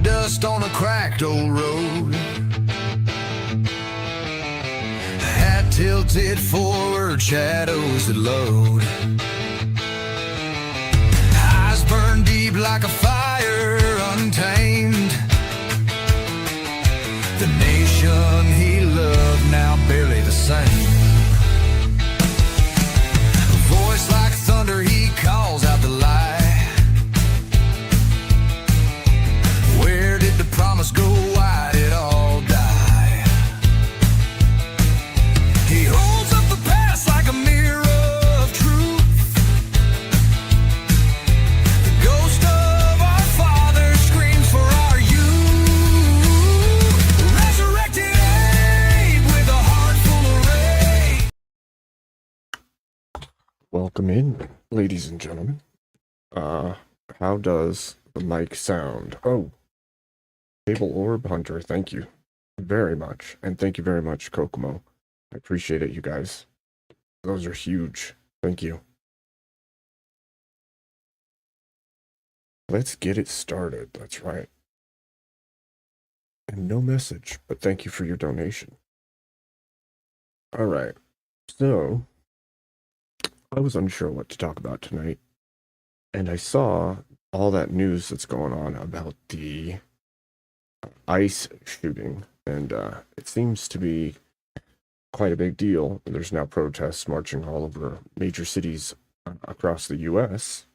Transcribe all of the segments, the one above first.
dust on a cracked old road. Hat tilted forward, shadows that load. Eyes burn deep like a fire untamed. The nation he loved now barely the same. A voice like thunder, he calls out the lie. Where did the promise go? Why did all die? He holds up the past like a mirror of truth. The ghost of our father screams for our youth. Resurrected Abe with a heart full of rage. Welcome in, ladies and gentlemen. How does the mic sound? Oh, Cable Orb Hunter, thank you very much. And thank you very much, Kokomo. I appreciate it, you guys. Those are huge. Thank you. Let's get it started. That's right. And no message, but thank you for your donation. All right. So, I was unsure what to talk about tonight. And I saw all that news that's going on about the ICE shooting, and it seems to be quite a big deal. There's now protests marching all over major cities across the U.S.,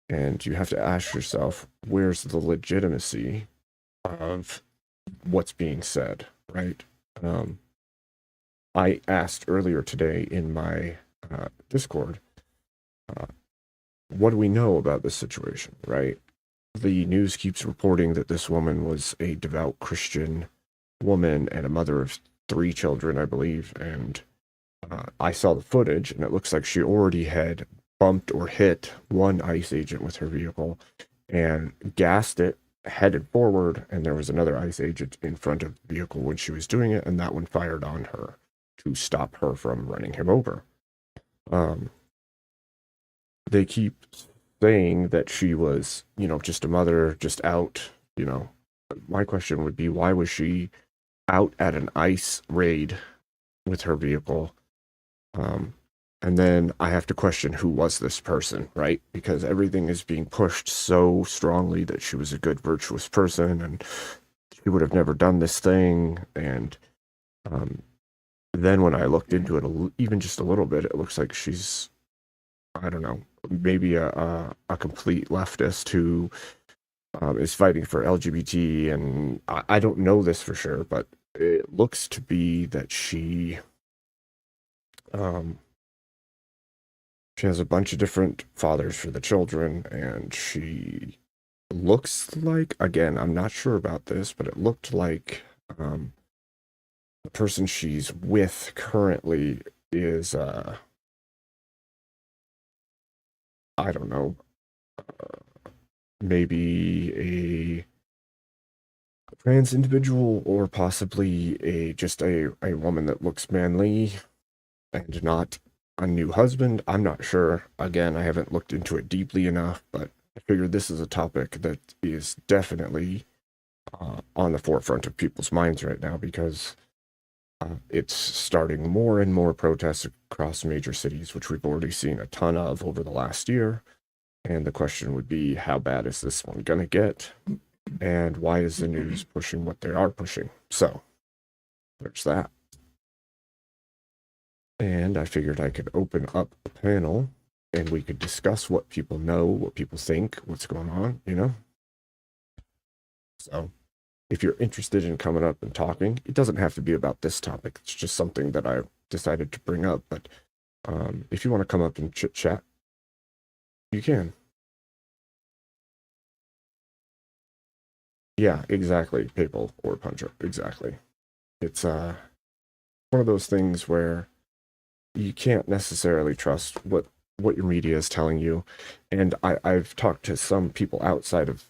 and you have to ask yourself, where's the legitimacy of what's being said, right? I asked earlier today in my Discord, what do we know about this situation, right? The news keeps reporting that this woman was a devout Christian woman and a mother of 3 children, I believe, and I saw the footage, and it looks like she already had bumped or hit one ICE agent with her vehicle and gassed it, headed forward, and there was another ICE agent in front of the vehicle when she was doing it, and that one fired on her to stop her from running him over. They keep saying that she was, just a mother, just out, My question would be, why was she out at an ICE raid with her vehicle? And then I have to question, who was this person, right? Because everything is being pushed so strongly that she was a good, virtuous person, and she would have never done this thing. And then when I looked into it even just a little bit, it looks like she's, I don't know, maybe a complete leftist who is fighting for LGBT, and I don't know this for sure, but it looks to be that she has a bunch of different fathers for the children, and she looks like, again, I'm not sure about this, but it looked like the person she's with currently is I don't know, maybe a trans individual, or possibly just a woman that looks manly and not a new husband. I'm not sure. Again, I haven't looked into it deeply enough, but I figured this is a topic that is definitely on the forefront of people's minds right now, because it's starting more and more protests across major cities, which we've already seen a ton of over the last year. And the question would be, how bad is this one going to get? And why is the news pushing what they are pushing? So, there's that. And I figured I could open up a panel and we could discuss what people know, what people think, what's going on, So, if you're interested in coming up and talking, it doesn't have to be about this topic. It's just something that I decided to bring up. But if you want to come up and chit chat, you can. Yeah, exactly. People or Puncher. Exactly. It's one of those things where you can't necessarily trust what your media is telling you. And I've talked to some people outside of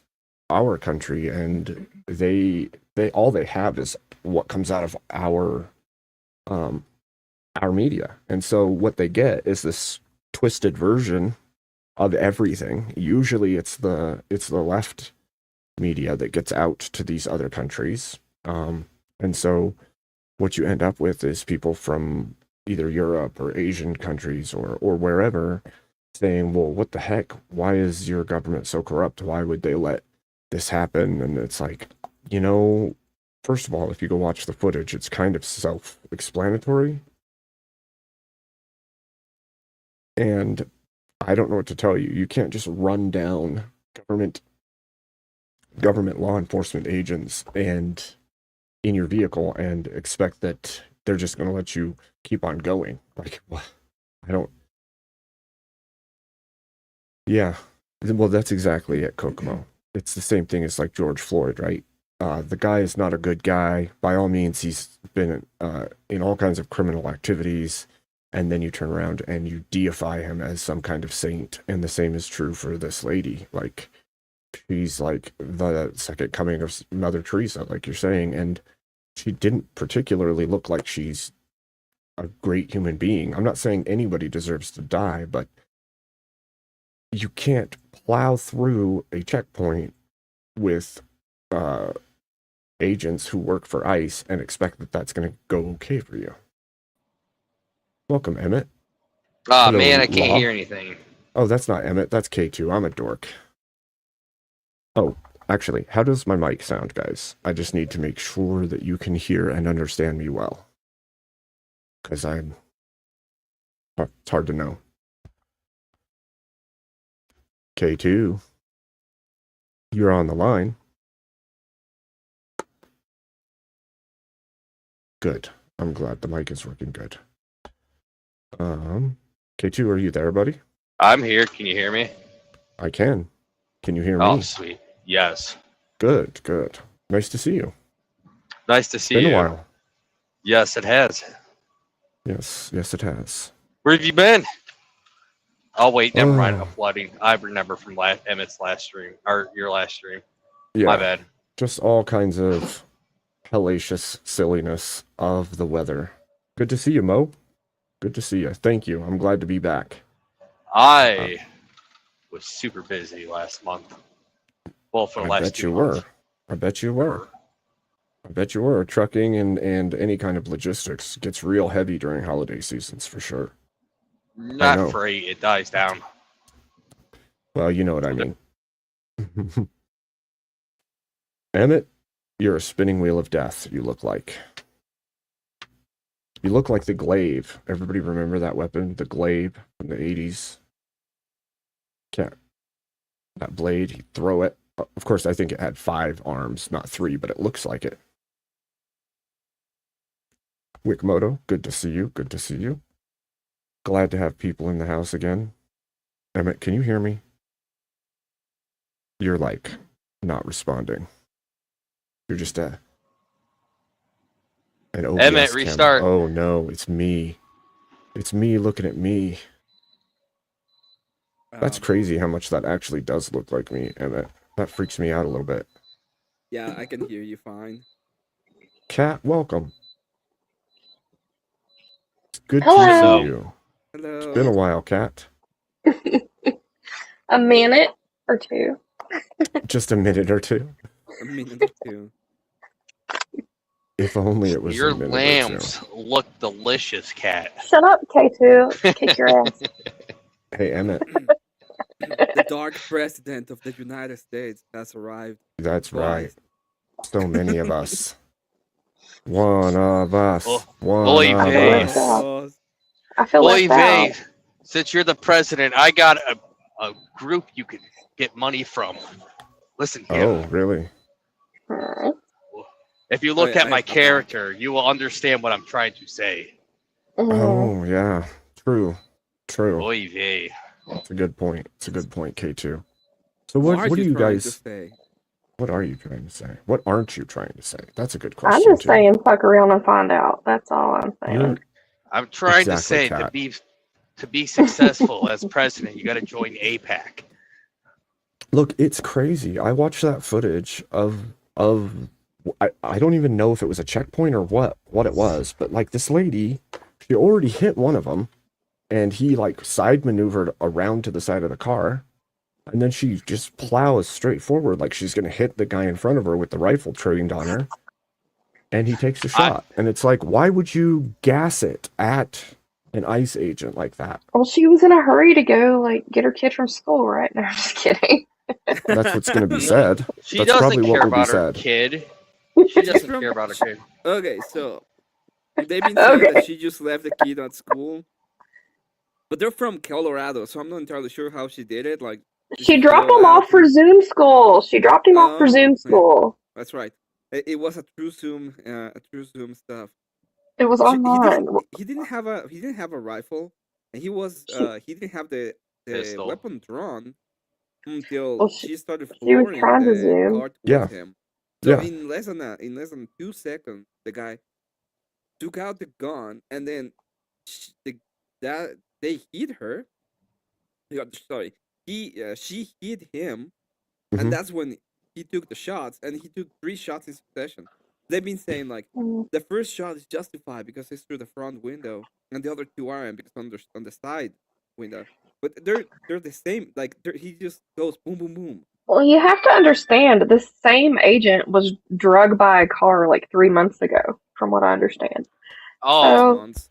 our country, and they all they have is what comes out of our media. And so what they get is this twisted version of everything. Usually it's the left media that gets out to these other countries. And so what you end up with is people from either Europe or Asian countries or wherever saying, well, what the heck? Why is your government so corrupt? Why would they let this happen? And it's like, first of all, if you go watch the footage, it's kind of self-explanatory. And I don't know what to tell you. You can't just run down government law enforcement agents and in your vehicle and expect that they're just going to let you keep on going. Like, what? Yeah. Well, that's exactly it, Kokomo. It's the same thing as like George Floyd, right? The guy is not a good guy. By all means, he's been in all kinds of criminal activities. And then you turn around and you deify him as some kind of saint. And the same is true for this lady. Like, she's like the second coming of Mother Teresa, like you're saying. And she didn't particularly look like she's a great human being. I'm not saying anybody deserves to die, but you can't plow through a checkpoint with agents who work for ICE and expect that that's going to go okay for you. Welcome, Emmett. Oh, Hello, man, I can't Law. hear anything. Oh, that's not Emmett. That's K2. I'm a dork. Oh, actually, how does my mic sound, guys? I just need to make sure that you can hear and understand me well. Because it's hard to know. K2, you're on the line. Good. I'm glad the mic is working good. K2, are you there, buddy? I'm here. Can you hear me? I can. Can you hear me? Oh, sweet. Yes. Good, good. Nice to see you. Nice to see Been you. a while. Yes, it has. Yes, it has. Where have you been? Oh, wait. Never mind. Oh. I'm flooding. I remember from Emmett's last stream, or your last stream. Yeah, My bad. just all kinds of hellacious silliness of the weather. Good to see you, Mo. Good to see you. Thank you. I'm glad to be back. I was super busy last month. Well, for the I last bet 2 you months. were. I bet you were. I bet you were. Trucking and any kind of logistics gets real heavy during holiday seasons for sure. know. Not free. It dies down. Well, you know what I mean. Emmett, you're a spinning wheel of death, you look like. You look like the glaive. Everybody remember that weapon? The glaive from the 80s? That blade, he'd throw it. Of course, I think it had 5 arms, not 3, but it looks like it. Wickmoto, good to see you. Good to see you. Glad to have people in the house again. Emmett, can you hear me? You're like not responding. You're just an OBS Emmett, camera. restart. Oh no, it's me. It's me looking at me. That's crazy how much that actually does look like me, Emmett. That freaks me out a little bit. Yeah, I can hear you fine. Kat, welcome. It's good Hello. to see you. Hello. It's been a while, Kat. A minute or two. Just a minute or two. A minute or two. If only it was Your a minute or lambs look delicious, Cat. Shut up, K2. Kick your ass. two. Hey, Emmett. The dark president of the United States has arrived. That's right. Guys. So many of us. One of us. Oh, One oy of vey. us. Oh, I feel Oy left out. vey, since you're the president, I got a group you could get money from. Listen here. Oh, really? Alright. If you look I- at my I- character, you will understand what I'm trying to say. Mhm. Oh, yeah. True. True. Oy vey. It's a good point. It's a good point, K2. So what what are do you trying to guys, say? what are you trying to say? What aren't you trying to say? That's a good I'm question, just too. saying fuck around and find out. That's all I'm saying. You're- I'm trying to Exactly, say Kat. to be successful as president, you got to join APAC. Look, it's crazy. I watched that footage of I don't even know if it was a checkpoint or what it was, but like this lady, she already hit one of them, and he like side maneuvered around to the side of the car, And then she just plows straight forward like she's gonna hit the guy in front of her with the rifle trained on her. And he takes a shot. And it's like, why would you gas it at an ICE agent like that? Well, she was in a hurry to go like get her kid from school, right? No, I'm just kidding. That's what's gonna be said. She That's doesn't probably what care will be about her said. kid. She doesn't care about her kid. Okay, so they've been saying Okay. that she just left the kid at school, but they're from Colorado, so I'm not entirely sure how she did it. Like, did She dropped go him out off for and- Zoom school. She dropped him off for Oh, Zoom yeah. school. That's right. It was a true Zoom stuff. It was She- online. He didn't have a rifle, and he didn't have the Pistol. weapon drawn until Well, she started she was flooring trying to the zoom. car towards Yeah. him. So Yeah. in less than 2 seconds, the guy took out the gun, and then they hit her. Sorry, she hit him, Mhm. and that's when he took the shots, and he took 3 shots in succession. They've been saying like Mm. the first shot is justified because it's through the front window, and the other 2 aren't because on the side window. But they're the same. Like he just goes boom, boom, boom. Well, you have to understand this same agent was drugged by a car like 3 months ago, from what I understand. Oh, So- Months.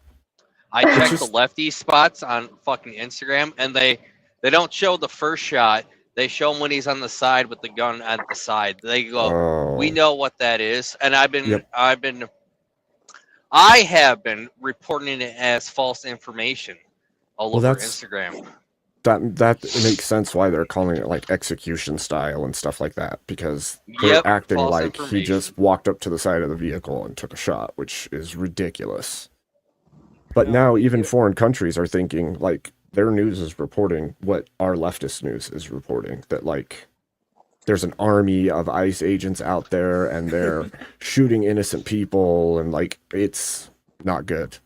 I checked just- the lefty spots on fucking Instagram, and they don't show the first shot. They show him when he's on the side with the gun at the side. They go, Oh. "We know what that is," and I Yep. have been reporting it as false information all Well, over that's- Instagram. That makes sense why they're calling it like execution style and stuff like that, because they're Yep, acting false like he information. just walked up to the side of the vehicle and took a shot, which is ridiculous. But Yeah, now even yeah. foreign countries are thinking like their news is reporting what our leftist news is reporting, that like there's an army of ICE agents out there and they're shooting innocent people, and like it's not good.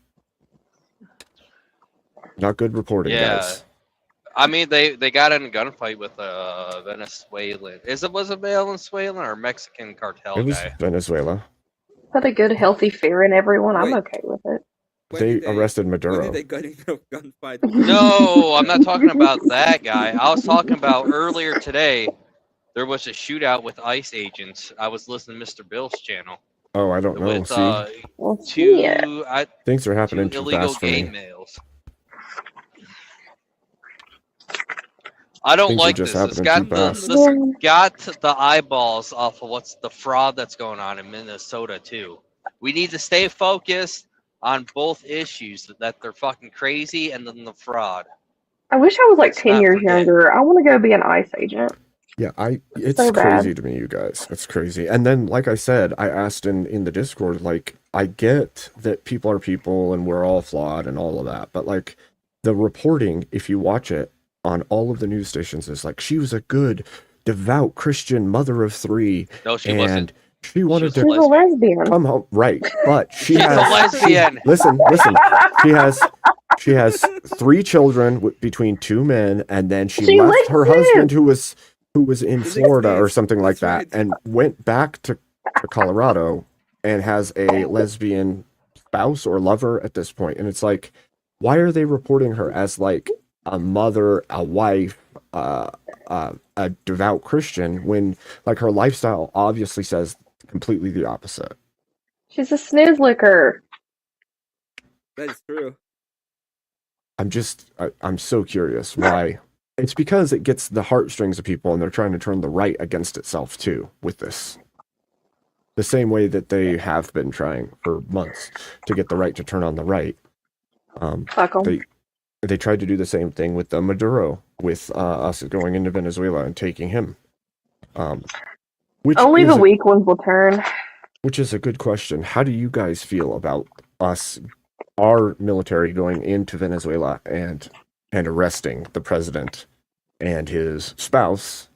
Not good reporting, Yeah. guys. I mean, they got in a gunfight with a Venezuelan. Was it Venezuelan or Mexican cartel It was guy? Venezuela. Put a good, healthy fear in everyone. I'm Wait. okay with it. When They did arrested When Maduro. did they get in a gunfight? No, I'm not talking about that guy. I was talking about earlier today. There was a shootout with ICE agents. I was listening to Mr. Bill's channel Oh, I don't know. with See, Well, two yeah. things are two happening too illegal fast for gay me. males. I don't Things are like just this. It's happening got too the fast. this got the eyeballs off of what's the fraud that's going on in Minnesota too. We need to stay focused on both issues, that they're fucking crazy and then the fraud. I wish I was like Let's 10 not years forget. younger. I want to go be an ICE agent. Yeah, it's So bad. crazy to me, you guys. It's crazy. And then, like I said, I asked in the Discord, like, I get that people are people and we're all flawed and all of that, but like the reporting, if you watch it on all of the news stations, is like she was a good, devout Christian mother of 3, No, she and wasn't. she wanted She She's was to a lesbian. come home, right? But she She's a has lesbian. listen. She has 3 children between 2 men, and then she She left her lives husband who was in She Florida or lives. something like That's that, right. and went back to Colorado and has a lesbian spouse or lover at this point. And it's like, why are they reporting her as like a mother, a wife, a devout Christian, when like her lifestyle obviously says completely the opposite? She's a snooze licker. That is true. I'm so curious why. It's because it gets the heartstrings of people, and they're trying to turn the right against itself too with this. The same way that they have been trying for months to get the right to turn on the right. Fuck 'em. They tried to do the same thing with Maduro, with us going into Venezuela and taking him. Which Only is the weak ones will turn. Which is a good question. How do you guys feel about our military going into Venezuela and arresting the president and his spouse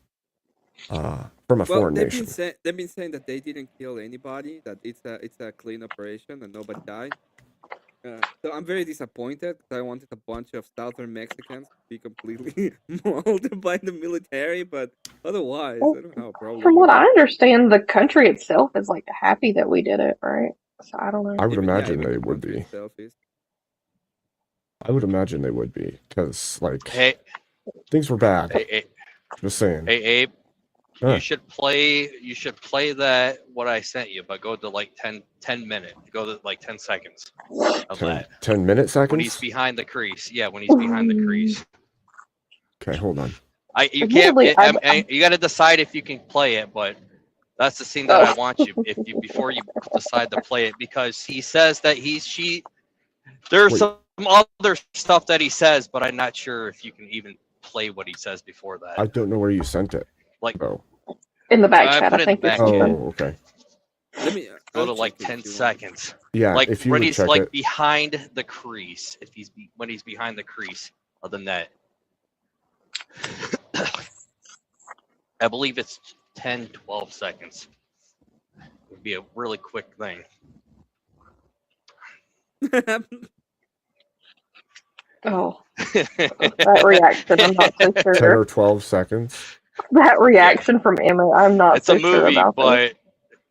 from a foreign nation? They've been saying that they didn't kill anybody. That it's a clean operation and nobody died. So I'm very disappointed because I wanted a bunch of southern Mexicans to be completely mauled by the military, but otherwise, Well, I don't have a problem. From with what it. I understand, the country itself is like happy that we did it, right? So I don't know. I would Even- imagine even they the would country be. itself is. I would imagine they would be, because like Hey, things were bad. hey, Just saying. Hey Abe, Huh. you should play that what I sent you, but go to like 10 minutes. Go to like 10 seconds of 10, that. 10-minute When he's seconds? behind the crease. Yeah, when he's behind the crease. Okay, hold on. You can't. Admittedly, You got to decide if you can play it, but that's the scene that I want you. If you before you decide to play it, because he says that there's Wait. some other stuff that he says, but I'm not sure if you can even play what he says before that. I don't know where you sent it. Like, Oh, in the back I chat, put I it in think the there's back chat. something. oh, okay. Let me go I'll to like check 10 if you want. seconds. Yeah, Like if you when would he's check like it. behind the crease, when he's behind the crease of the net. I believe it's 10, 12 seconds. It would be a really quick thing. Oh, that reaction, I'm not so 10 sure. or 12 seconds. That reaction from Emma, I'm not It's so a sure movie, about this. but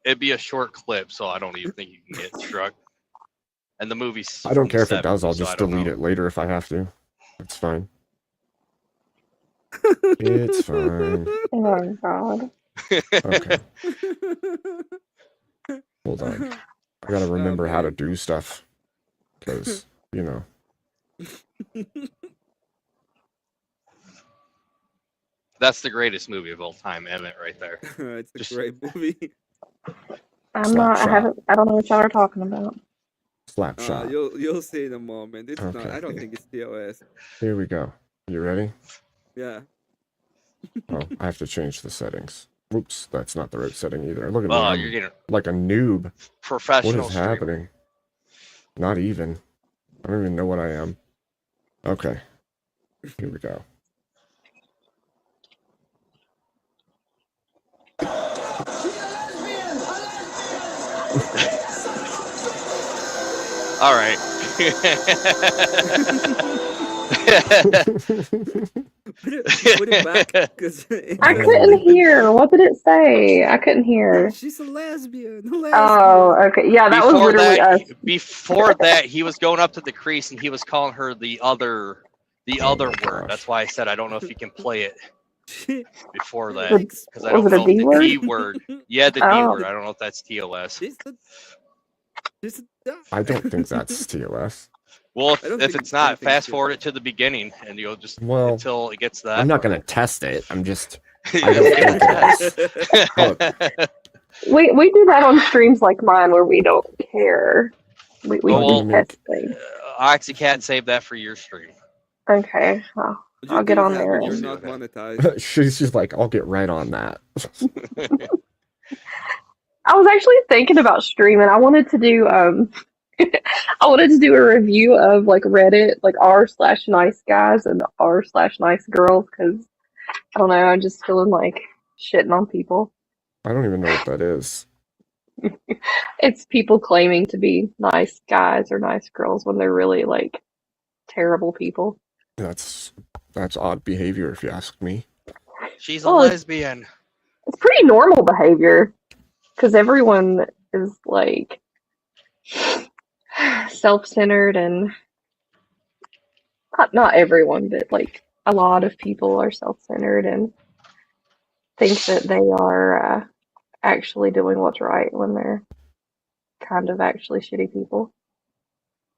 it'd be a short clip, so I don't even think you can get struck. And the movie's I don't from care if the it does. I'll 70s, so I just don't delete know. it later if I have to. It's fine. It's fine. Oh God. Okay, hold on. I gotta remember how to man. do stuff. Because, you know. That's the greatest movie of all time, Emmett, right there. It's a Just- great movie. I'm not. Slapshot. I don't know what y'all are talking about. Slap shot. You'll see in a moment. It's not. Okay. I don't think it's TOS. Here we go. You ready? Yeah. Oh, I have to change the settings. Oops, that's not the right setting either. Look at me. Oh, I'm you're getting like a noob. What professional is streamer. happening? Not even. I don't even know what I am. Okay. Here we go. All right. Put it back. 'Cause I couldn't hear. What did it say? I couldn't hear. She's a lesbian. A lesbian. Oh, okay. Yeah, that was literally us. Before that, he was going up to the crease and he was calling her the other word. gosh. That's why I said I don't know if you can play it before that The- because I don't was it a know D the word? D word. Yeah, the D Oh. word. I don't know if that's TOS. She's I don't think that's TOS. Well, I don't if think- it's I don't not, think fast so. forward it to the beginning and you'll just Well, until it gets that. I'm not part. gonna test it. I'm just. You I don't just think get We do that on streams like mine where we don't care. We Well, do test things. Oxycat, save that for your stream. Okay. Well, You I'll get do on that, there but You're and- not monetized. She's just like, I'll get right on that. I was actually thinking about streaming. I wanted to do I wanted to do a review of like Reddit, like r/nice guys and r/nice girls, because I don't know, I'm just feeling like shitting on people. I don't even know what that is. It's people claiming to be nice guys or nice girls when they're really like terrible people. That's odd behavior, if you ask me. She's a Oh, lesbian. It's pretty normal behavior because everyone is like self-centered and not everyone, but like a lot of people are self-centered and think that they are actually doing what's right when they're kind of actually shitty people.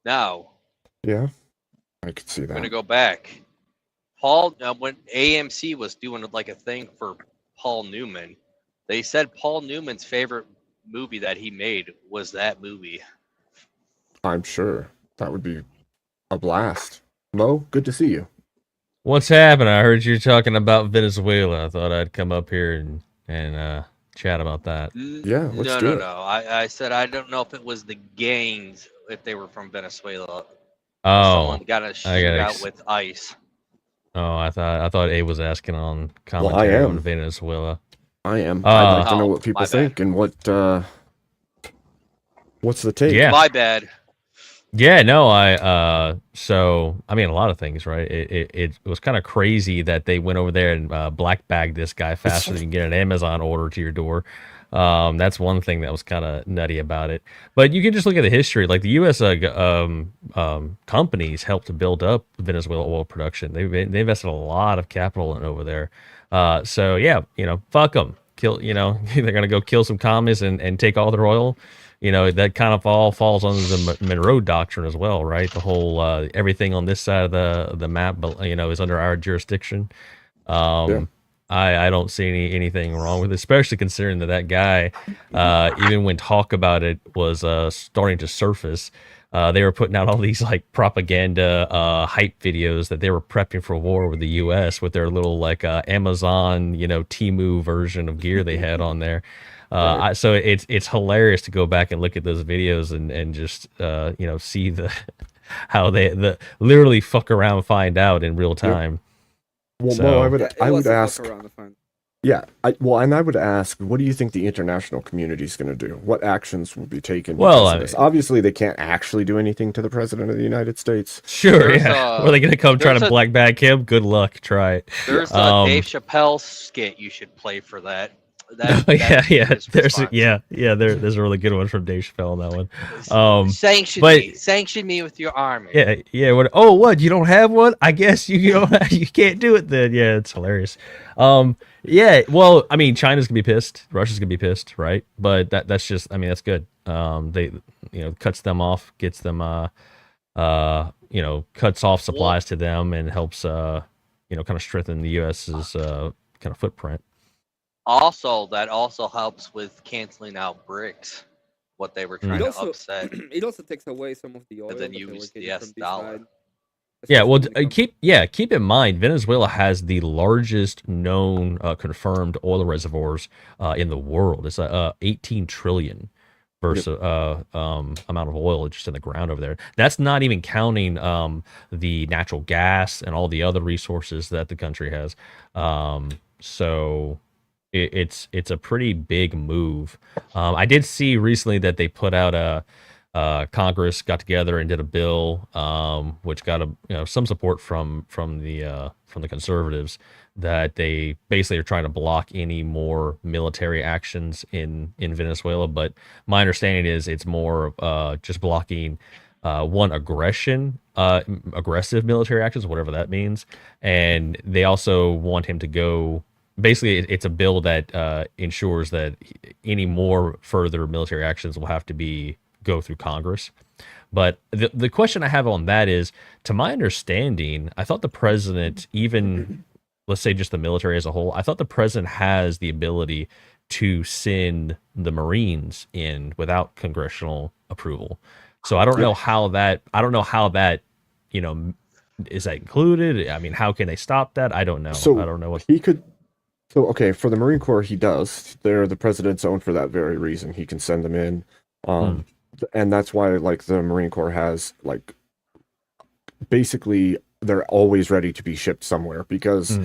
Now, Yeah, I could see I'm gonna that. go back. Paul, when AMC was doing like a thing for Paul Newman, they said Paul Newman's favorite movie that he made was that movie. I'm sure that would be a blast. Mo, good to see you. What's happening? I heard you talking about Venezuela. I thought I'd come up here and chat about that. Yeah, let's no, do no, it. no. I said I don't know if it was the gangs if they were from Venezuela. Oh, Someone got a shootout ex- with ICE. oh, I thought Abe was asking on I commentary on am. Venezuela. I am. I'd like to know Oh, what people my bad. think and what's the take. Yeah. My bad. Yeah, no, so I mean a lot of things, right? It was kind of crazy that they went over there and black bagged this guy faster than you can get an Amazon order to your door. That's one thing that was kind of nutty about it. But you can just look at the history. Like the U.S. Companies helped to build up Venezuela oil production. They invested a lot of capital in over there. So yeah, fuck them. Kill. They're gonna go kill some commies and take all their oil. That kind of all falls under the Monroe Doctrine as well, right? The whole everything on this side of the map, is under our jurisdiction. Yeah. I don't see anything wrong with it, especially considering that guy, even when talk about it was starting to surface, they were putting out all these like propaganda hype videos that they were prepping for war with the U.S. with their little like Amazon, Temu version of gear they had on there. Right. So it's hilarious to go back and look at those videos and just see how they literally fuck around and find out in real time. Well, So- Mo, I Yeah, would it I was would a fuck ask. around to find. Yeah, and I would ask, what do you think the international community is going to do? What actions will be taken? Well, because I of this? mean- Obviously, they can't actually do anything to the president of the United States. Sure, There's yeah. a- Were they gonna come try there's to a- black bag him? Good luck. Try it. There's a Um, Dave Chappelle skit you should play for that. Oh, That's yeah. his There's response. there's a really good one from Dave Chappelle on that one. Sanction but- me. Sanction me with your army. Yeah. What? You don't have one? I guess you don't. You can't do it then. Yeah, it's hilarious. Yeah. Well, I mean, China's gonna be pissed. Russia's gonna be pissed, right? But that's just. I mean, that's good. They cuts them off, gets them cuts off supplies to them, and helps kind of strengthen the U.S.'s kind of footprint. Also, that also helps with canceling out BRICS, what they were trying It to also, upset. it also takes away some of the oil then that they use were the getting US from this dollar. side. Yeah, well, especially when it comes- keep in mind, Venezuela has the largest known confirmed oil reservoirs in the world. It's 18 trillion versus amount of oil just in the ground over there. That's not even counting the natural gas and all the other resources that the country has. So it's a pretty big move. I did see recently that they put out Congress got together and did a bill, which got some support from the conservatives, that they basically are trying to block any more military actions in Venezuela. But my understanding is it's more just blocking aggressive military actions, whatever that means, and they also want him to go. Basically, it's a bill that ensures that any more further military actions will have to go through Congress. But the question I have on that is, to my understanding, I thought the president, even let's say just the military as a whole, I thought the president has the ability to send the Marines in without congressional approval. So I don't know how that. Is that included? I mean, how can they stop that? I don't know. So I don't know what. he could. So okay, for the Marine Corps, he does. They're the president's own for that very reason. He can send them in, and that's why like the Marine Corps has like basically they're always ready to be shipped somewhere because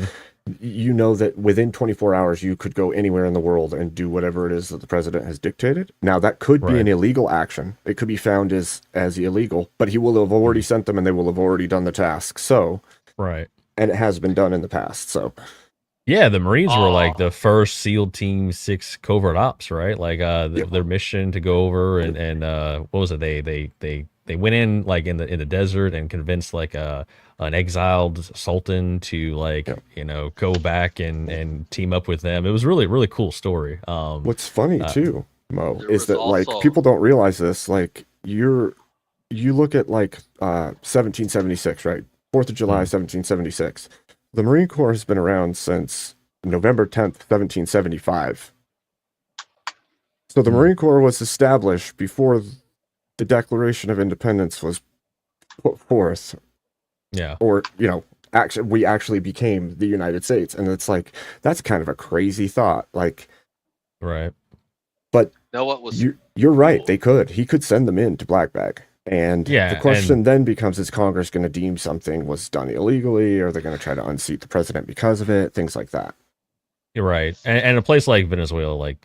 you know that within 24 hours you could go anywhere in the world and do whatever it is that the president has dictated. Now that could be Right. an illegal action. It could be found as illegal, but he will have already sent them and they will have already done the task. So, Right. and it has been done in the past. So, Yeah, the Marines were like Aw. the first SEAL Team 6 covert ops, right? Like their mission to go over and what was it? They went in like in the desert and convinced like an exiled sultan to like go back and team up with them. It was really cool story. what's funny too, Mo, there is was that like also- people don't realize this. Like you look at like 1776, right? 4th of July, 1776. The Marine Corps has been around since November 10th, 1775. So the Marine Corps was established before the Declaration of Independence was put forth, Yeah. or actually we actually became the United States. And it's like that's kind of a crazy thought. Like, Right. Know what was you're right. cool? He could send them into Black Bag. And Yeah, the question then becomes, is Congress going to deem something was done illegally? Or are they going to try to unseat the president because of it? Things like that. You're right. And a place like Venezuela, like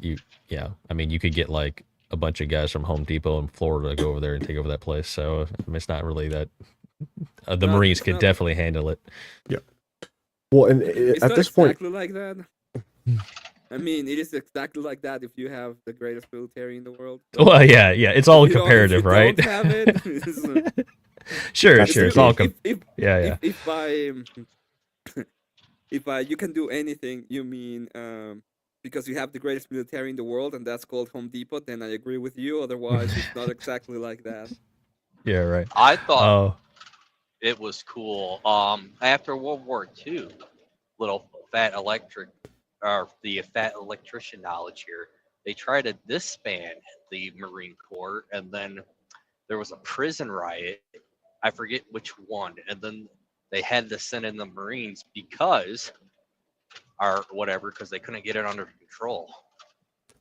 I mean, you could get like a bunch of guys from Home Depot in Florida to go over there and take over that place. So I mean, it's not really that. The No, Marines it's could not. definitely handle it. Well, and It's at not this point, exactly like that. I mean, it is exactly like that if you have the greatest military in the world. Well, yeah, it's all If you don't- comparative, if you right? Don't have it. Sure, That's sure. the It's all key. yeah. If you can do anything, you mean because you have the greatest military in the world, and that's called Home Depot, then I agree with you. Otherwise, it's not exactly like that. Yeah, right. I thought Oh, it was cool. After World War II, little fat electric or the fat electrician knowledge here, they tried to disband the Marine Corps, and then there was a prison riot. I forget which one, and then they had to send in the Marines because they couldn't get it under control.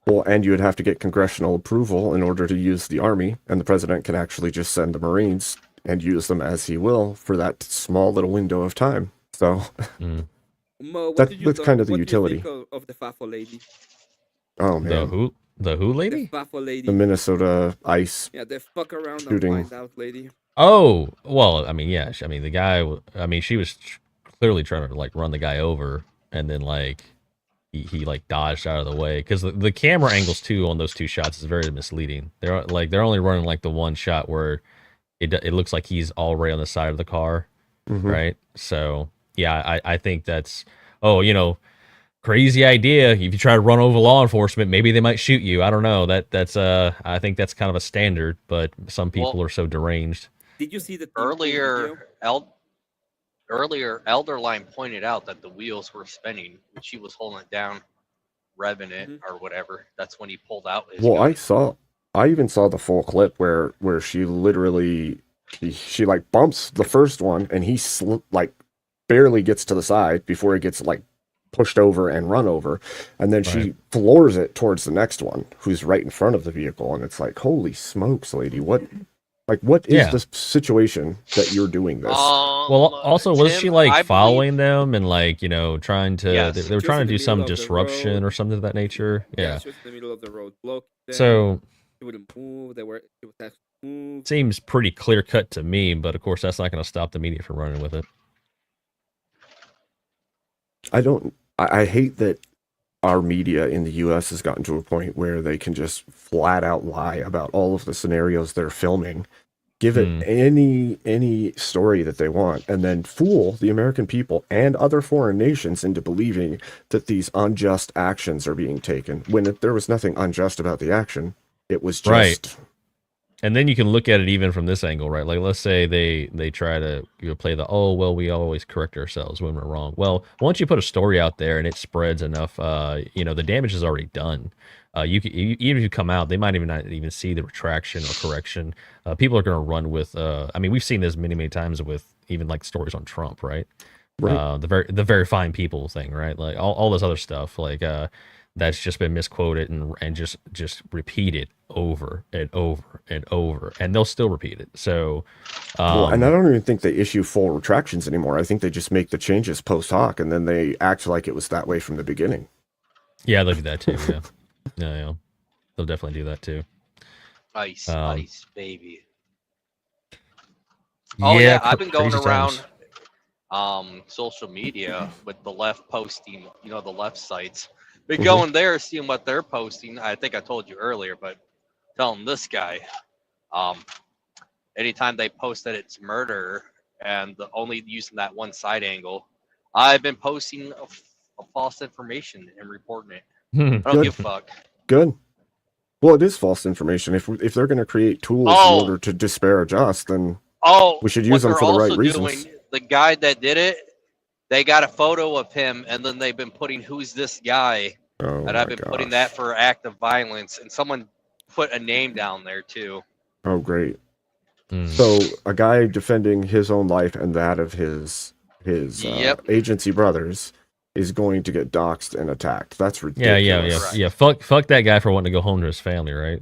Well, and you would have to get congressional approval in order to use the army, and the president can actually just send the Marines and use them as he will for that small little window of time. So Mo, what That- did you that's think- kind of the what do you utility. think of the FAFO lady? oh the man, who The lady? FAFO lady. the Minnesota ice. Yeah, the fuck around shooting. and find out lady. Oh, well, I mean, yeah. I mean, the guy. I mean, she was clearly trying to like run the guy over, and then like he like dodged out of the way because the camera angles too on those two shots is very misleading. They're only running like the one shot where it looks like he's already on the side of the car, Mhm. right? So yeah, I think that's crazy idea. If you try to run over law enforcement, maybe they might shoot you. I don't know. That's I think that's kind of a standard, but some people Well- are so deranged. Did you see the Team Cool video? Earlier, Elderline pointed out that the wheels were spinning when she was holding it down, revving it or whatever. That's when he pulled out his Well, gun. I even saw the full clip where she literally she like bumps the first one and he like barely gets to the side before he gets like pushed over and run over, and then she Right. floors it towards the next one who's right in front of the vehicle, and it's like, holy smokes, lady, what is Yeah. the situation that you're doing this? Well, also, was Tim, she like I following them and like trying to? Yes. They She were was trying in to the do some middle of the disruption road. or something of that nature. Yeah. She was in the middle of the road, blocked them. So She wouldn't move. She was asked to move. seems pretty clear cut to me, but of course that's not going to stop the media from running with it. I hate that our media in the US has gotten to a point where they can just flat out lie about all of the scenarios they're filming, give it any story that they want, and then fool the American people and other foreign nations into believing that these unjust actions are being taken when there was nothing unjust about the action. It was just Right. And then you can look at it even from this angle, right? Like, let's say they try to play the we always correct ourselves when we're wrong. Well, once you put a story out there and it spreads enough, the damage is already done. Even if you come out, they might not even see the retraction or correction. People are going to run with. I mean, we've seen this many times with even like stories on Trump, right? Right. The very fine people thing, right? Like all this other stuff, like that's just been misquoted and just repeated over and over and over, and they'll still repeat it. So, Well, and I don't even think they issue full retractions anymore. I think they just make the changes post hoc, and then they act like it was that way from the beginning. yeah, they'll do that too. Yeah, yeah, they'll definitely do that too. Ice, Um, ice, baby. Oh yeah, I've been going crazy around times. social media with the left posting, the left sites. Been Mhm. going there, seeing what they're posting. I think I told you earlier, but telling this guy, anytime they post that it's murder and only using that one side angle, I've been posting a false information and reporting it. I don't Good. give a fuck. Good. Well, it is false information. If they're going to create tools Oh. in order to disparage us, then Oh, we should what use them they're for the right also reasons. doing, the guy that did it, they got a photo of him, and then they've been putting "Who's this guy?" Oh and my I've been putting that gosh. for act of violence, and someone put a name down there too. Oh, great. Mm. So a guy defending his own life and that of his Yep. agency brothers is going to get doxxed and attacked. That's Yeah, ridiculous. yeah. Fuck that guy for wanting to go home to his family, right?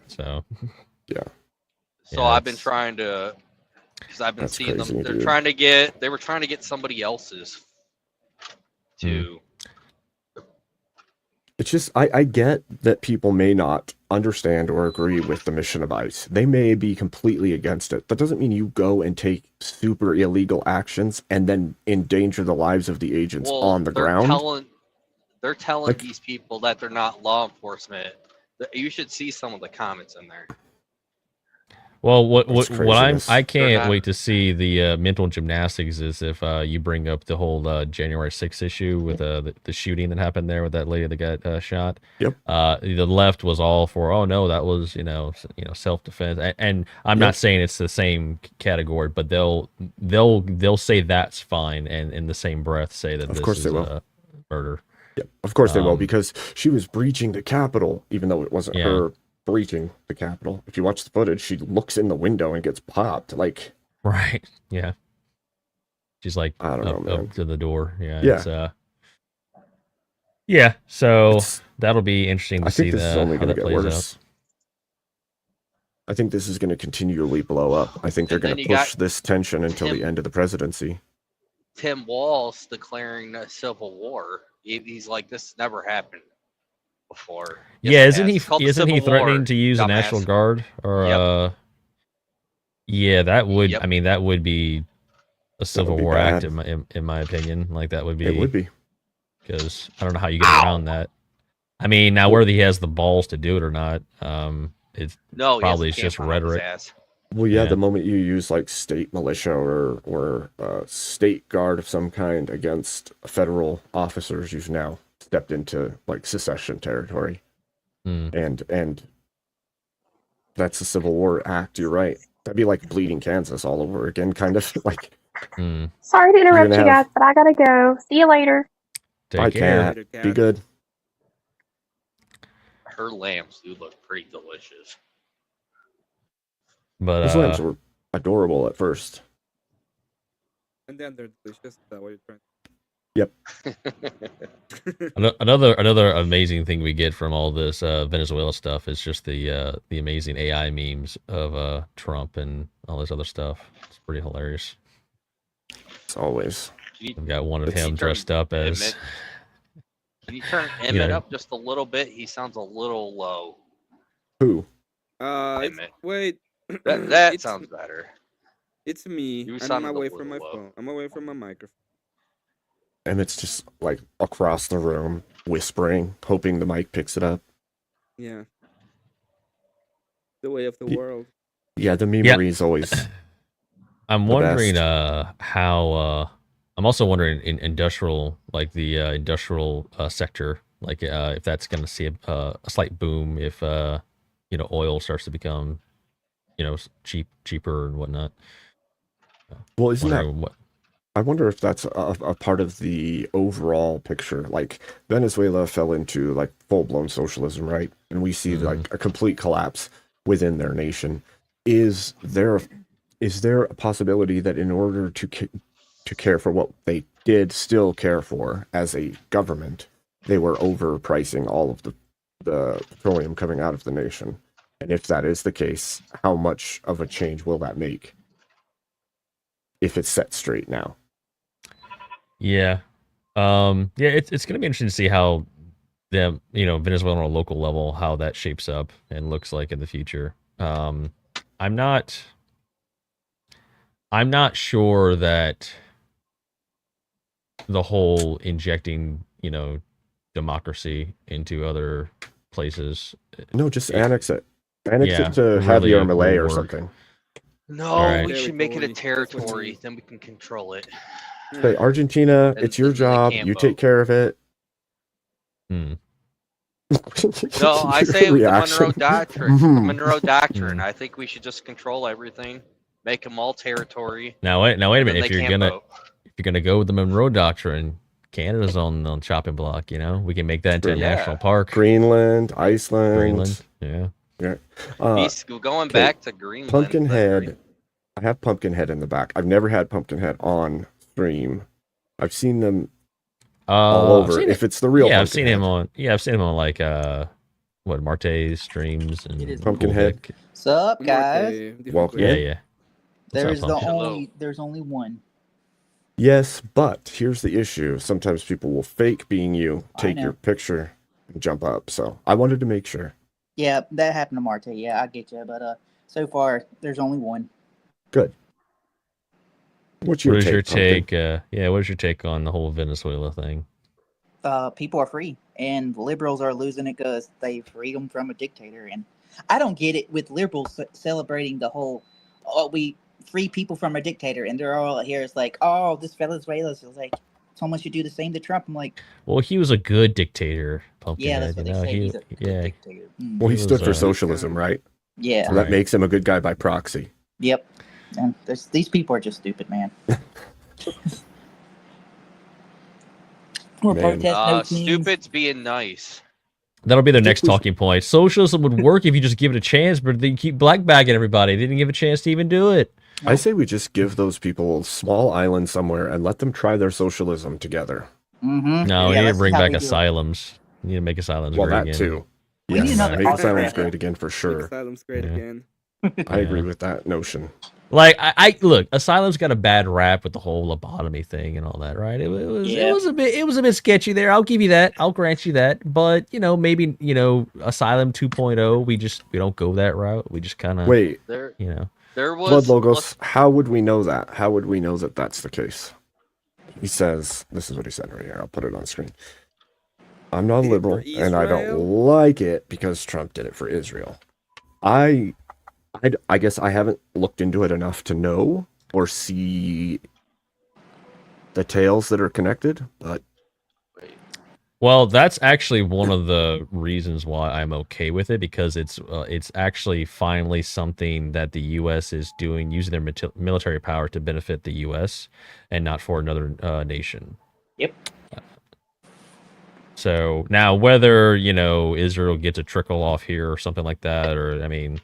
So So Yeah, I've been it's- trying to, because I've been That's seeing crazy, them. They were trying to get somebody else's to. It's just I get that people may not understand or agree with the mission of ICE. They may be completely against it. That doesn't mean you go and take super illegal actions and then endanger the lives of the agents Well, on the ground. They're telling Like- these people that they're not law enforcement. You should see some of the comments in there. Well, what It's what I craziness. can't not- wait to see the mental gymnastics is if you bring up the whole January 6th issue with the shooting that happened there with that lady that got shot. Yep. The left was all for, oh no, that was self defense, and I'm not Yes. saying it's the same category, but they'll say that's fine, and in the same breath say that Of this course is they will. murder. Yeah, of course they will, Um, because she was breaching the Capitol, even though it wasn't Yeah. her breaching the Capitol. If you watch the footage, she looks in the window and gets popped. Like, Right. Yeah. She's like I don't know, man. up to the door. Yeah. Yeah. It's, yeah. So It's- that'll be interesting to I see think this is the, only how going to that get plays worse. I think this is going to continually blow up. I think they're And going then to you push got this tension until the Tim- end of the presidency. Tim Walz declaring a civil war. He's like, this never happened before. Yes, Yeah, it isn't has. he It's called the isn't he Civil threatening War, to use a dumbass. National Guard or Yep. yeah, that would Yep. I mean that would be a Civil be War act bad. in my opinion. Like that would It would be be. because I don't know how you get around that. I mean, now whether he has the balls to do it or not, it's No, he has Probably a it's just camp on his rhetoric. ass. Well, yeah, Yeah. the moment you use like state militia or state guard of some kind against federal officers, you've now stepped into like secession territory, mm, and that's a Civil War act. You're right. That'd be like Bleeding Kansas all over again, kind of like. mm. Sorry to interrupt gonna you have- guys, but I gotta go. See you later. Take Bye, care. cat. Later, Be cat. good. Her lambs do look pretty delicious. But Those lambs were adorable at first. And then they're delicious. Is that what you're trying? another amazing thing we get from all this Venezuela stuff is just the amazing AI memes of Trump and all this other stuff. It's pretty hilarious. As always. Can you, I've got one of Let's him turn dressed up as Emmett. Can you turn Emmett know. up just a little bit? He sounds a little low. Who? Emmett. Wait. That It's- sounds better. It's me, You and I'm sounded a away from my little low. phone. I'm away from my microphone. And it's just like across the room, whispering, hoping the mic picks it up. Yeah. The way of the Ye- world. Yeah, the memory is always. I'm the wondering best. how I'm also wondering in industrial like the industrial sector like if that's going to see a slight boom if oil starts to become cheaper and whatnot. Well, isn't that? Wondering what I wonder if that's a part of the overall picture. Like Venezuela fell into like full blown socialism, right? And we see like a complete collapse within their nation. Is there a possibility that in order to care for what they did still care for as a government, they were overpricing all of the petroleum coming out of the nation? And if that is the case, how much of a change will that make if it's set straight now? Yeah. It's going to be interesting to see how them, Venezuela on a local level, how that shapes up and looks like in the future. I'm not sure that the whole injecting, democracy into other places. No, just annex it. Annex Yeah, it to really Javier Milei or will work. something. No, Alright. we should make it a Territory. That's what we territory. need. Then we can control it. Say, Argentina, And it's your then they job. can't You vote. take care of it. Hmm. No, I say Your with the reaction. Monroe Doctrine. The Mhm. Monroe Doctrine. Mhm. I think we should just control everything, make them all territory. Now wait a then minute. they If you're can't gonna vote. go with the Monroe Doctrine, Canada's on the chopping block. We can make that into a True. national Yeah. park. Greenland, Iceland. Greenland. Yeah. Going okay, back to Greenland. Pumpkinhead. I have Pumpkinhead in the back. I've never had Pumpkinhead on stream. I've seen them all I've over. seen If it's the real yeah, I've seen him Pumpkinhead. on. I've seen him on like Marte's streams and It is Pumpkinhead. Bullhead. Sup, guys? Okay, different Welcome. Yeah, way. yeah. There's What's up, the Pump? only there's only one. Yes, but here's the issue. Sometimes people will fake being you, I take know. your picture, and jump up. So I wanted to make sure. Yeah, that happened to Marte. Yeah, I get you, but so far there's only one. Good. What's your What is take? your Pumpkin? take? What is your take on the whole Venezuela thing? people are free, and liberals are losing it because they freed them from a dictator. And I don't get it with liberals celebrating the whole, oh, we free people from a dictator, and they're all here. It's like, oh, this Venezuela's like, someone should do the same to Trump. I'm like, Well, he was a good dictator, yeah, that's Pumpkinhead. what You they know, say. He's a good yeah, dictator. Well, he He stood was, for uh, socialism, right? Yeah. So that Right. makes him a good guy by proxy. Yep. And these people are just stupid, man. More Man. protest, no teams. Stupid's being nice. that'll be their next we- talking point. Socialism would work if you just give it a chance, but they keep blackbagging everybody. They didn't give a chance to even do it. I say we just give those people a small island somewhere and let them try their socialism together. Mm-hmm. No, we yeah, need to that's bring how back we do it. asylums. We need to make asylums Well, great that again. too. We need Yes, another make asylums autocrat. great again for Make sure. Asylum's great Yeah. again. I agree with that notion. Like I look, asylum's got a bad rap with the whole lobotomy thing and all that, right? It Yeah. was a bit sketchy there. I'll give you that. I'll grant you that. But maybe asylum 2.0, we don't go that route. We just kind of Wait, There you know. there Blood was Logos, how would we know that? How would we know that that's the case? He says, this is what he said right here. I'll put it on screen. I'm not For liberal, and I don't Israel? like it because Trump did it for Israel. I guess I haven't looked into it enough to know or see the tales that are connected, but Well, that's actually one of the reasons why I'm okay with it, because it's actually finally something that the U.S. is doing, using their military power to benefit the U.S. and not for another nation. Yep. So now, whether Israel gets a trickle off here or something like that, or I mean,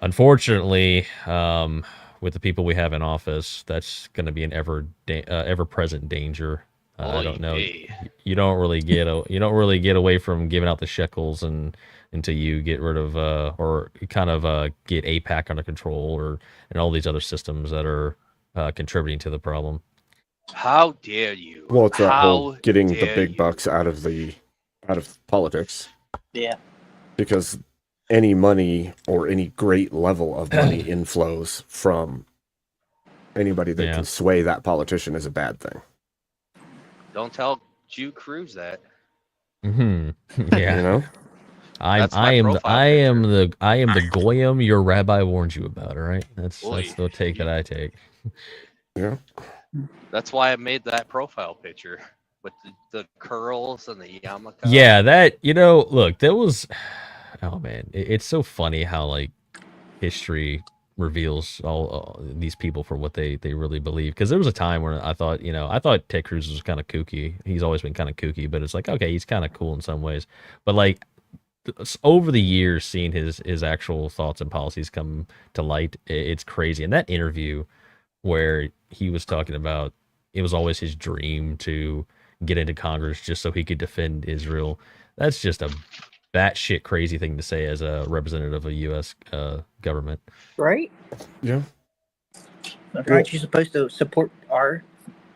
unfortunately, with the people we have in office, that's going to be an ever-present danger. I don't know. Oy vey. You don't really get away from giving out the shekels until you get rid of or kind of get APAC under control and all these other systems that are contributing to the problem. How dare you? well, it's that whole How getting the dare big you. bucks out of politics. Yeah. Because any money or any great level of money inflows from anybody that Yeah. can sway that politician is a bad thing. Don't tell Jew Cruz that. Hmm. Yeah. You know? That's my I am profile the goyim your rabbi warned you about. All right. That's Oy. the take that I take. Yeah. That's why I made that profile picture with the curls and the yarmulke. Yeah, that look, that was oh man, it's so funny how like history reveals all these people for what they really believe. Because there was a time where I thought Ted Cruz was kind of kooky. He's always been kind of kooky, but it's like, okay, he's kind of cool in some ways. But like over the years, seeing his actual thoughts and policies come to light, it's crazy. And that interview where he was talking about it was always his dream to get into Congress just so he could defend Israel. That's just a batshit crazy thing to say as a representative of a U.S. Government. Right? Yeah. Aren't you supposed to support our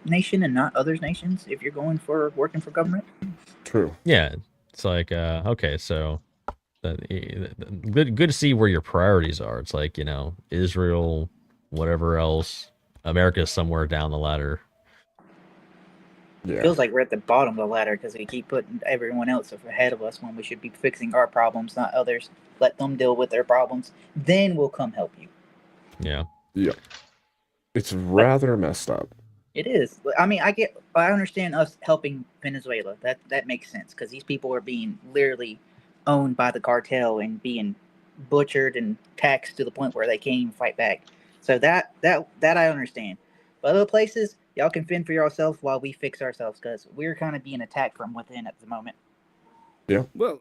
nation and not others' nations if you're going for working for government? True. Yeah, it's like okay, so good to see where your priorities are. It's like Israel, whatever else. America's somewhere down the ladder. Yeah. Feels like we're at the bottom of the ladder because we keep putting everyone else ahead of us when we should be fixing our problems, not others. Let them deal with their problems. Then we'll come help you. Yeah. It's rather messed up. It is. I mean, I understand us helping Venezuela. That makes sense because these people are being literally owned by the cartel and being butchered and taxed to the point where they can't even fight back. So that I understand. But other places, y'all can fend for yourselves while we fix ourselves because we're kind of being attacked from within at the moment. Well,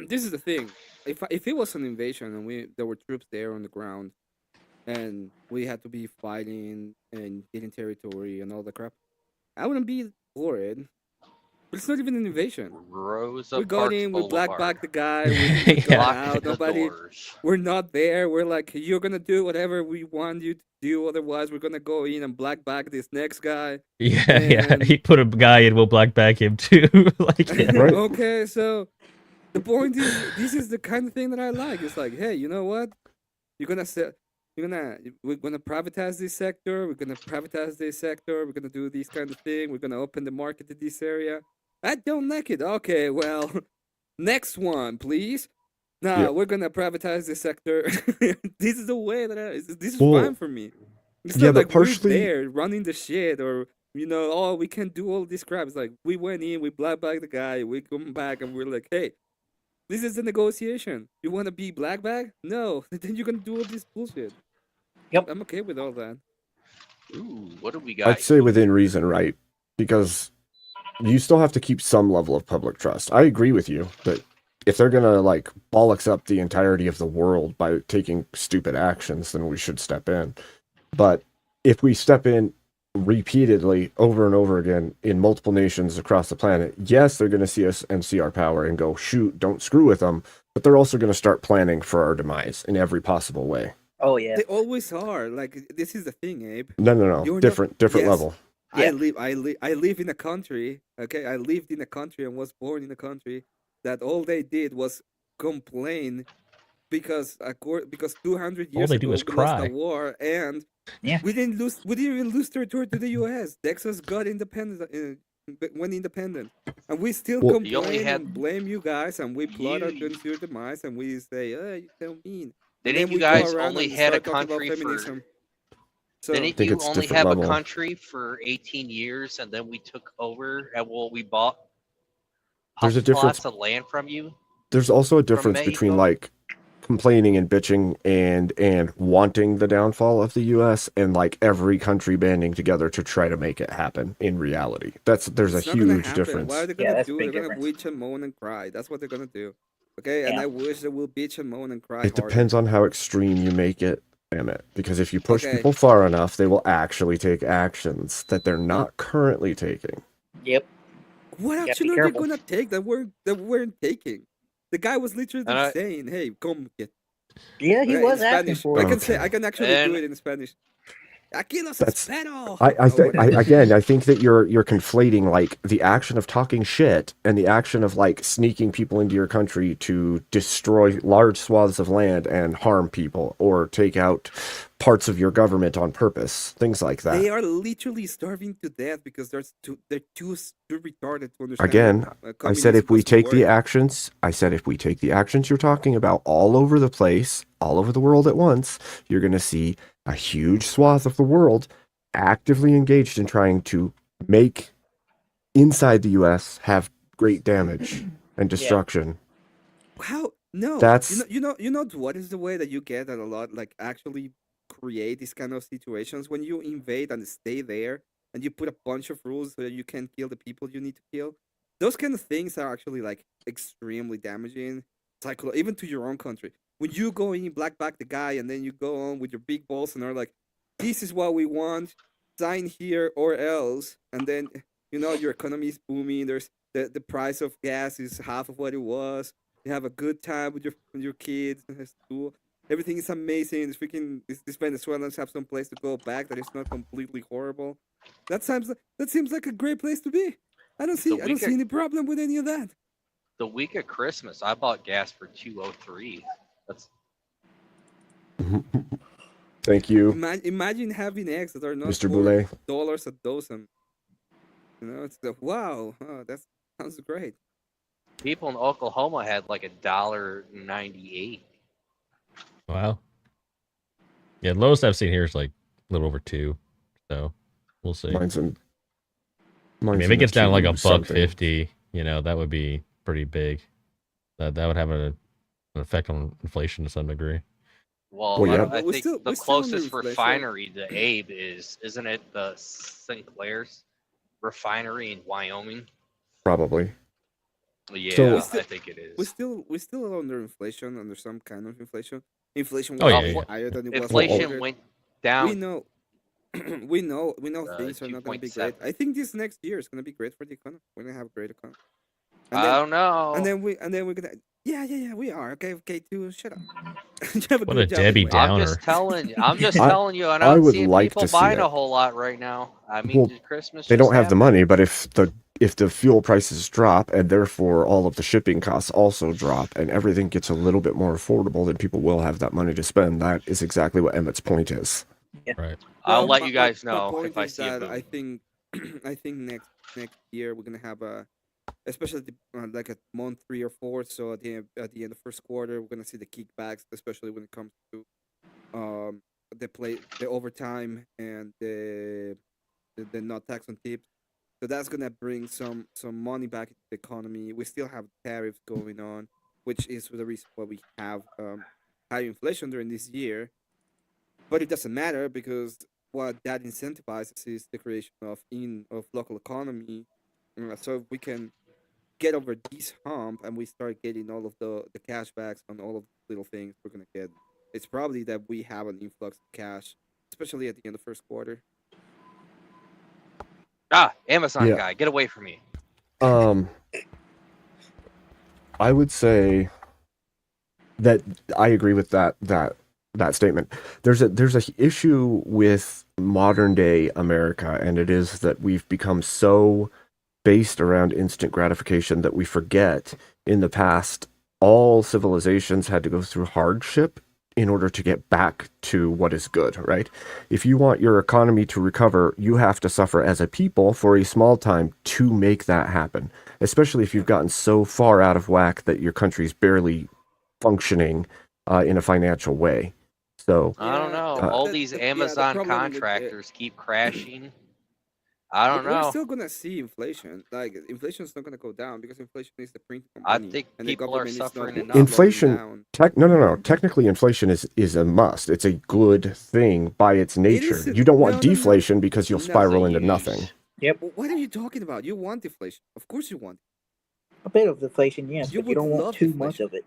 this is the thing. If it was an invasion and there were troops there on the ground, and we had to be fighting and getting territory and all the crap, I wouldn't be for it. But it's not even an invasion. Rosa We got Parks in, we Boulevard. blackbagged the guy, we got Yeah. out. the Nobody, doors. we're not there. We're like, you're gonna do whatever we want you to do. Otherwise, we're gonna go in and blackbag this next guy. Yeah, And- he put a guy in, we'll black back him too. Like, yeah. Right. Okay, so the point is, this is the kind of thing that I like. It's like, hey, you know what? We're gonna privatize this sector. We're gonna privatize this sector. We're gonna do this kind of thing. We're gonna open the market to this area. I don't like it. Okay, well, next one, please. Nah, Yeah. we're gonna privatize the sector. This is the way that this is Well, fine for me. It's yeah, not but like partially- we're there running the shit or oh, we can do all this crap. It's like we went in, we blackbagged the guy, we come back and we're like, hey, this is a negotiation. You want to be blackbag? No, then you're gonna do all this bullshit. Yep. I'm okay with all that. Ooh, what do we got? I'd say within reason, right? Because you still have to keep some level of public trust. I agree with you that if they're gonna like bollocks up the entirety of the world by taking stupid actions, then we should step in. But if we step in repeatedly over and over again in multiple nations across the planet, yes, they're gonna see us and see our power and go, shoot, don't screw with them. But they're also gonna start planning for our demise in every possible way. Oh yeah. They always are. Like this is the thing, Abe. No, You're not- different yes. level. Yeah. I live in a country. Okay, I lived in a country and was born in a country that all they did was complain because 200 years they ago do is we lost cry. a war and Yeah. we didn't even lose territory to the U.S. Texas got independent. Went independent, and we still Well- You only complain had- and blame you guys, and we plot You- against your demise, and we say, "Oh, you're so mean." And Didn't then you we go guys around only and had a start talking about country for? feminism. So Didn't think you it's only different have level. a country for 18 years and then we took over and we bought There's a difference- plots of land from you? There's also a difference between Mexico? like complaining and bitching and wanting the downfall of the US and like every country banding together to try to make it happen in reality. There's a it's not gonna huge happen. difference. Why are they Yeah, gonna that's a do it? big They're gonna difference. bitch and moan and cry. That's what they're gonna do. Okay, and Yeah. I wish they will bitch and moan and cry. It harder. depends on how extreme you make it, damn it. Because if you push Okay. people far enough, they will actually take actions that they're not currently taking. Yep. What gotta action be are they careful. gonna take that weren't taking? The guy was literally And I- saying, "Hey, come get." Yeah, he in was asking Spanish. for I it. can say I can actually And- do it in Spanish. Aquí los That's- espero. I think whatever. again, I think that you're conflating like the action of talking shit and the action of like sneaking people into your country to destroy large swaths of land and harm people or take out parts of your government on purpose, things like that. They are literally starving to death because they're too retarded to understand. Again, how, I said if we communism take the works. actions, you're talking about all over the place, all over the world at once, you're going to see a huge swath of the world actively engaged in trying to make inside the US have great damage and destruction. How? No. That's- you know what is the way that you get that a lot like actually create these kind of situations when you invade and stay there and you put a bunch of rules so that you can kill the people you need to kill. Those kind of things are actually like extremely damaging, even to your own country. When you go in, black back the guy, and then you go on with your big balls and are like, "This is what we want. Sign here or else." And then your economy is booming. There's the price of gas is half of what it was. You have a good time with your kids at school. Everything is amazing. These Venezuelans have some place to go back that is not completely horrible. That seems like a great place to be. I don't see weekend- any problem with any of that. The week of Christmas, I bought gas for $2.03. That's Thank you, Imagine having eggs that are not Mr. Boulay. $4 a dozen. It's like, wow, that sounds great. people in Oklahoma had like $1.98. Wow. Yeah, the lowest I've seen here is like a little over 2. So we'll see. Mine's in. I Mine's mean, if in it gets the down to like two something. $1.50, that would be pretty big. That would have an effect on inflation to some degree. Well, Well, yeah. I We're think still- the we're still under closest inflation. refinery to Abe isn't it the Sinclair's refinery in Wyoming? Probably. Yeah, So- I think it is. We're still under inflation, under some kind of inflation. Inflation Oh, was yeah, yeah. higher than it was. Inflation reported. went We down. know, we know things are not going to be great. 2.7. I think this next year is going to be great for the economy. We're going to have a great economy. I don't know. And then we're gonna. Yeah, we are. Okay, too. Shut up. You have What good a job Debbie anyway. Downer. I'm just telling you. I'm just I- telling you, and I I'm would seeing like people to see buying it. a whole lot right now. I mean, Well, Christmas. They just don't have the happened. money, but if the fuel prices drop and therefore all of the shipping costs also drop and everything gets a little bit more affordable, then people will have that money to spend. That is exactly what Emmett's point is. Right. I'll Well, let my- you guys my know point if I is see a that boom. I think next year we're gonna have a especially like at month 3 or 4. So at the end of first quarter, we're gonna see the kickbacks, especially when it comes to the overtime and the not tax on tips. So that's gonna bring some money back into the economy. We still have tariffs going on, which is the reason why we have high inflation during this year. But it doesn't matter because what that incentivizes is the creation of local economy. So if we can get over this hump and we start getting all of the cashbacks on all of the little things we're gonna get, it's probably that we have an influx of cash, especially at the end of first quarter. Amazon Yeah. guy, get away from me. I would say that I agree with that statement. There's a issue with modern day America, and it is that we've become so based around instant gratification that we forget in the past all civilizations had to go through hardship in order to get back to what is good, right? If you want your economy to recover, you have to suffer as a people for a small time to make that happen, especially if you've gotten so far out of whack that your country's barely functioning in a financial way. So I don't Yeah, know. Uh, All the- these the- yeah, the Amazon problem with contractors keep crashing. I don't We're know. still gonna see inflation. Like inflation is not gonna go down because inflation is the printing of I money, think and the people are government is not suffering slowing enough. Inflation- down. no. Technically, inflation is a must. It's a good thing by its nature. isn't- You don't want no, no, no. deflation because you'll No. spiral It's a into nothing. use. What are you talking about? You want deflation? Of course you want. A bit of deflation, yes, You but you would don't want love too much deflation. of it.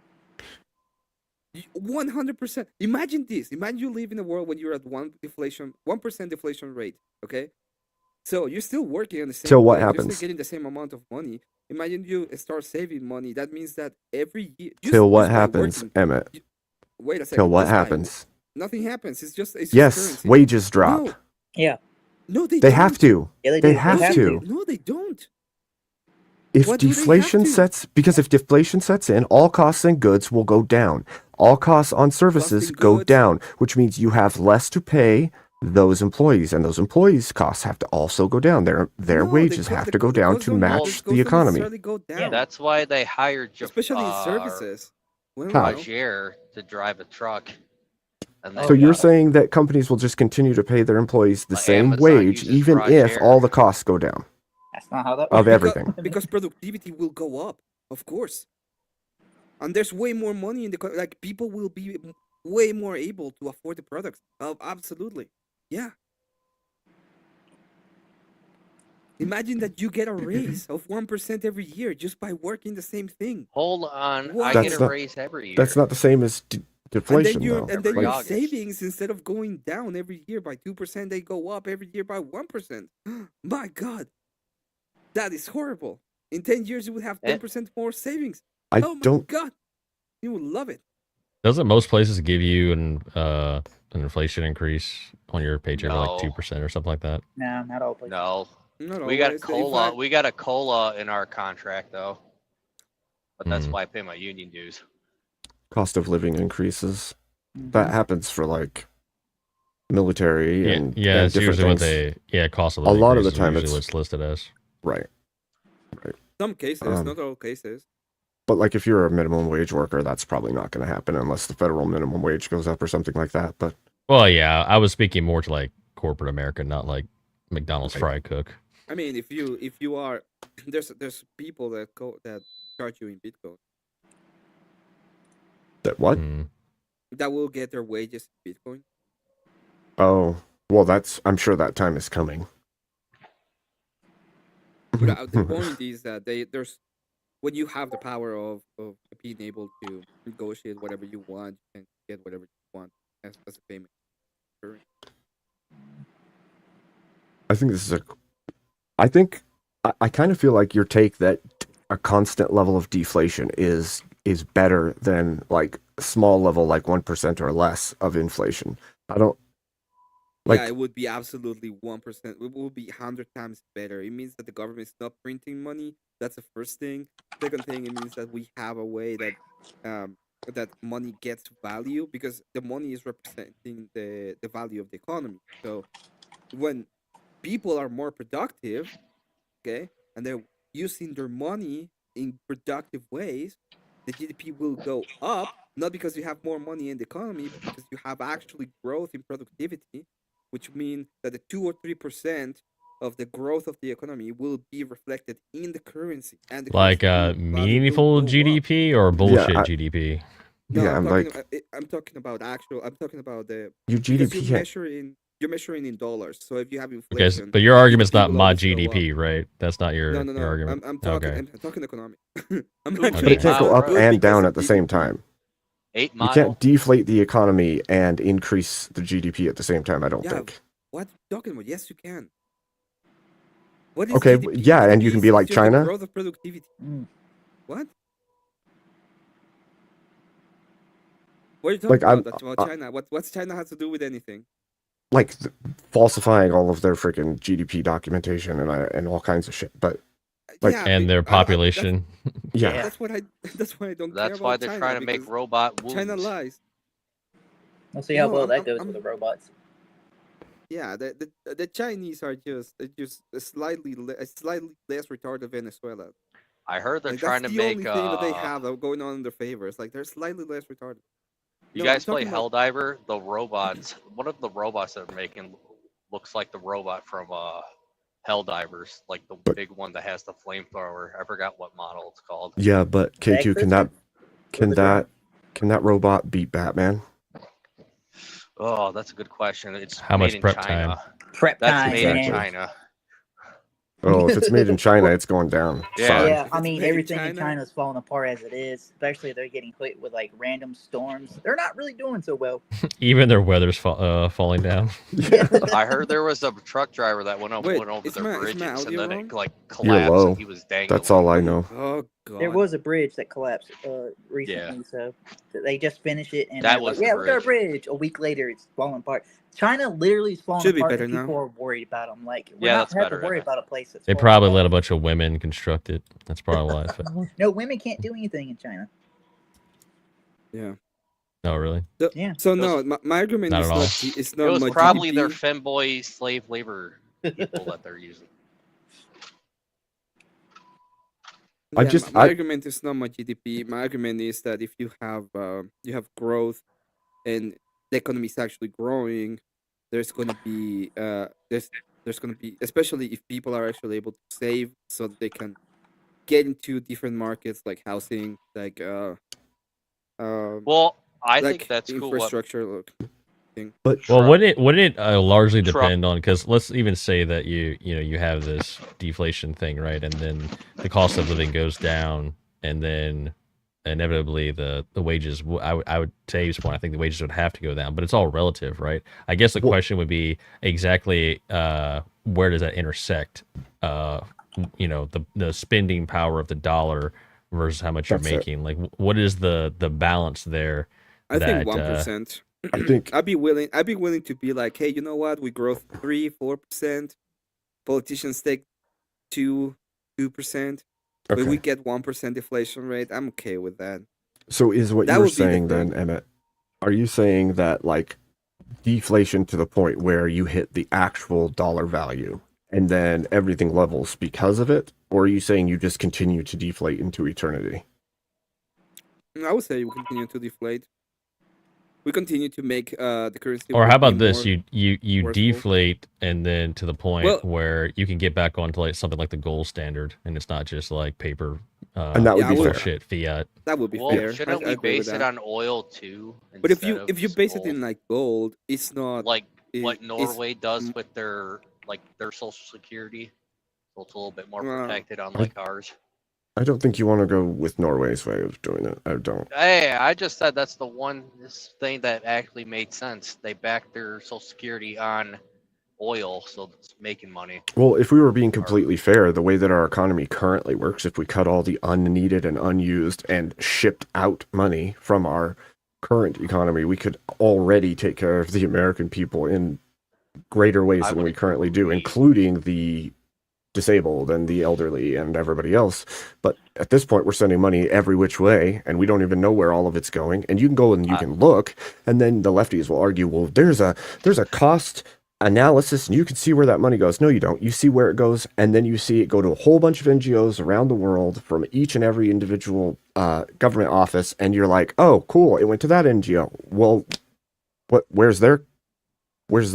100%. Imagine this. Imagine you live in a world when you're at 1% deflation rate. Okay, so you're still working on the same. So what wage, You're happens? still getting the same amount of money. Imagine you start saving money. That means that every year. Till what just by happens, working- Emmett? Wait a second. Till what just by- happens? Nothing happens. It's just Yes, currency. wages drop. No, Yeah, no, they They don't. have to. yeah, They do. have to. No, they don't. If Why do they have deflation to? sets, because if deflation sets in, all costs and goods will go down. All costs on services and go goods. down, which means you have less to pay those employees, and those employees' costs have to also go down. Their No, wages have to go down goods to don't- match goods the don't economy. necessarily go down. That's why they hired Especially in services. Well, How? no. Javier to drive a truck. And Oh, So you're yeah. saying that companies will just continue to pay their employees the same Amazon wage, uses even if Roger. all the costs go down That's not how that of works. everything? Because productivity will go up, of course. And there's way more money in like people will be way more able to afford the products. Absolutely. Yeah. Imagine that you get a raise of 1% every year just by working the same thing. Hold on, What? I That's get a not- raise every year. That's not the same as deflation, though. And then Every your August. savings, instead of going down every year by 2%, they go up every year by 1%. My God. That is horrible. In 10 years, you would have 10% more savings. I Oh my don't. God. You would love it. Doesn't most places give you an inflation increase on your paycheck of No. like 2% or something like that? No, not all places. No, Not we got always. In cola. fact, We got a cola in our contract though, but that's Hmm. why I pay my union dues. Cost of living increases. Mhm. That happens for like military Yeah, and yeah, and it's different usually what things. cost of A living lot of the increases is time usually it's- what's listed as. Right. some cases, Um, not all cases. But like if you're a minimum wage worker, that's probably not going to happen unless the federal minimum wage goes up or something like that. But Well, yeah, I was speaking more to like corporate America, not like McDonald's Right. fry cook. I mean, if you are, there's people that charge you in Bitcoin that what? Mm. that will get their wages in Bitcoin. Oh, well, I'm sure that time is coming. But the point is that there's when you have the power of being able to negotiate whatever you want and get whatever you want as a payment. I think this is I kind of feel like your take that a constant level of deflation is better than like a small level, like 1% or less of inflation. I don't like. Yeah, it would be absolutely 1%. It would be 100 times better. It means that the government is not printing money. That's the first thing. Second thing, it means that we have a way that that money gets value because the money is representing the value of the economy. So when people are more productive, okay, and then using their money in productive ways, the GDP will go up, not because you have more money in the economy, but because you have actually growth in productivity, which means that the 2 or 3% of the growth of the economy will be reflected in the currency, and the Like currency value will meaningful go up. GDP or bullshit I- GDP? No, Yeah, I'm I'm talking. like, I'm talking about actual. I'm talking about the your because GDP can't. you're measuring in dollars. So if you have Okay, inflation, but your argument's GDP not will my always go up. GDP, right? That's not No, your no, your no. argument. I'm talking. Okay. I'm talking economic. I'm But But actually it can't go Mile up Road. and because down of at the same GDP. time. 8 You Mile. can't deflate the economy and increase the GDP at the same time, I don't Yeah, think. what are you talking about? Yes, you can. What is Okay, GDP? yeah, and GDP you can is be like just the China. growth of productivity. Mm. What? What are you Like, talking I'm about? That's about China. What's China has to do with anything? like falsifying all of their freaking GDP documentation and all kinds of shit. But Like- Yeah, And their I- that's- population. yeah, Yeah. That's what I. That's why I don't care That's about why they're China, trying to make because robot wounds. China lies. We'll see how No, well that I'm- goes I'm- with the robots. Yeah, the Chinese are just slightly less retarded than Venezuela. I heard they're Like, trying to that's the make. only thing that they have that going on in their favor. It's like they're slightly less retarded. You No, I'm guys play talking about- Helldiver? The robots. One of the robots they're making looks like the robot from Helldivers, like the big one that has the flamethrower. I forgot what model it's called. yeah. But K2, Texas? can the that robot beat Batman? Oh, that's a good question. It's How made much in prep China. Prep That's time. made in man. China. Oh, if it's made in China, it's going down. Yeah. Sorry. Yeah, If I it's mean made in everything in China- China's falling apart as it is. Especially they're getting hit with like random storms. They're not really doing so well. Even their weather's falling down. I heard there was a truck driver that went over Wait, the is my bridges and audio then wrong? it like You're collapsed low. and he was dangling. That's all I know. Oh god. There was a bridge that collapsed recently, so they just finished it, and That they're like, was the yeah, we got a bridge. A week later, it's falling apart. China literally is falling Should be apart, better and now. people are worried about them. Like, we're Yeah, not that's have to better worry now. about a place that's. They falling probably apart. let a bunch of women construct it. That's probably why. It fell. No, women can't do anything in China. Yeah. Oh, really? Yeah. So no, my argument Not is at all. not. It's It not was much probably their GDP. femboy slave labor people that they're using. I Yeah, just- my I- argument is not my GDP. My argument is that if you have growth, and the economy is actually growing, there's going to be there's going to be, especially if people are actually able to save so that they can get into different markets like housing, like Well, I like think that's cool. What, infrastructure. Look, But Well, Trump- wouldn't it largely Trump- depend on, because let's even say that you have this deflation thing, right, and then the cost of living goes down, and then inevitably the wages. I would say, use point, I think the wages would have to go down, but it's all relative, right? I guess the Well- question would be exactly where does that intersect? The spending power of the dollar versus how much That's you're it. making. Like, what is the balance there? I think That, 1%. I think I'd be willing to be like, hey, you know what? We grow 3-4%. Politicians take 2%. But okay. we get 1% deflation rate. I'm okay with that. So is what That you're would be the saying then, thing. Emmett? Are you saying that like deflation to the point where you hit the actual dollar value and then everything levels because of it, or are you saying you just continue to deflate into eternity? I would say we continue to deflate. We continue to make the currency. Or how be about this? more- You worthwhile. deflate, and then to the point Well- where you can get back onto like something like the gold standard, and it's not just like paper. And that would Yeah, be I would- fair. bullshit fiat. That would be well, fair. shouldn't I we agree with base it that. on oil too? But if instead you of base it gold? in like gold, it's not like it- what it's- Norway does mm. with their social security, so it's a little bit more Well, protected, unlike ours. I don't think you want to go with Norway's way of doing it. I don't. Hey, I just said that's the one thing that actually made sense. They backed their social security on oil, so it's making money. Well, if we were being completely fair, the way that our economy currently works, if we cut all the unneeded and unused and shipped out money from our current economy, we could already take care of the American people in greater ways I than would we currently do, agree. including the disabled and the elderly and everybody else. But at this point, we're sending money every which way, and we don't even know where all of it's going. And you can go and you can look, and then the lefties will argue, well, there's a cost analysis, and you can see where that money goes. No, you don't. You see where it goes, and then you see it go to a whole bunch of NGOs around the world from each and every individual government office, and you're like, oh, cool, it went to that NGO. Well, where's their I was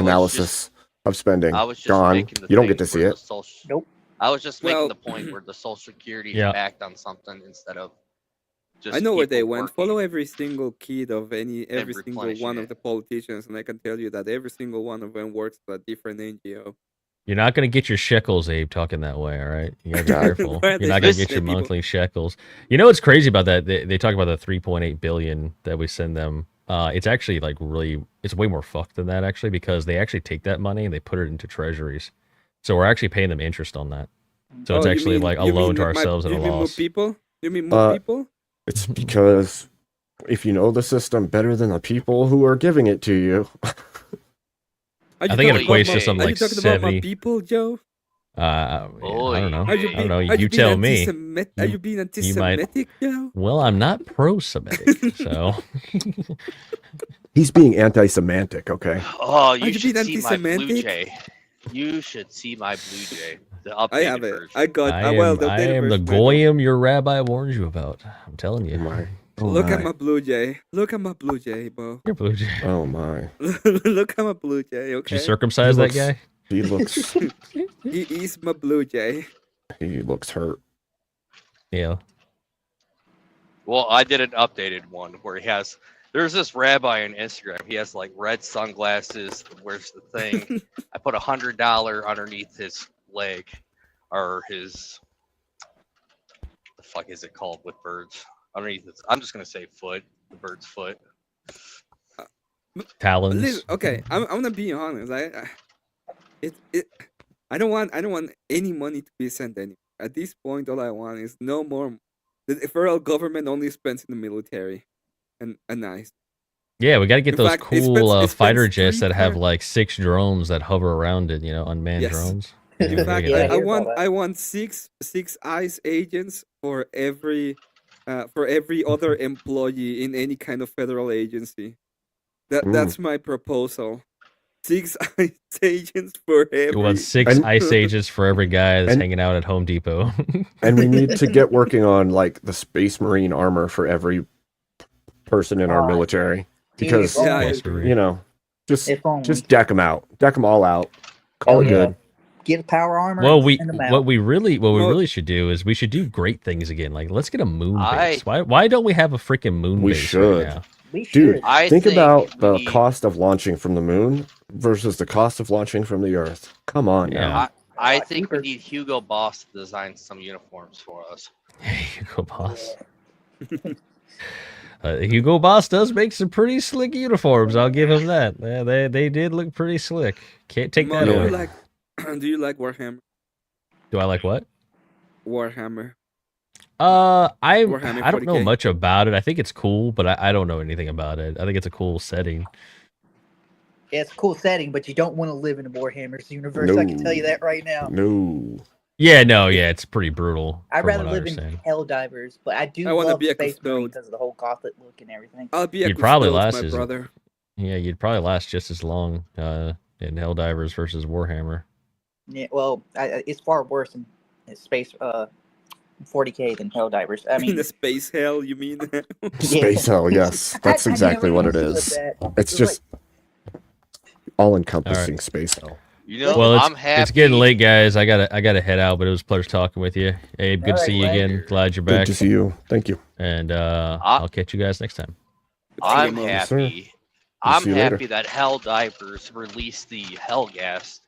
analysis of spending? I was just Gone. making the You don't thing get to see where it. the social, Nope. I was just making Well- the point where the Social Security Yeah. is backed on something instead of just I know where they people went. working. Follow every single kid of every single replenishing one of it. the politicians, and I can tell you that every single one of them works for a different NGO. You're not going to get your shekels, Abe, talking that way, all right? You got to be Yeah. careful. Why are You're they not going to just get your people- monthly shekels. You know what's crazy about that? They talk about the 3.8 billion that we send them. It's actually like really, it's way more fucked than that actually, because they actually take that money and they put it into treasuries. So we're actually paying them interest on that. So it's Oh, you actually mean- like a you loan mean to my- ourselves at a You mean more loss. people? You mean more people? It's because if you know the system better than the people who are giving it to you, Are you I think it talking about equates my- to something Are you like talking about my 70. people, Joe? I don't know. Are you I being, don't know. are You being tell me. Are you being anti-Semitic, Joe? Well, I'm not pro-Semitic, so he's being anti-semantic. Okay. Oh, you you should being see my Blue anti-Semitic? Jay. You should see my Blue Jay. The updated I have it. version. I got. I well, am, the I am the version, I know. goyim your rabbi warned you about. I'm telling you. Oh my. Oh Look my. at my Blue Jay. Look at my Blue Jay, bro. Your Blue Jay. Oh my. Look at my Blue Jay. Did Okay. you circumcise He that looks- guy? He looks. He is my Blue Jay. He looks hurt. Yeah. Well, I did an updated one where he has. There's this rabbi on Instagram. He has like red sunglasses. Where's the thing? I put $100 underneath his leg, or his. The fuck is it called with birds? Underneath it. I'm just gonna say foot. The bird's foot. Talons. Listen, okay, I'm gonna be honest. I don't want any money to be sent anywhere. At this point, all I want is no more. The federal government only spends in the military, and nice. Yeah, we got to get In those fact, it cool spends- it fighter spends jets that have 3 like 6 drones that hover around it, unmanned Yes. drones. In Yeah, fact, we gotta Yeah, I here's all that. want six ICE agents for every other employee in any kind of federal agency. That's my proposal. 6 ICE agents for You every. want 6 And- ice ages for every guy that's And- hanging out at Home Depot. And we need to get working on like the Space Marine armor for every person in our Oh, military, Dude, because if Yeah, only- Space Marine. you know, just if only. deck them out, deck them all out, call Hell it yeah. good. Get a power armor. Well, and send them out. what we really Well- really should do is we should do great things again. Like let's get a moon I- base. Why don't we have a freaking moon We base should. right now? we should. Dude, I think about we the need- cost of launching from the moon versus the cost of launching from the Earth. Come on Yeah. now. I lot think we cheaper. need Hugo Boss to design some uniforms for us. Hugo Boss. Hugo Boss does make some pretty slick uniforms. I'll give him that. They did look pretty slick. Can't take Mo, that do away. you like do you like Warhammer? Do I like what? Warhammer. I Warhammer don't know 40K? much about it. I think it's cool, but I don't know anything about it. I think it's a cool setting. Yeah, it's a cool setting, but you don't want to live in a Warhammer's universe. I can tell you No. that right now. No. Yeah, no, yeah, it's pretty brutal. I'd from rather what I live in understand. Helldivers, but I do I wanna love be a Space Marine custode. because of the whole gothic look and everything. I'll be a You'd probably custode, last my as- brother. Yeah, you'd probably last just as long in Helldivers versus Warhammer. Yeah, well, it's far worse in Space 40K than Helldivers. I In mean, the space hell, you mean? Space hell, yes. That's I exactly never what it understood is. that. It's It's just all encompassing space hell. You know, Well, I'm happy. it's getting late, guys. I gotta head out, but it was a pleasure talking with you. Abe, good to Alright, see you well. again. Glad you're Good back. to see you. Thank you. And I'll catch you guys next time. I'm Good to see you, Mo. Yes, sir. happy. We'll I'm see you later. happy that Helldivers released the Hellgas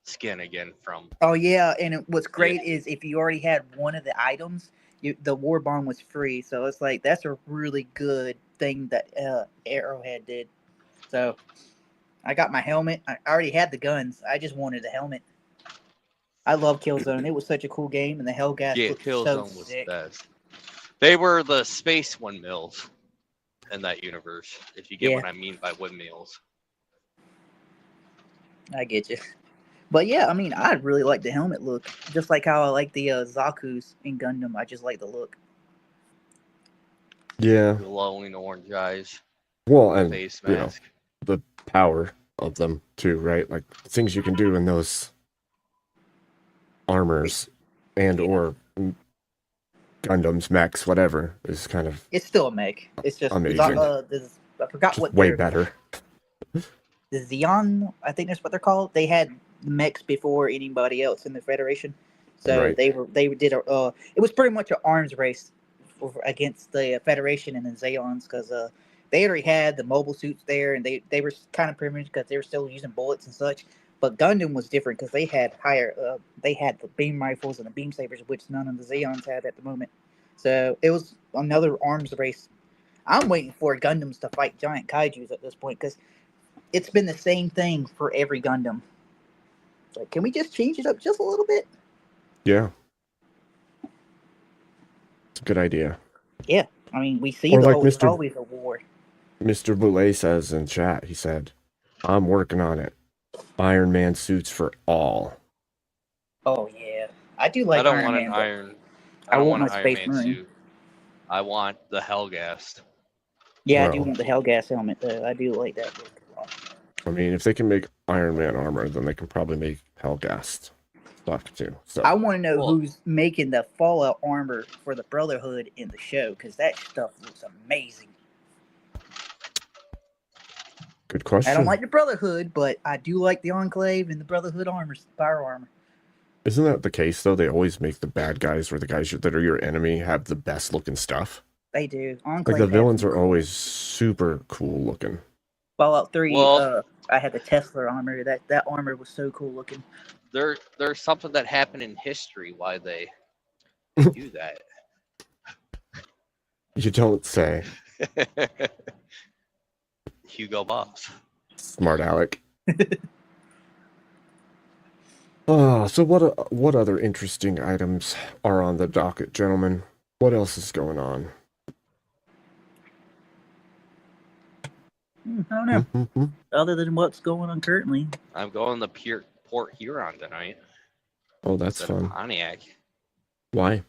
skin again from. Oh yeah, and what's great is if you already had one of the items, the war bond was free. So it's like that's a really good thing that Arrowhead did. So I got my helmet. I already had the guns. I just wanted the helmet. I love Killzone. It was such a cool game, and the Hellgas Yeah, looked Killzone so was sick. best. They were the space windmills in that universe, if you get Yeah. what I mean by windmills. I get you. But yeah, I mean, I really like the helmet look, just like how I like the Zaku's in Gundam. I just like the look. Yeah. The glowing orange eyes, Well, and face you know, mask. the power of them too, right? Like things you can do in those armors and or Gundams, mechs, whatever is kind of It's still a mech. It's just amazing. I forgot just what way they're better. the Xeon, I think that's what they're called. They had mechs before anybody else in the Federation, so Right. they did a. It was pretty much an arms race against the Federation and the Xeons because they already had the mobile suits there, and they were kind of privileged because they were still using bullets and such. But Gundam was different because they had they had the beam rifles and the beam sabers, which none of the Xeons had at the moment. So it was another arms race. I'm waiting for Gundams to fight giant kaiju's at this point because it's been the same thing for every Gundam. Like, can we just change it up just a little bit? Yeah. It's a good idea. I mean, we see Or like there's Mr. always a war. Mr. Boulay says in chat, he said, I'm working on it. Iron Man suits for all. Oh yeah, I do like I don't Iron want Man. an but iron. I I don't want want my an Iron Space Man Marine. suit. I want the Hellgast. Yeah, I do Well. want the Hellgas helmet though. I do like that look a lot. I mean, if they can make Iron Man armor, then they can probably make Hellgast stuff too. So I want to know Well- who's making the Fallout armor for the Brotherhood in the show because that stuff looks amazing. good question. I don't like the Brotherhood, but I do like the Enclave and the Brotherhood fire armor. Isn't that the case though? They always make the bad guys or the guys that are your enemy have the best looking stuff. They do. Like Enclave the has villains some are cool- always super cool looking. Fallout 3. Well- I had the Tesla armor. That armor was so cool looking. There's something that happened in history why they do that. You don't say. Hugo Boss. Smart Alec. So what other interesting items are on the docket, gentlemen? What else is going on? I don't know. Mhm. Other than what's going on currently. I'm going to Port Huron tonight. Oh, that's instead of fun. Pontiac. Why?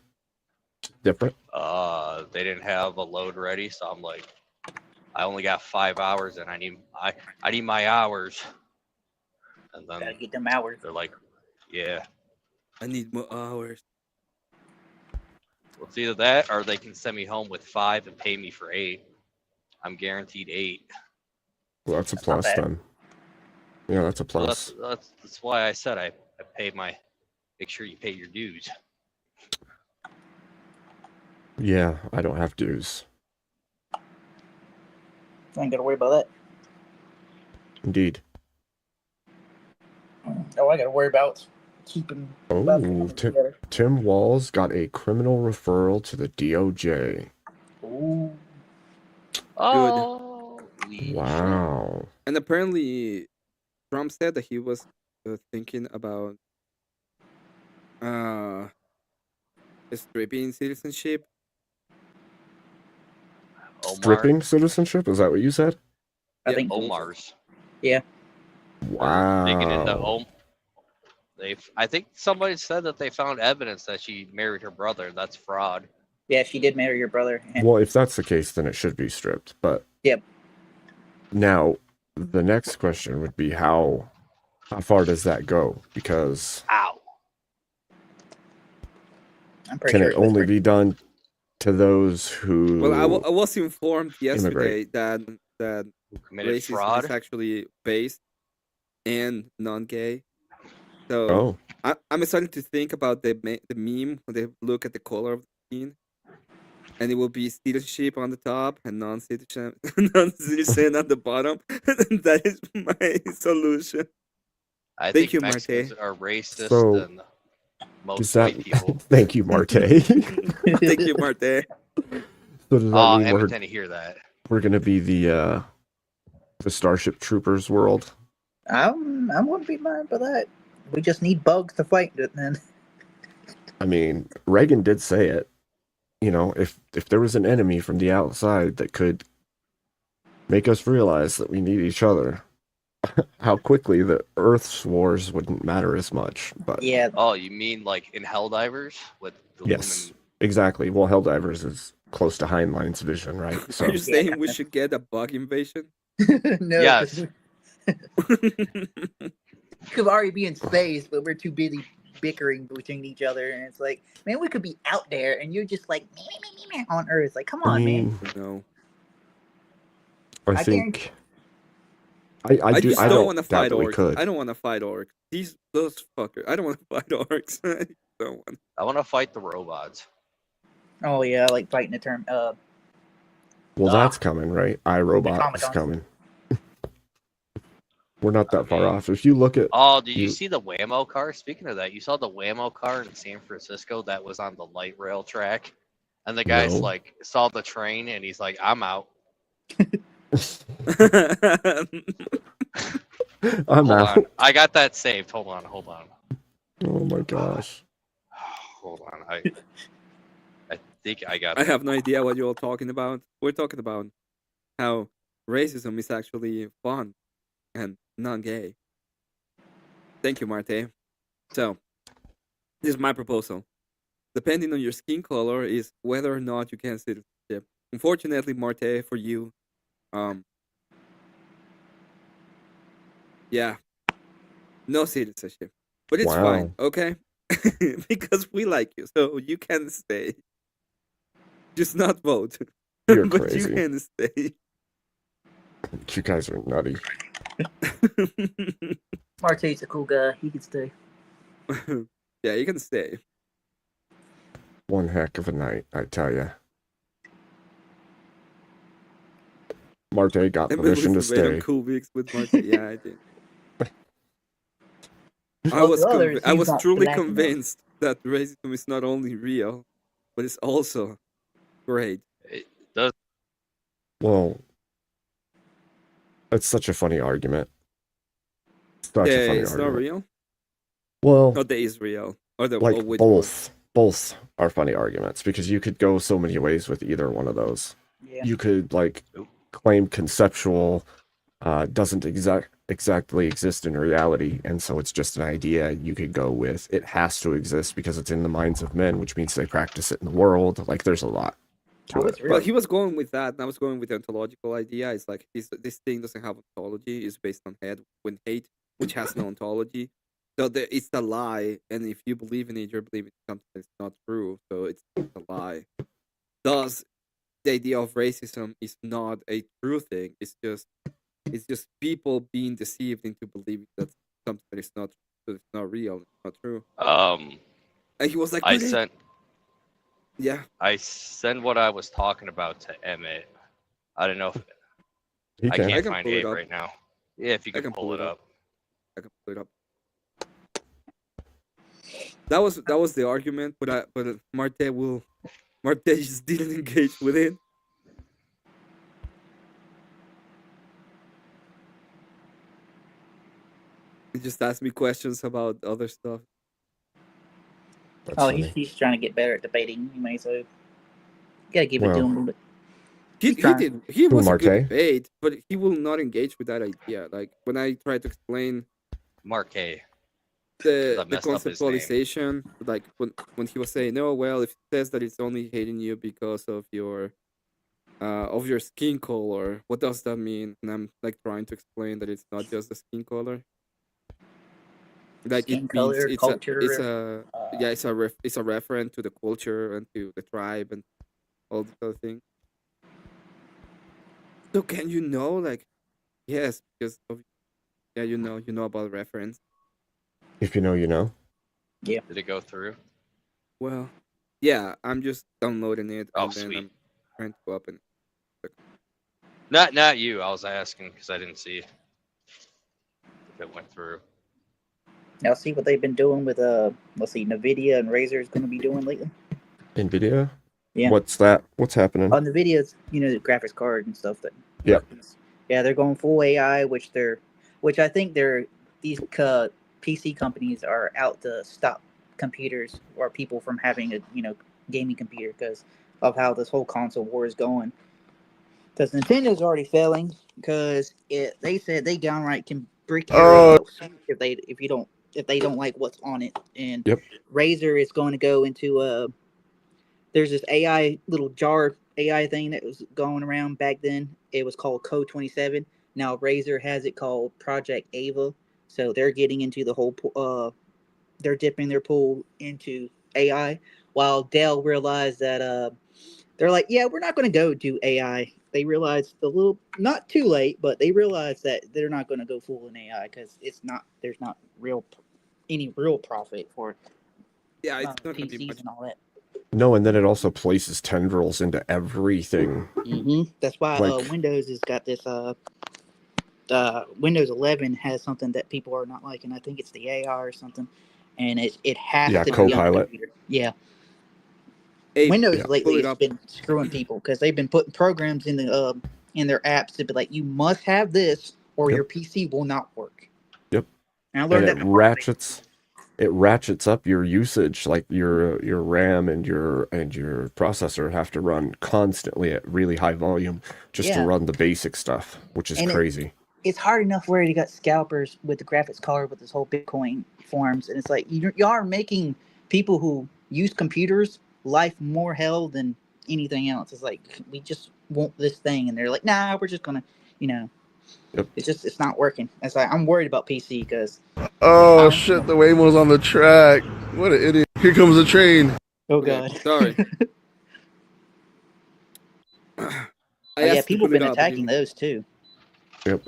Different? They didn't have a load ready, so I'm like, I only got 5 hours, and I need my hours. And Gotta then get them hours. they're like, yeah, I need more hours. it's either that or they can send me home with 5 and pay me for 8. I'm guaranteed 8. Well, that's a That's not plus bad. then. Yeah, that's a So plus. that's why I said I pay my. Make sure you pay your dues. Yeah, I don't have dues. I ain't gotta worry about that. Indeed. Oh, I gotta worry about keeping. Oh, Tim Walls got a criminal referral to the DOJ. Ooh. Oh, Wow. And apparently, Trump said that he was thinking about stripping citizenship. Omar. Stripping citizenship? Is that what you said? I Yeah, think so. Omar's. Wow. Digging into I think somebody said that they found evidence that she married her brother. That's fraud. Yeah, she did marry your brother. And Well, if that's the case, then it should be stripped. But Yep. Now, the next question would be how far does that go? Because Ow. I'm pretty can sure it it was only pretty- be done to those who? Well, I was informed yesterday Immigrate. that Who committed racism fraud? is actually based and non-gay. So Oh, I'm starting to think about the meme when they look at the color of the skin, and it will be citizenship on the top and non-citizen on the bottom. That is my solution. I Thank think you, Mexicans Marte. are racist So, than most does that? white people. Thank you, Marte. Thank you, Marte. So does that Oh, mean I we're tend to hear that. gonna be the Starship Troopers world? I wouldn't be mad for that. We just need bugs to fight it then. I mean, Reagan did say it. You know, if there was an enemy from the outside that could make us realize that we need each other, how quickly the Earth's wars wouldn't matter as much. But Yeah, Oh, you mean like in Helldivers with the yes, exactly. Well, Helldivers is close to Heinlein's vision, right? So Are you saying we should get a bug invasion? no. Yes. Could already be in space, but we're too busy bickering between each other, and it's like, man, we could be out there, and you're just like meh, meh, meh, meh, on Earth. Like, come I on, man. mean, No. I I think I do. just I don't don't want to doubt fight that we orcs. could. I don't want to fight orcs. Those fuckers. I don't want to fight orcs. I don't want. I want to fight the robots. Oh yeah, I like fighting the term. Well, Ah. that's coming, right? iRobot is automatons. coming. We're not that far mean- off. If you look at Oh, did you You- see the Whammo car? Speaking of that, you saw the Whammo car in San Francisco that was on the light rail track, and the guy's No. like saw the train and he's like, "I'm out." I'm Hold out. on, I got that saved. Hold on. Oh my gosh. Hold on. I think I got. I that. have no idea what you're all talking about. We're talking about how racism is actually fun and non-gay. Thank you, Marte. So, this is my proposal. Depending on your skin color, is whether or not you can citizenship. Unfortunately, Marte, for you, yeah, no citizenship. But it's fine, Wow. okay? Because we like you, so you can stay. Just not vote. You're but crazy. you can stay. You guys are nutty. Marte's a cool guy. He can stay. Yeah, you can stay. One heck of a night, I tell you. Marte got And permission to listen, wait on stay. Cool Weeks with Marte. Yeah, I did. I Well, was to others, I he's was not truly black enough. convinced that racism is not only real, but it's also great. It does. Well, it's such a funny argument. Such a Yeah, funny it's not argument. real. Well, Or the is real. Or the like or which one? both are funny arguments because you could go so many ways with either one of those. Yeah. You could like claim conceptual doesn't exactly exist in reality, and so it's just an idea. You could go with it has to exist because it's in the minds of men, which means they practice it in the world. Like there's a lot to Oh, it. it's real. Well, he was going with that, and I was going with the ontological idea. It's like this thing doesn't have ontology. It's based on hate, which has no ontology. So it's a lie, and if you believe in it, you're believing something that's not true. So it's a lie. Thus, the idea of racism is not a true thing. It's just people being deceived into believing that something that is not real, it's not true. And he was like, I "But it-" sent yeah, what I was talking about to Emmett. I don't know if He I can. can't can find pull it it up. right now. Yeah, if you I can pull it up. I can pull it up. That was the argument, but Marte just didn't engage with it. He just asked me questions about other stuff. That's Oh, funny. he's trying to get better at debating. You may so. Gotta give it to Well, him. But He trying. he was a good Marte? debate, but he will not engage with that idea. Like when I try to explain Marquet. the messed up his name. conceptualization, like when he was saying, "No, well, if it says that it's only hating you because of your skin color, what does that mean?" And I'm like trying to explain that it's not just the skin color. Like Skin it color, means culture, it's a yeah, it's a reference to the culture and to the tribe and all these other things. So can you know, like, yes, because of, yeah, you know about reference. If you know, you know. Did it go through? Well, yeah, I'm just downloading it Oh, and then sweet. I'm trying to open it. Not you. I was asking because I didn't see if it went through. now see what they've been doing with let's see, Nvidia and Razer is going to be doing lately. Nvidia? Yeah. What's that? What's happening? On Nvidia's, the graphics card and stuff that. Yeah. Yeah, they're going full AI, which I think these PC companies are out to stop computers or people from having a gaming computer because of how this whole console war is going. Because Nintendo's already failing because they said they downright can brick your Switch if they don't like what's on it. And Yep. Razer is going to go into there's this AI little jar AI thing that was going around back then. It was called Code 27. Now Razer has it called Project Ava, so they're getting into the whole. They're dipping their pool into AI, while Dell realized that they're like, yeah, we're not going to go do AI. They realized a little, not too late, but they realized that they're not going to go full in AI because there's not any real profit for Yeah, it's not gonna be PCs much. and all that. No, and then it also places tendrils into everything. That's why Like- Windows has got this. Windows 11 has something that people are not liking. I think it's the AI or something, and it has Yeah, to be on Copilot. computer. Yeah. Hey, Windows Yeah. pull lately it has up. been screwing people because they've been putting programs in their apps to be like, you must have this or Yep. your PC will not work. Yep. And I And learned it that the hard way. ratchets up your usage. Like your RAM and your processor have to run constantly at really high volume just to Yeah. run the basic stuff, which is And crazy. It's hard enough where you got scalpers with the graphics card with this whole Bitcoin forums, and it's like you are making people who use computers life more hell than anything else. It's like we just want this thing, and they're like, nah, we're just gonna, Yep. it's not working. It's like I'm worried about PC because Oh shit, the Waymo's on the track. What an idiot. Here comes the train. oh Okay, god, sorry. yeah, people been attacking those too. Yep.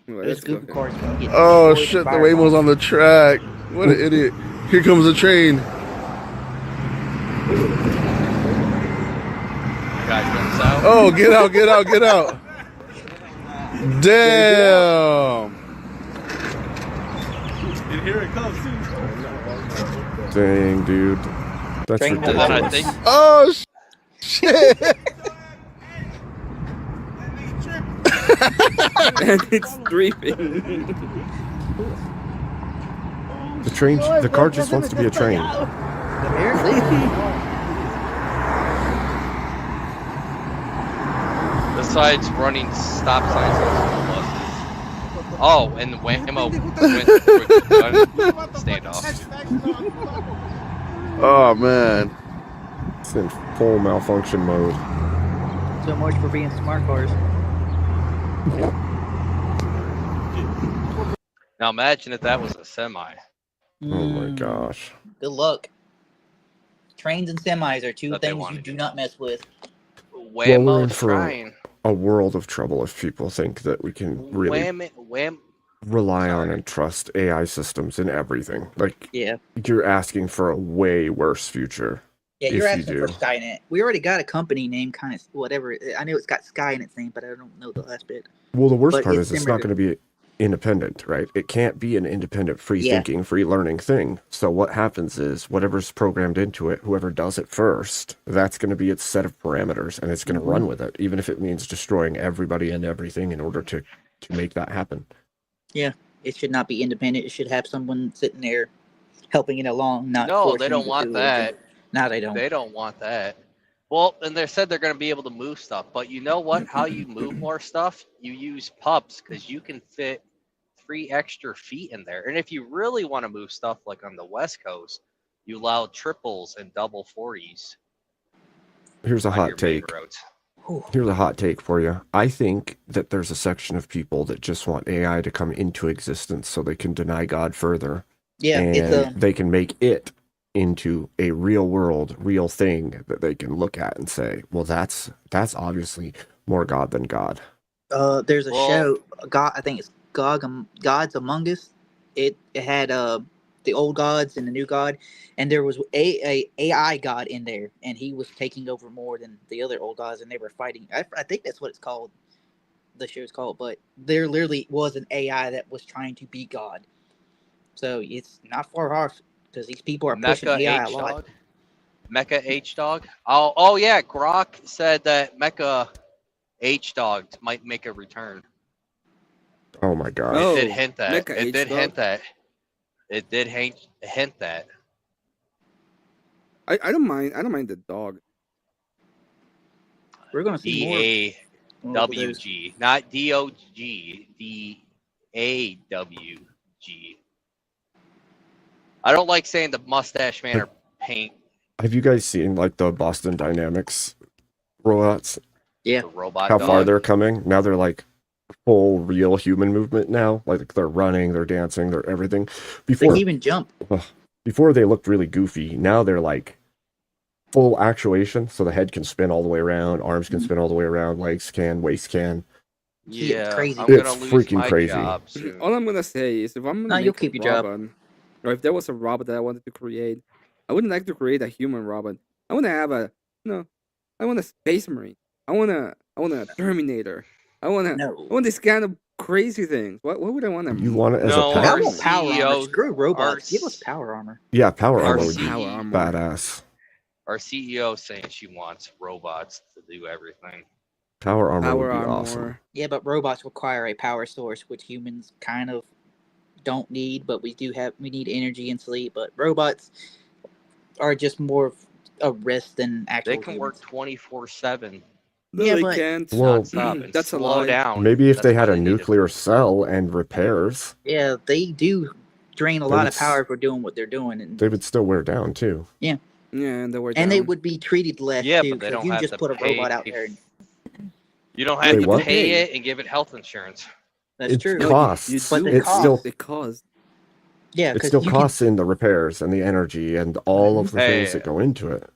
Those Google cards can get Oh destroyed shit, the by Waymo's fireballs. on the track. What an idiot. Here comes the train. Guys went south. Oh, get out, get out, get out. Damn. Dang, dude. That's Train And then I ridiculous. think Oh shit. And it's streaming. The car just wants to be a train. Apparently. besides running stop signs on school buses. Oh, and Whammo went with the gun standoff. Oh man. It's in full malfunction mode. So much for being smart cars. Now imagine if that was a semi. Oh my gosh. Good luck. Trains and semis are two That they things you wanted do to. not mess with. we're in Whammo's for- trying. A world of trouble if people think that we can really Wham. rely on Sorry. and trust AI systems in everything. Like, Yeah. you're asking for a way worse future. Yeah, If you're you asking for do. Skynet. We already got a company name, kind of whatever. I know it's got Sky in its name, but I don't know the last bit. Well, the worst But part it's is it's not similar. going to be independent, right? It can't be an independent, free Yeah. thinking, free learning thing. So what happens is whatever's programmed into it, whoever does it first, that's going to be its set of parameters, and it's going to Mm-hmm. run with it, even if it means destroying everybody and everything in order to make that happen. It should not be independent. It should have someone sitting there helping it along. Not No, forcing they you don't to want do everything. that. No, they don't. They don't want that. Well, and they said they're going to be able to move stuff, but you know what? How you move more stuff? You use pups because you can fit 3 extra feet in there. And if you really want to move stuff like on the West Coast, you allow triples and double 40s Here's a on hot your main take. roads. Whew. Here's a hot take for you. I think that there's a section of people that just want AI to come into existence so they can deny God further. Yeah, and it's a they can make it into a real world, real thing that they can look at and say, well, that's obviously more God than God. there's a Well- show. God, I think it's Gods Among Us. It had the old gods and the new god, and there was a AI god in there, and he was taking over more than the other old gods, and they were fighting. I think that's what it's called. The show's called, but there literally was an AI that was trying to be God. So it's not far off because these people are pushing Mecha AI a H lot. Dog. Mecha H Dog. Oh yeah, Grok said that Mecha H Dog might make a return. Oh my gosh. Oh, It did hint that. Mecha It did H-Dog? hint that. It did hint that. I don't mind. I don't mind the dog. We're gonna see more. DAWG, not DOG. DAWG. I don't like saying the mustache man or paint Have you guys seen like the Boston Dynamics robots? Yeah. the robot How dog. far they're coming? Now they're like full real human movement now. Like they're running, they're dancing, they're everything. They Before can even jump. before they looked really goofy. Now they're like full actuation, so the head can spin all the way around, arms can spin all the way around, legs can, waist can. Yeah, it's Yeah, crazy. I'm gonna It's lose freaking my crazy. job soon. All I'm gonna say is if I'm gonna No, make you'll a keep your job. robot, or if there was a robot that I wanted to create, I wouldn't like to create a human robot. I want to have I want a space marine. I want a Terminator. I want No. this kind of crazy things. What would I want? You want it as No, a I pet? our want power armor. CEO Screw robots. our Give us power armor. Yeah, power our armor would be power armor. badass. Our CEO saying she wants robots to do everything. Power armor Power would be armor. awesome. Yeah, but robots require a power source, which humans kind of don't need, but we need energy and sleep. But robots are just more of a risk than actual They can work humans. 24/7, No, Yeah, they but- can't. Well, nonstop, and That's a slow lie. down. Maybe if That's they why had a need to- nuclear cell and repairs, Yeah, they do drain a They lot would of power for doing what they're doing, and they would still wear down too. Yeah, and they were. and they down. would be treated less Yeah, too. but they 'Cause don't you have just to put a pay. robot out there. And, You don't Wait, have to what? pay it and give it health insurance. that's It's true. No, costs. You, But do. they It's cost. still They cost. Yeah, it because still you costs in the repairs and the energy and all of the things Hey. that go into it.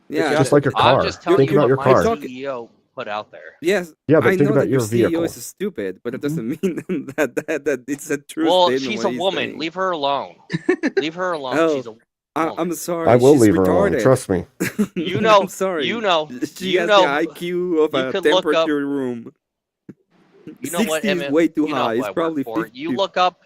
Yeah, Just like a I'm car. just telling Think you about what your my car. CEO put out there. Yes. Yeah, but I think know about that your CEO vehicle. is stupid, but it doesn't mean that it's a true Well, statement. she's what a he's woman. saying. Leave her alone. Leave her alone. Oh, She's a I'm sorry. I will she's leave her retarded. alone. Trust me. You know- I'm sorry. you know- She you has know- the IQ of you a could look up- temperature room. You know what, 60 is Emmett? way too you know high. who It's I work probably for. 50. You look up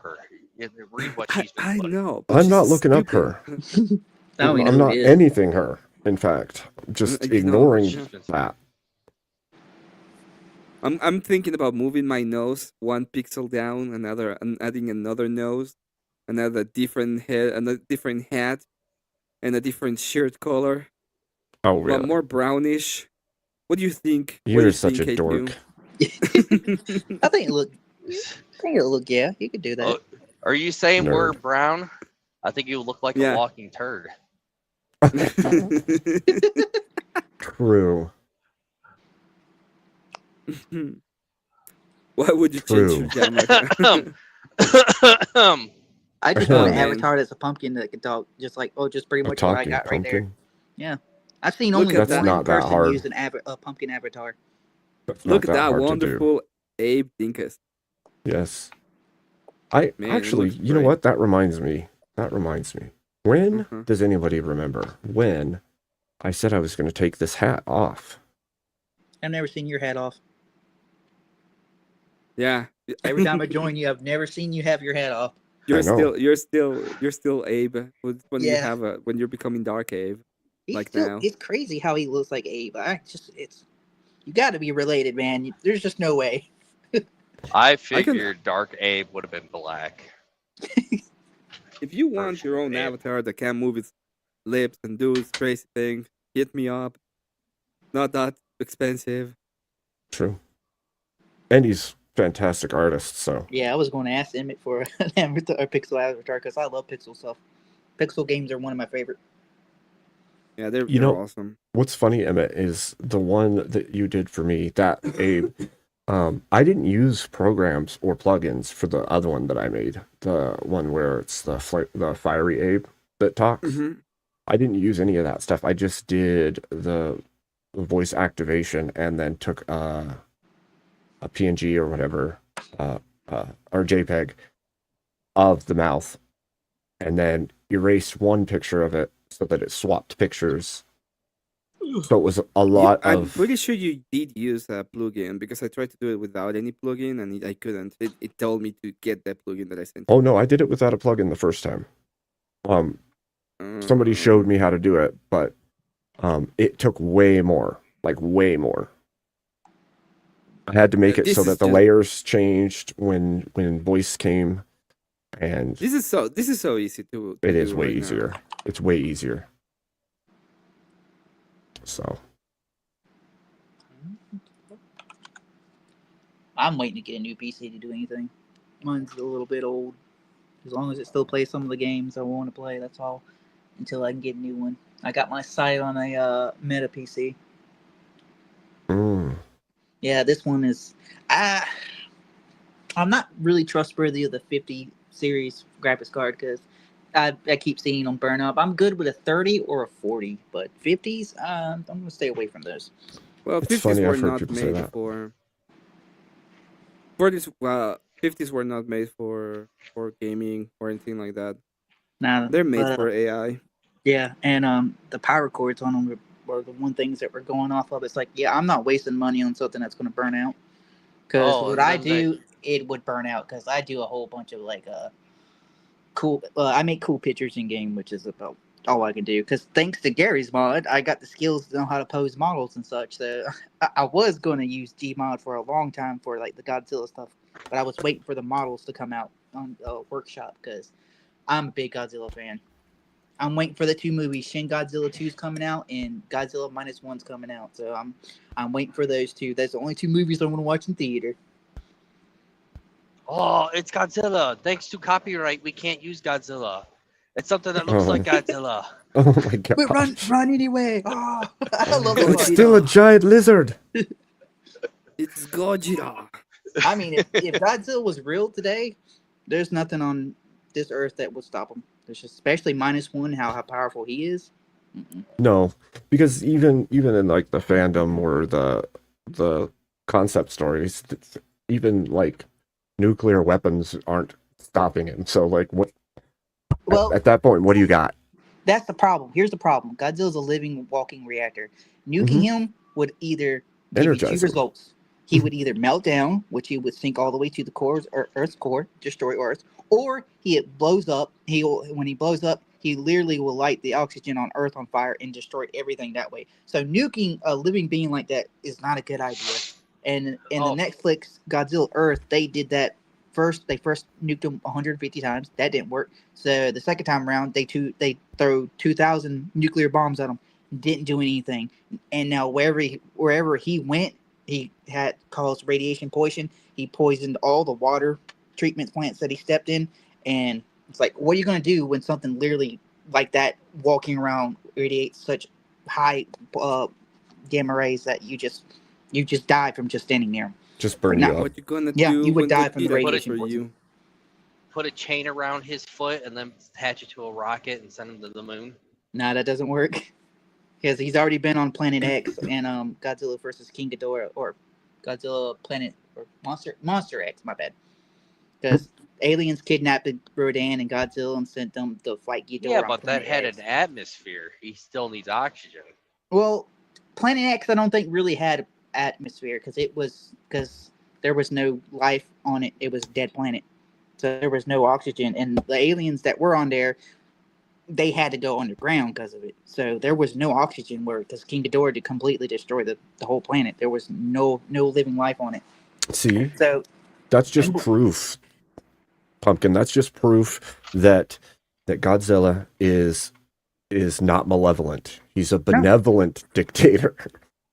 her. You read what she's been I putting. know. but I'm she's not looking up stupid. her. Now we know I'm who not it is. anything her. In fact, just You know, ignoring she's been- that. I'm thinking about moving my nose one pixel down, and adding another nose, another different head, another different hat, and a different shirt color. Oh, Well, really? more brownish. What do you think? What do You're you such think, a Hey, dork. I think it'll look. Yeah, you could do that. Oh, are you saying we're Nerd. brown? I think you look like Yeah. a walking turd. True. Why would you change your True. gender? I just Oh, want an man. avatar that's a pumpkin that can talk, just pretty A much what I talking got right there. pumpkin. I've seen Look only at that. one That's not that person hard. use a pumpkin avatar. That's Look not at that hard to do. wonderful Abe Dinkus. Yes. I Man, it actually, looks you know great. what? That reminds me. When Mhm. does anybody remember when I said I was going to take this hat off? I've never seen your hat off. Yeah. Every time I join you, I've never seen you have your hat off. I know. you're still Abe when you Yeah. have when you're becoming Dark Abe. Like now. It's crazy how he looks like Abe. You got to be related, man. There's just no way. I can- figured Dark Abe would have been black. If you want your own Abe. avatar that can move its lips and do its crazy thing, hit me up. Not that expensive. True. And he's a fantastic artist, so Yeah, I was going to ask Emmett for an avatar, a pixel avatar, because I love pixel stuff. Pixel games are one of my favorite. Yeah, they're You know- awesome. what's funny, Emmett, is the one that you did for me, that Abe, I didn't use programs or plugins for the other one that I made. The one where it's the fiery Abe that talks. Mhm. I didn't use any of that stuff. I just did the voice activation and then took a PNG or whatever, or JPEG of the mouth, and then erased one picture of it so that it swapped pictures. So it was a lot I'm of. pretty sure you did use a plugin because I tried to do it without any plugin and I couldn't. It told me to get that plugin that I sent. Oh no, I did it without a plugin the first time. Somebody showed me how to do it, but it took way more, like way more. I had to make Yeah, it so this that is the just- layers changed when voice came, and This is so easy to. it is do way right now. easier. It's way easier. So I'm waiting to get a new PC to do anything. Mine's a little bit old. As long as it still plays some of the games I want to play, that's all. Until I can get a new one. I got my sight on a Meta PC. Yeah, this one is. I'm not really trustworthy of the 50 series graphics card because I keep seeing them burn up. I'm good with a 30 or a 40, but 50s, I'm gonna stay away from those. Well, It's 50s funny, were I've heard not people say made that. for 40s. 50s were not made for gaming or anything like that. Nah, They're made but for AI. yeah, and the power cords on them were the one things that were going off of. It's like, yeah, I'm not wasting money on something that's gonna burn out. Because Oh, what and I then they do, it would burn out. Because I do a whole bunch of like cool. I make cool pictures in game, which is about all I can do. Because thanks to Gary's mod, I got the skills to know how to pose models and such. So I was going to use Gmod for a long time for like the Godzilla stuff, but I was waiting for the models to come out on Workshop because I'm a big Godzilla fan. I'm waiting for the two movies. Shin Godzilla 2's coming out and Godzilla Minus One's coming out. So I'm waiting for those two. That's the only two movies I want to watch in theater. Oh, it's Godzilla. Thanks to copyright, we can't use Godzilla. It's something that looks like Godzilla. Oh my god. But run anyway! Oh, I love Go it. It's still a giant lizard. It's Godzilla. I mean, if Godzilla was real today, there's nothing on this earth that would stop him. There's just, especially Minus One, how powerful he is. Mm-mm. No, because even in like the fandom or the concept stories, even like nuclear weapons aren't stopping him. So like what Well, at that point, what do you got? that's the problem. Here's the problem. Godzilla's a living, walking reactor. Nuking him would either give you Energize two him. results. He would either melt down, which he would sink all the way to the core, or Earth's core, destroy Earth, or he blows up. When he blows up, he literally will light the oxygen on Earth on fire and destroy everything that way. So nuking a living being like that is not a good idea. And in the Netflix Godzilla Earth, they did that first. They first nuked him 150 times. That didn't work. So the second time around, they throw 2,000 nuclear bombs at him. Didn't do anything. And now wherever he went, he had caused radiation poison. He poisoned all the water treatment plants that he stepped in. And it's like, what are you going to do when something literally like that walking around radiates such high gamma rays that you just die from just standing near him? Just burn Now, you up. What you gonna Yeah, do you would when die they from the eat a radiation for poison. you? Put a chain around his foot and then attach it to a rocket and send him to the moon. Nah, that doesn't work. Because he's already been on Planet X and Godzilla versus King Ghidorah, or Godzilla Planet or Monster X. My bad. Because aliens kidnapped Rodan and Godzilla and sent them to fight Ghidorah. Yeah, on but that Planet had X. an atmosphere. He still needs oxygen. Well, Planet X, I don't think really had atmosphere because there was no life on it. It was a dead planet, so there was no oxygen, and the aliens that were on there, they had to go underground because of it. So there was no oxygen because King Ghidorah did completely destroy the whole planet. There was no living life on it. See, So that's just proof, Pumpkin. That's just proof that Godzilla is not malevolent. He's a benevolent dictator.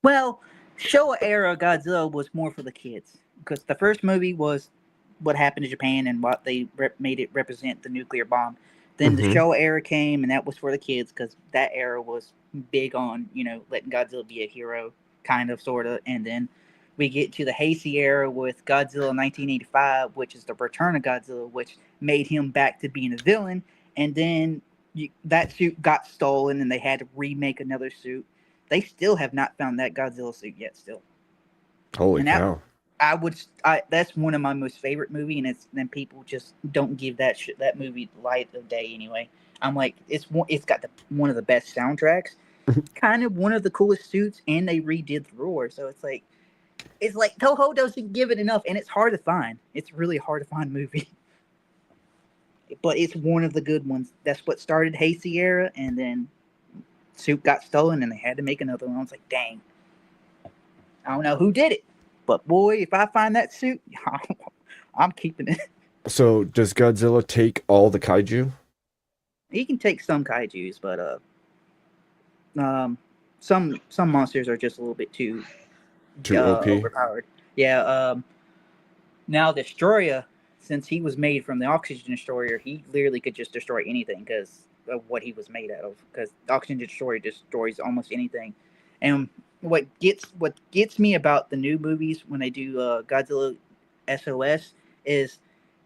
well, Showa era Godzilla was more for the kids because the first movie was what happened to Japan and what they made it represent the nuclear bomb. Then the Showa era came, and that was for the kids because that era was big on letting Godzilla be a hero, kind of, sort of. And then we get to the Heisei era with Godzilla 1985, which is the return of Godzilla, which made him back to being a villain. And then that suit got stolen, and they had to remake another suit. They still have not found that Godzilla suit yet. Still, Holy and cow! that's one of my most favorite movie, and then people just don't give that movie light of day anyway. I'm like, it's got one of the best soundtracks, kind of one of the coolest suits, and they redid the roar. So it's like Toho doesn't give it enough, and it's hard to find. It's really hard to find movie, but it's one of the good ones. That's what started Heisei era, and then suit got stolen, and they had to make another one. I was like, dang, I don't know who did it. But boy, if I find that suit, I'm keeping it. So does Godzilla take all the kaiju? He can take some kaijus, but some monsters are just a little bit too OP? overpowered. Yeah. Now Destroyer, since he was made from the Oxygen Destroyer, he literally could just destroy anything because of what he was made out of. Because the Oxygen Destroyer destroys almost anything, and what gets me about the new movies when they do Godzilla SOS is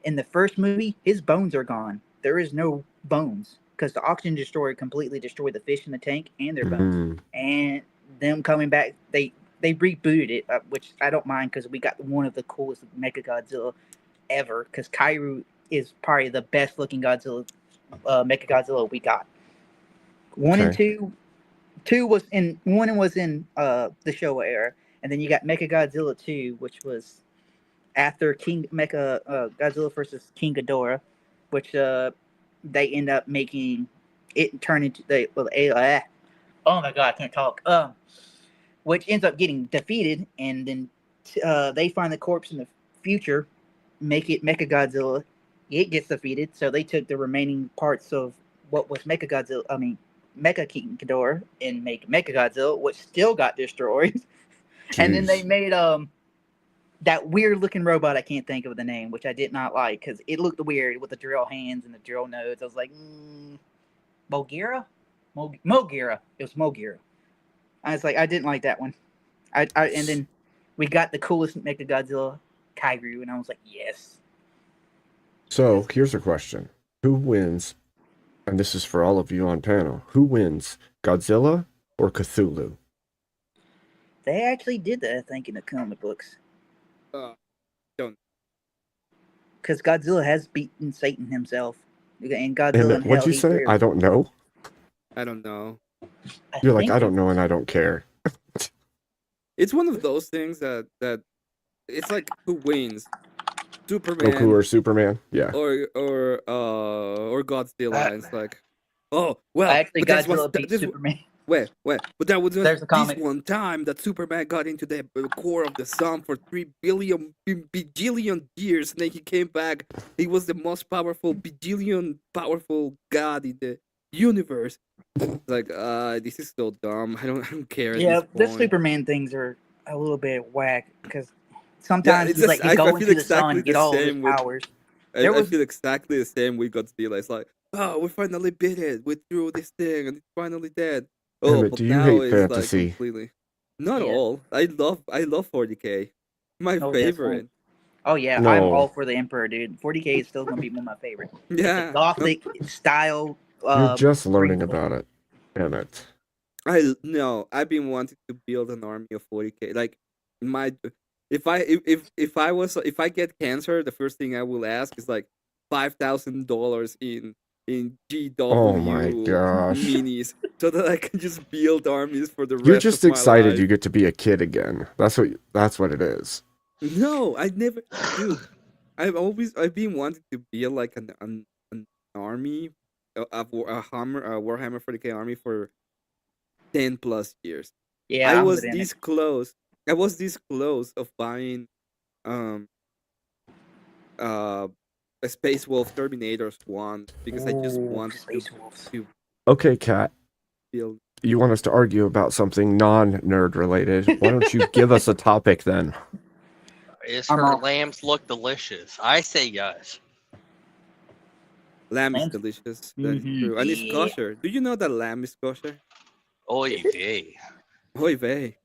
in the first movie his bones are gone. There is no bones because the oxygen destroyer completely destroyed the fish in the tank and their bones. Mm, And them coming back, they rebooted it, which I don't mind because we got one of the coolest Mecha Godzilla ever. Because Kairu is probably the best looking Godzilla, Mecha Godzilla we got. One and Okay. two was in the Showa era, and then you got Mecha Godzilla 2, which was after Godzilla versus King Ghidorah, which they end up making it turn into oh my god, I can't talk. Which ends up getting defeated, and then they find the corpse in the future, make it Mecha Godzilla. It gets defeated, so they took the remaining parts of what was Mecha King Ghidorah, and make Mecha Godzilla, which still got destroyed. And then they jeez. made that weird looking robot. I can't think of the name, which I did not like because it looked weird with the drill hands and the drill nodes. I was like, Mogira? Mogira. It was Mogira. I was like, I didn't like that one. And then we got the coolest Mecha Godzilla, Kairu, and I was like, yes. So here's a question: who wins? And this is for all of you on panel. Who wins, Godzilla or Cthulhu? They actually did that, I think, in the comic books. Because Godzilla has beaten Satan himself. And Godzilla And what'd you say? I don't know. I don't know. You're like, I don't know, and I don't care. It's one of those things that it's like who wins, Superman Goku or Superman? Yeah. or Godzilla. And it's like, oh well, Actually, but that's Godzilla beat Superman. Wait, but that was There's just a comic. this one time that Superman got into the core of the sun for 3 billion bajillion years, and then he came back. He was the most powerful bajillion powerful god in the universe. Like, this is so dumb. I don't care. At Yeah, this the point. Superman things are a little bit whack because sometimes it's he's like just- he go I into feel the sun exactly and get the all his same with- powers. I feel exactly the same with Godzilla. It's like, oh, we finally beat it. We threw this thing, and it's finally dead. Damn Oh, it, but do you now hate it's fantasy? like completely. Not Yeah. all. I love 40K. My Oh, yes, favorite. Oh yeah, I'm No. all for the Emperor, dude. 40K is still gonna be one of my favorites. Yeah. Gothic style. You're just learning breathable. about it. Damn it. I've been wanting to build an army of 40K. Like if I get cancer, the first thing I will ask is like $5,000 in GW Oh my gosh. minis, so that I can just build armies for the rest You're just of my excited life. you get to be a kid again. That's what it is. No, I never, dude. I've been wanting to build like an army, a Warhammer 40K army for 10 plus years. Yeah, I I'm was with this close. I was this close of buying a Space Wolf Terminators one because I just wanted Space Wolves. to Okay, Kat, build. you want us to argue about something non-nerd related. Why don't you give us a topic then? Is I'm her off. lambs look delicious? I say yes. Lamb is Lamb? delicious. That's Mhm, true. And it's yeah. kosher. Do you know that lamb is kosher? Oy vey. Oy vey.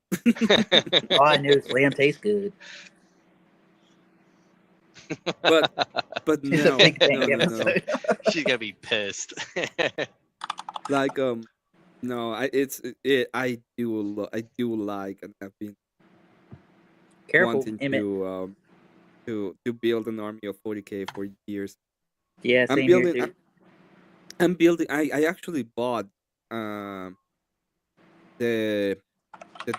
All I knew is lamb tastes good. But It's a no, big thing. no, no, no. episode. She's gonna be pissed. Like no, I do like, and I've been Careful, wanting Emmett. to build an army of 40K for years. Yeah, I'm same building. here too. I'm building. I actually bought the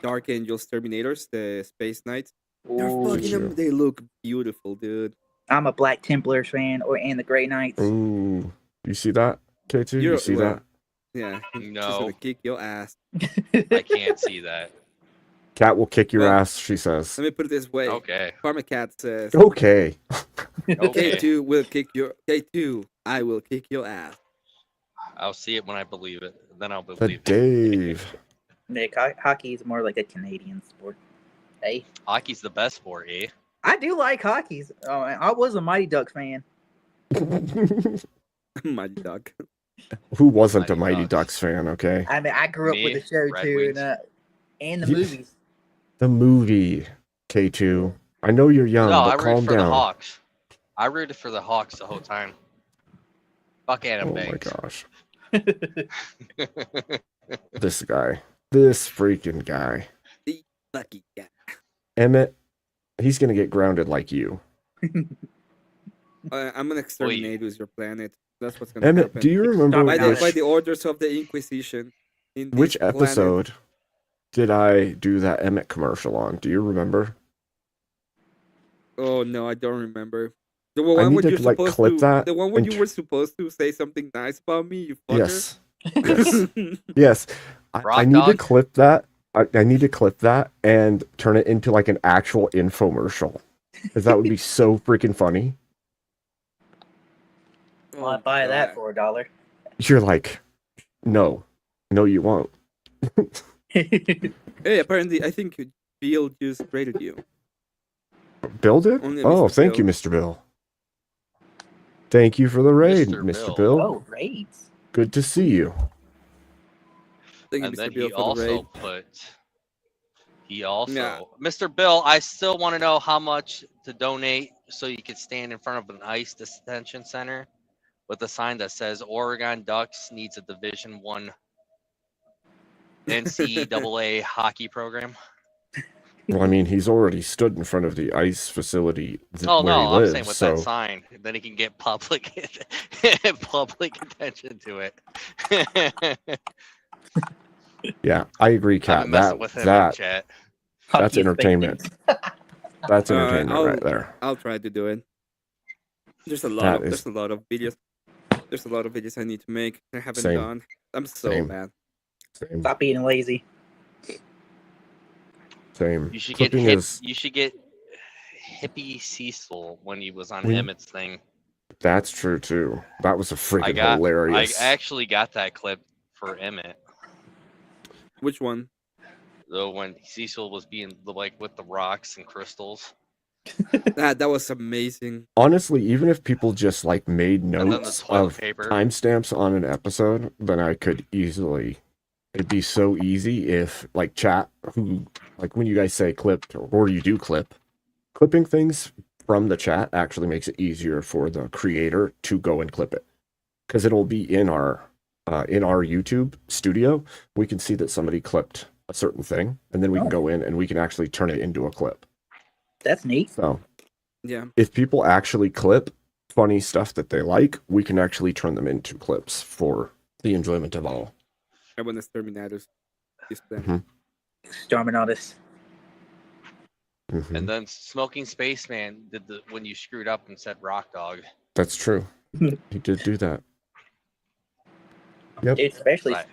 Dark Angels Terminators, the Space Knights. They're Ooh, fucking. you? They look beautiful, dude. I'm a Black Templars fan, and the Grey Knights. Ooh, you see that, K2? You see well, that? Yeah. She's No. gonna kick your ass. I can't see that. Cat will kick your Well, ass, she says. Let me put it this way. Okay. Pharmacat says Okay. Okay. K2 will kick your K2. I will kick your ass. I'll see it when I believe it. Then I'll The believe it. Dave. Nick, hockey is more like a Canadian sport. Hey, Hockey's the best sport, eh? I do like hockey. Oh, I was a Mighty Ducks fan. Mighty Duck. Who wasn't a Mighty Mighty Ducks. Ducks fan, okay? I mean, I grew up with Me, the show Red too, Wings. and And the Ye- movies. The movie, K2. I know you're young, No, I but rooted calm for the down. Hawks. I rooted for the Hawks the whole time. Fuck Adam Oh my Banks. gosh. This guy. This freaking guy. The lucky guy. Emmett, he's gonna get grounded like you. I'm gonna exterminate with your planet. That's what's gonna Emmett, happen. do you remember by Exterminate. by which, the orders of the Inquisition? In this which planet. episode did I do that Emmett commercial on? Do you remember? Oh no, I don't remember. The I one need when to, you're like, supposed clip to. that The one when and you were supposed to say something nice about me. You fucker. Yes. Yes. Yes. I Rock need to Dog? clip that. I need to clip that and turn it into like an actual infomercial. Because that would be so freaking funny. Well, I'd buy that for $1. You're like, no, you won't. Hey, apparently, I think Bill just rated you. Bill did? Only Oh, Mr. thank you, Bill. Mr. Bill. Thank you for the raid, Mr. Mr. Bill. Bill. Oh, raids. Good to see you. Thank you, And Mr. then Bill, he for the raid. also put. He also, Yeah. Mr. Bill, I still want to know how much to donate so you could stand in front of an ICE detention center with a sign that says Oregon Ducks needs a Division I NCAA hockey program. Well, I mean, he's already stood in front of the ICE facility Oh where no, he I'm lives, saying with so that sign, then he can get public public attention to it. yeah, I agree, I've Kat. been messing That with him in that chat. that's Hockey is entertainment. fake That's entertainment I'll- right there. I'll try to do it. There's a lot That of is- there's a lot of videos. There's a lot of videos I need to make. I haven't Same. done. I'm so Same. bad. Same. Stop being lazy. Same. You should get Flipping hip, is you should get Hippie Cecil when he was on We- Emmett's thing. that's true too. That was a I freaking got hilarious. I actually got that clip for Emmett. Which one? Though when Cecil was being like with the rocks and crystals. That was amazing. Honestly, even if people just like made And then the notes toilet of paper. timestamps on an episode, then I could easily. It'd be so easy if like chat, who like when you guys say clipped or you do clip, clipping things from the chat actually makes it easier for the creator to go and clip it, because it'll be in our YouTube studio. We can see that somebody clipped a certain thing, and then we can Oh. go in and we can actually turn it into a clip. That's neat. So Yeah. if people actually clip funny stuff that they like, we can actually turn them into clips for the enjoyment of all. I want Exterminators. This plan. Mhm. Exterminatus. Mhm. And then Smoking Spaceman did the when you screwed up and said Rock Dog. That's true. He did do that. Yep. Dude, especially Right.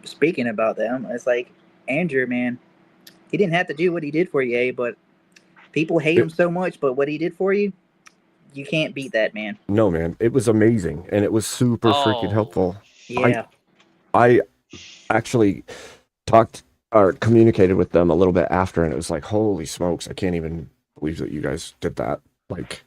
speaking about them, it's like Andrew, man. He didn't have to do what he did for you, but people hate him so much. But what he did for you, you can't beat that, man. No, man, it was amazing, and it was super freaking Oh. helpful. Yeah. I actually talked or communicated with them a little bit after, and it was like, holy smokes, I can't even believe that you guys did that. Like,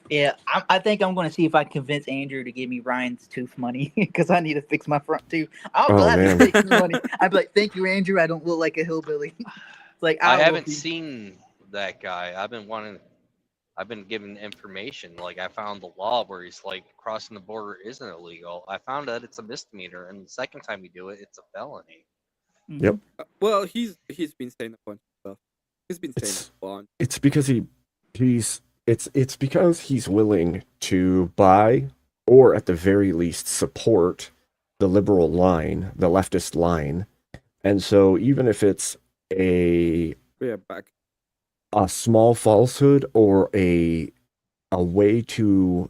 Yeah, I think I'm going to see if I can convince Andrew to give me Ryan's tooth money because I need to fix my front tooth. I'll Oh, gladly man. take the money. I'd be like, thank you, Andrew. I don't look like a hillbilly. It's like I don't know haven't if you- seen that guy. I've been given information. Like I found the law where he's like crossing the border isn't illegal. I found out it's a misdemeanor, and the second time you do it, it's a felony. Yep. Well, he's been saying a bunch of stuff. He's been saying It's- a bunch. it's because it's because he's willing to buy, or at the very least support, the liberal line, the leftist line. And so even if it's a We're back. small falsehood or a way to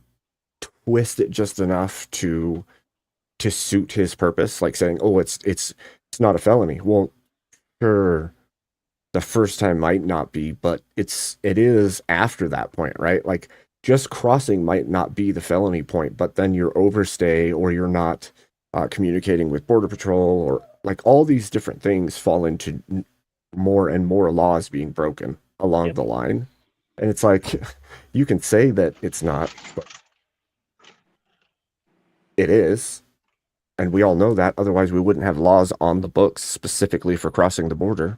twist it just enough to suit his purpose, like saying, oh, it's not a felony. Well, sure, the first time might not be, but it is after that point, right? Like just crossing might not be the felony point, but then your overstay, or you're not communicating with Border Patrol, or like all these different things fall into more and more laws being broken along Yep. the line. And it's like, you can say that it's not, but it is. And we all know that. Otherwise, we wouldn't have laws on the books specifically for crossing the border.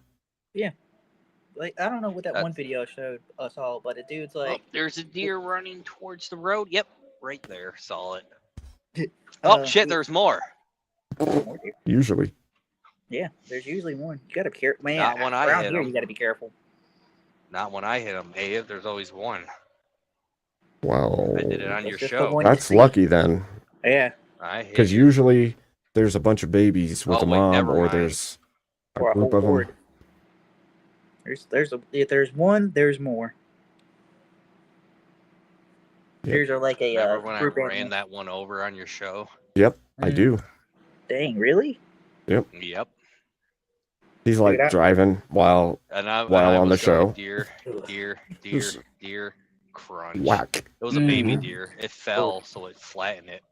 Like I don't know what that one That's- video showed us all, but a dude's Oh, like, there's a deer running towards the road. Yep, right there. Saw it. Oh shit, he- there's more. more deer. Usually. Yeah, there's usually one. You gotta be careful, man. Not when I around hit here, 'em. you gotta be careful. Not when I hit them, Abe. There's always one. Well, I did it on It's your just the show. one you that's see. lucky then, Yeah, I hit because you. usually there's a bunch of babies with Oh, a wait, mom, never or mind. there's a or a group whole of them. horde. If there's one, there's more. Yep. Deers are like a Remember when I group ran animal. that one over on your show? Yep, I Mhm. do. Dang, really? Yep. He's Check it like out. driving while And I While on was the going show. Deer, deer, deer, Just deer, crunch. whack. It was a baby Mhm. deer. It fell, so it flattened it.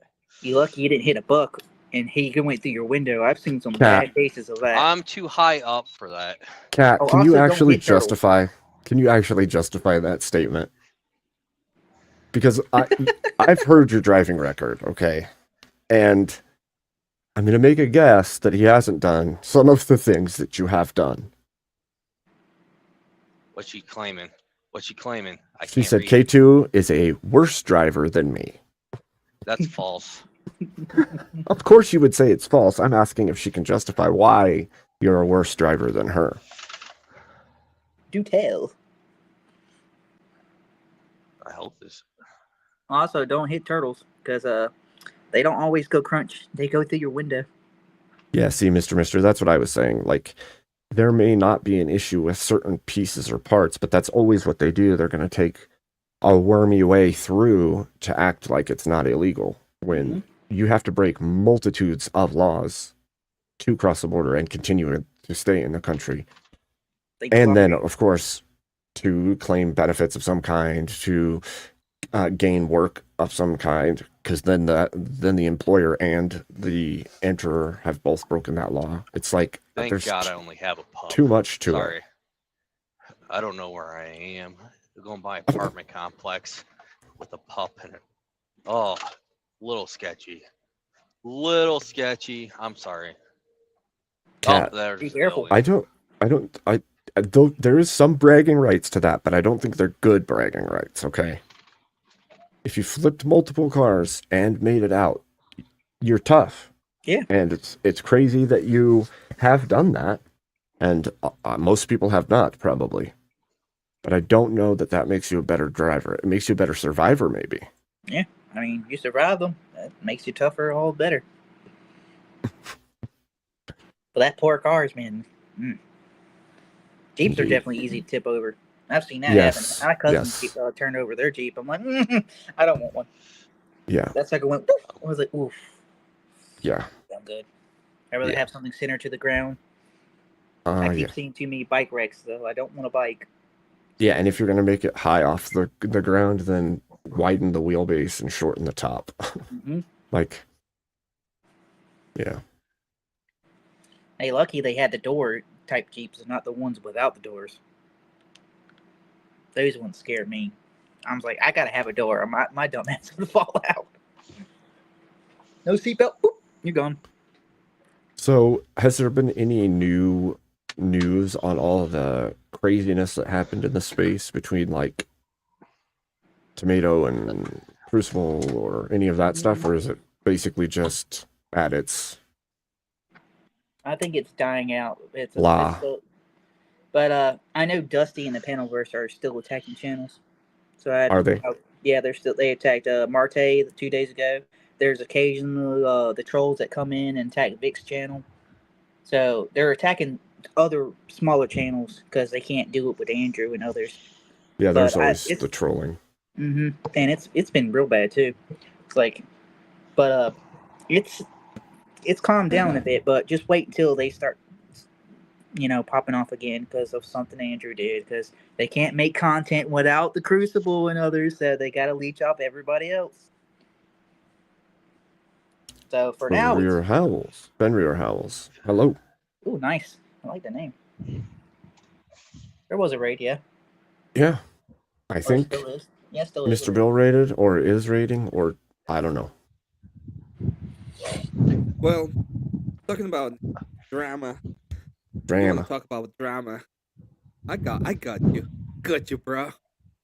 You lucky you didn't hit a buck and he went through your window. I've seen some Cat. bad cases of that. I'm too high up for that. Cat, Oh, can you also don't actually hit turtles. justify? Can you actually justify that statement? Because I've heard your driving record, okay, and I'm gonna make a guess that he hasn't done some of the things that you have done. What's she claiming? What's she claiming? I She can't said read. K2 is a worse driver than me. That's false. Of course you would say it's false. I'm asking if she can justify why you're a worse driver than her. Do tell. I hope this. Also, don't hit turtles because they don't always go crunch. They go through your window. Yeah, see, Mr. That's what I was saying. Like, there may not be an issue with certain pieces or parts, but that's always what they do. They're going to take a wormy way through to act like it's not illegal when you have to break multitudes of laws to cross the border and continue to stay in the country. And then, of course, to claim benefits of some kind, to gain work of some kind, because then the employer and the enterer have both broken that law. It's like Thank there's God I only have a pup. too much to Sorry. it. I don't know where I am. I'm going by apartment complex with a pup in it. Oh, little sketchy. Little sketchy. I'm sorry. Cat. Oh, there's Be careful. Billy. I don't, there is some bragging rights to that, but I don't think they're good bragging rights, okay? If you flipped multiple cars and made it out, you're tough. Yeah. And it's crazy that you have done that, and most people have not, probably. But I don't know that makes you a better driver. It makes you a better survivor, maybe. Yeah, I mean, you survive them. That makes you tougher, all better. But that poor cars, man. Jeeps are Indeed. definitely easy to tip over. I've seen that Yes, happen. My cousins yes. turned over their Jeep. I'm like, I don't want one. Yeah, That sucker went. Woof. I was like, oof. yeah. I'm good. I'd rather Yeah. have something centered to the ground. I keep Yeah. seeing too many bike wrecks, though. I don't want a bike. Yeah, and if you're gonna make it high off the ground, then widen the wheelbase and shorten the top. Mm-hmm. Like, yeah. Hey, lucky they had the door type Jeeps and not the ones without the doors. Those ones scared me. I was like, I gotta have a door, or my dumb ass would fall out. No seatbelt. Boop, you're gone. So, has there been any new news on all of the craziness that happened in the space between like Tomato and Crucible or any of that stuff, or is it basically just at its I think it's dying out. It's Blah. still, but I know Dusty and the Panelverse are still attacking channels. So Are they? Yeah, they attacked Marte 2 days ago. There's occasionally the trolls that come in and attack Vic's channel. So they're attacking other smaller channels because they can't do it with Andrew and others. Yeah, there's But always it's- the trolling. And it's been real bad too. It's like, but it's calmed down a bit. But just wait until they start, popping off again because of something Andrew did. Because they can't make content without the Crucible and others, so they got to leech off everybody else. So for now, Rear Howls. Benrear Howls. Hello. ooh, nice. I like the name. There was a raid, yeah. Yeah. I Or think still is. Yeah, still is. Mr. Bill rated or is rating, or I don't know. Well, talking about drama. I want Drama. to talk about drama. I got you. Got you, bro.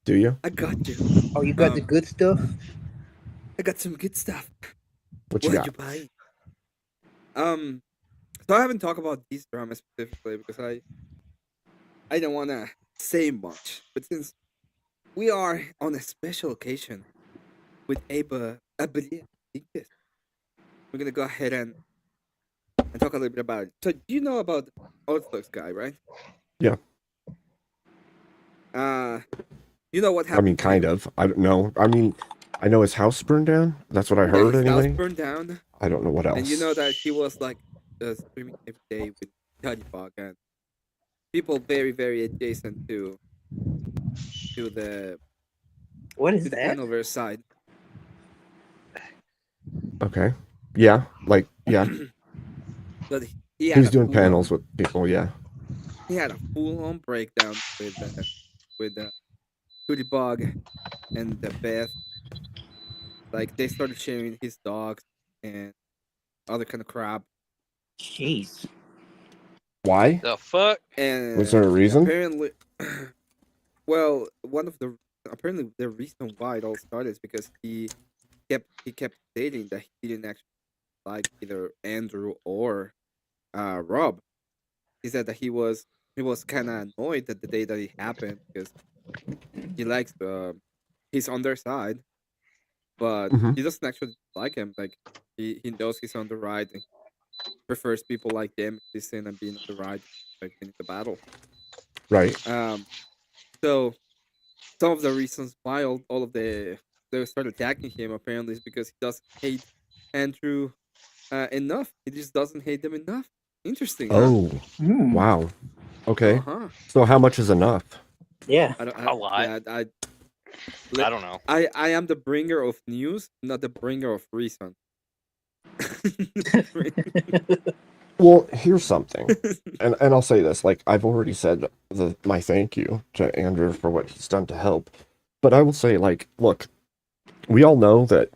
Do you? I got you. Oh, you got the good stuff. I got some good stuff. What you What got? you buy? So I haven't talked about these dramas specifically because I don't want to say much. But since we are on a special occasion with Aba Dinkus, we're gonna go ahead and talk a little bit about it. So you know about Orthodox guy, right? Yeah. You know what I happened? mean, to kind him? of. I don't know. I mean, I know his house burned down. That's what I Yeah, heard his house anyway. burned down, I don't know what else. and you know that he was like streaming every day with Tadipog and people very very adjacent to the What is to the that? Hanover side. Okay. Yeah. Like, yeah. But He he had was a doing full-on- panels with people. Yeah. He had a full-on breakdown with Tadipog and Beth. Like they started sharing his dogs and other kind of crap. Jeez. Why? The fuck? And Was there a reason? apparently, well, apparently the reason why it all started is because he kept stating that he didn't actually like either Andrew or Rob. He said that he was kind of annoyed at the day that it happened because he likes he's on their side, but Mhm. he doesn't actually like him. Like he knows he's on the right and prefers people like them listen and being on the right, like in the battle. Right. So some of the reasons why all of they started attacking him apparently is because he doesn't hate Andrew enough. He just doesn't hate them enough. Interesting. Oh. Hmm. Wow. Okay. Uh-huh. So how much is enough? Yeah. A lot. Yeah, I don't know. I am the bringer of news, not the bringer of reason. Well, here's something, and I'll say this: like I've already said my thank you to Andrew for what he's done to help, but I will say, like, look, we all know that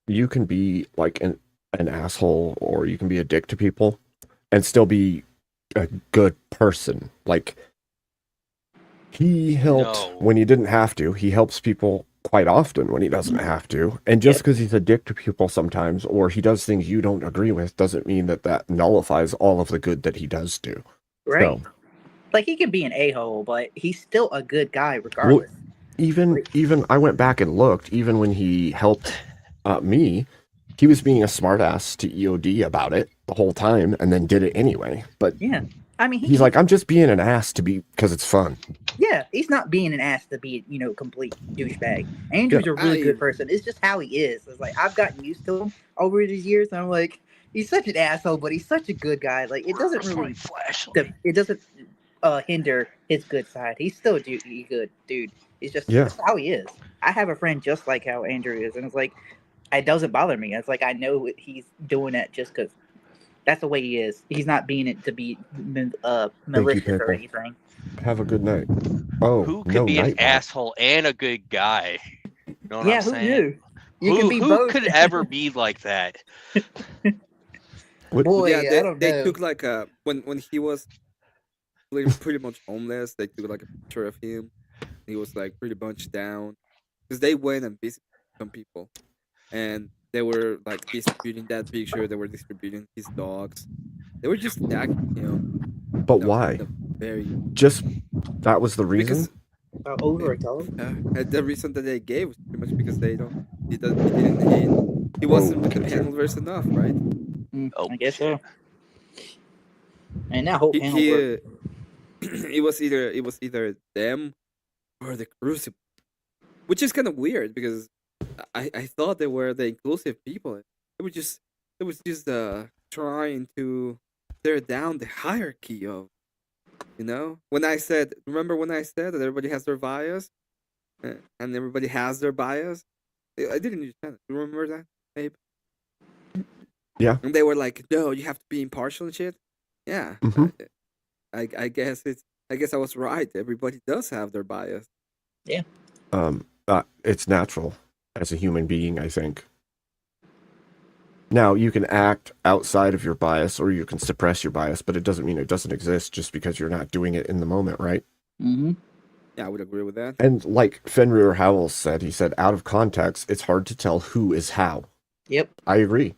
you can be like an asshole or you can be a dick to people and still be a good person. Like he helped No. when he didn't have to. He helps people quite often when he doesn't have to. And just because he's a dick to people sometimes, or he does things you don't agree with, doesn't mean that nullifies all of the good that he does do. Right. So, Like he could be an a-hole, but he's still a good guy regardless. even I went back and looked, even when he helped me, he was being a smartass to EOD about it the whole time and then did it anyway. But Yeah. I mean, he's like, I'm just being an ass because it's fun. yeah, he's not being an ass to be, complete douchebag. Andrew's a really good person. It's just how he is. It's like I've gotten used to him over these years, and I'm like, he's such an asshole, but he's such a good guy. Like it doesn't really, it doesn't hinder his good side. He's still a good dude. It's just Yeah. that's how he is. I have a friend just like how Andrew is, and it's like it doesn't bother me. It's like I know he's doing that just because that's the way he is. He's not being it to be malicious or Pickle. anything. Have a good night. Oh, Who could no be an night, Mike. asshole and a good guy? You know what Yeah, I'm who saying? knew? You Who, can be who both. could ever be like that? What- Boy, yeah, I don't they know. took like when he was pretty much homeless. They took like a picture of him. He was like pretty bunched down because they went and visited some people, and they were like distributing that picture. They were distributing his dogs. They were just attacking him. But in why? a very Just that was the reason? because Over a dog. the reason that they gave was pretty much because he didn't hate. He wasn't with the Okay, sure. Panelverse enough, right? Oh, I guess so. And that whole panel He, work. it was either them or the Crucible, which is kind of weird because I thought they were the inclusive people. It was just trying to tear down the hierarchy of, when I said, remember when I said that everybody has their bias, and everybody has their bias. I didn't understand it. You remember that, Abe? Yeah. And they were like, no, you have to be impartial and shit. Yeah. Mhm. I guess I was right. Everybody does have their bias. It's natural as a human being, I think. Now, you can act outside of your bias or you can suppress your bias, but it doesn't mean it doesn't exist just because you're not doing it in the moment, right? Mm-hmm. Yeah, I would agree with that. And like Fenrir Howells said, he said, out of context, it's hard to tell who is how. Yep. I agree.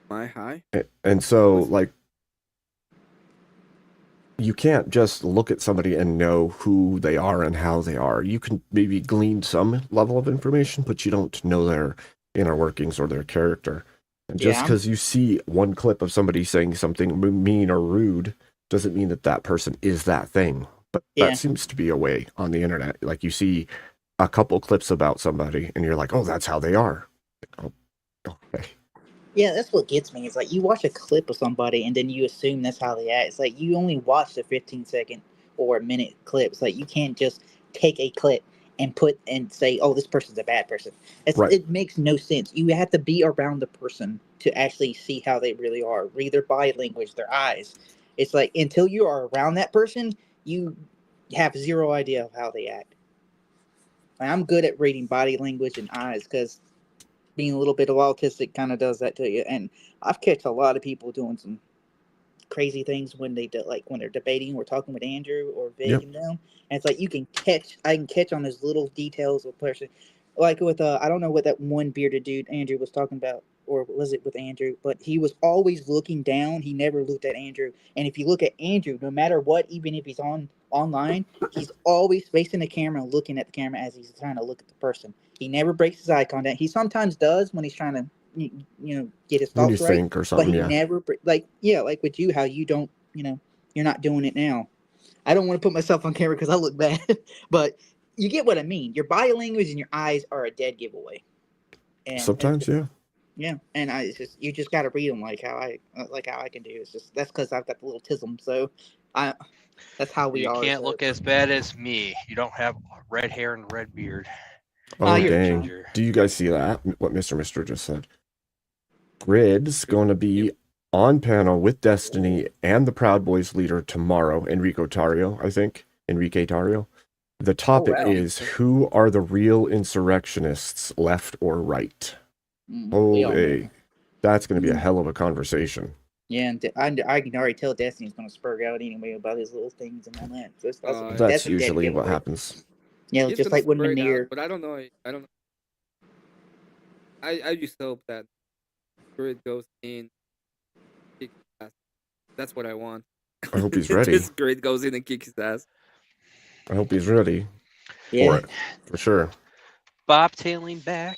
My high. And so, like, you can't just look at somebody and know who they are and how they are. You can maybe glean some level of information, but you don't know their inner workings or their character. And just Yeah. because you see one clip of somebody saying something mean or rude doesn't mean that that person is that thing. But Yeah. that seems to be a way on the internet. Like, you see a couple clips about somebody and you're like, oh, that's how they are. Oh, okay. Yeah, that's what gets me. It's like you watch a clip of somebody and then you assume that's how they act. It's like you only watch the 15-second or a minute clips. Like you can't just take a clip and put and say, "Oh, this person's a bad person." Right. It makes no sense. You have to be around the person to actually see how they really are. Read their body language, their eyes. It's like until you are around that person, you have zero idea of how they act. And I'm good at reading body language and eyes because being a little bit of autistic kind of does that to you. And I've catch a lot of people doing some crazy things when they do, like when they're debating or talking with Andrew or Vic Yep. and them. And it's like I can catch on those little details of person. Like with I don't know what that one bearded dude Andrew was talking about, or was it with Andrew? But he was always looking down. He never looked at Andrew. And if you look at Andrew, no matter what, even if he's online, he's always facing the camera, looking at the camera as he's trying to look at the person. He never breaks his eye contact. He sometimes does when he's trying to, get his When you thoughts right. think or But something, he yeah. never, like with you, how you don't, you're not doing it now. I don't want to put myself on camera because I look bad, but you get what I mean. Your body language and your eyes are a dead giveaway. And Sometimes, yeah. yeah, and it's just you just got to read them like how I can do. It's just that's because I've got the little tism, so that's how we You are. can't so. look as bad as me. You don't have red hair and red beard. Oh, you're dang. ginger. Do you guys see that? What Mr. Mister just said? Grid's going to be on panel with Destiny and the Proud Boys leader tomorrow, Enrique Tario, I think. Enrique Tario. The topic wow. is, who are the real insurrectionists, left or right? We all know. Holy, that's going to be a hell of a conversation. Yeah, and I can already tell Destiny's going to spurg out anyway about his little things and all that. So That's a dead usually what giveaway. happens. Yeah, He's just gonna like when spread out, Manir. but I don't know. I just hope that Grid goes in. Kicks his ass. That's what I want. I hope he's ready. This Grid goes in and kicks his ass. I hope he's ready Yeah. for it, for sure. Bobtailing back.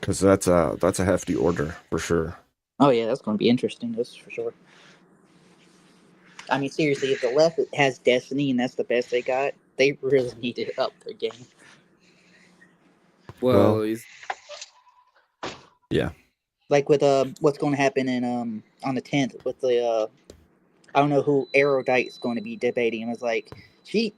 Because that's a hefty order, for sure. Oh yeah, that's going to be interesting. That's for sure. I mean, seriously, if the left has Destiny and that's the best they got, they really need to up their game. Well, he's yeah. Like with what's going to happen in on the 10th with the I don't know who Erudite's going to be debating. It's like she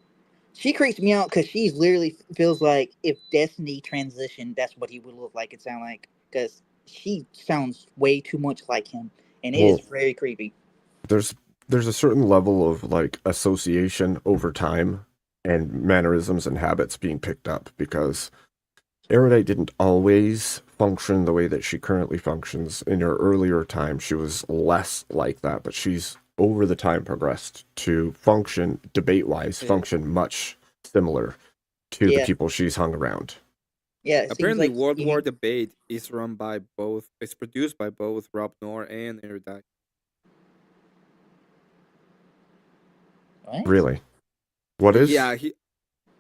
creeps me out because she's literally feels like if Destiny transitioned, that's what he would look like and sound like, because she sounds way too much like him, and it is very creepy. There's a certain level of like association over time and mannerisms and habits being picked up, because Erudite didn't always function the way that she currently functions. In her earlier time, she was less like that, but she's over the time progressed to function debate-wise, function much similar to the people she's hung around. Yeah, it seems apparently like World War Debate is run by both. It's produced by both Rob Knorr and Erudite. What? Really? What is? Yeah,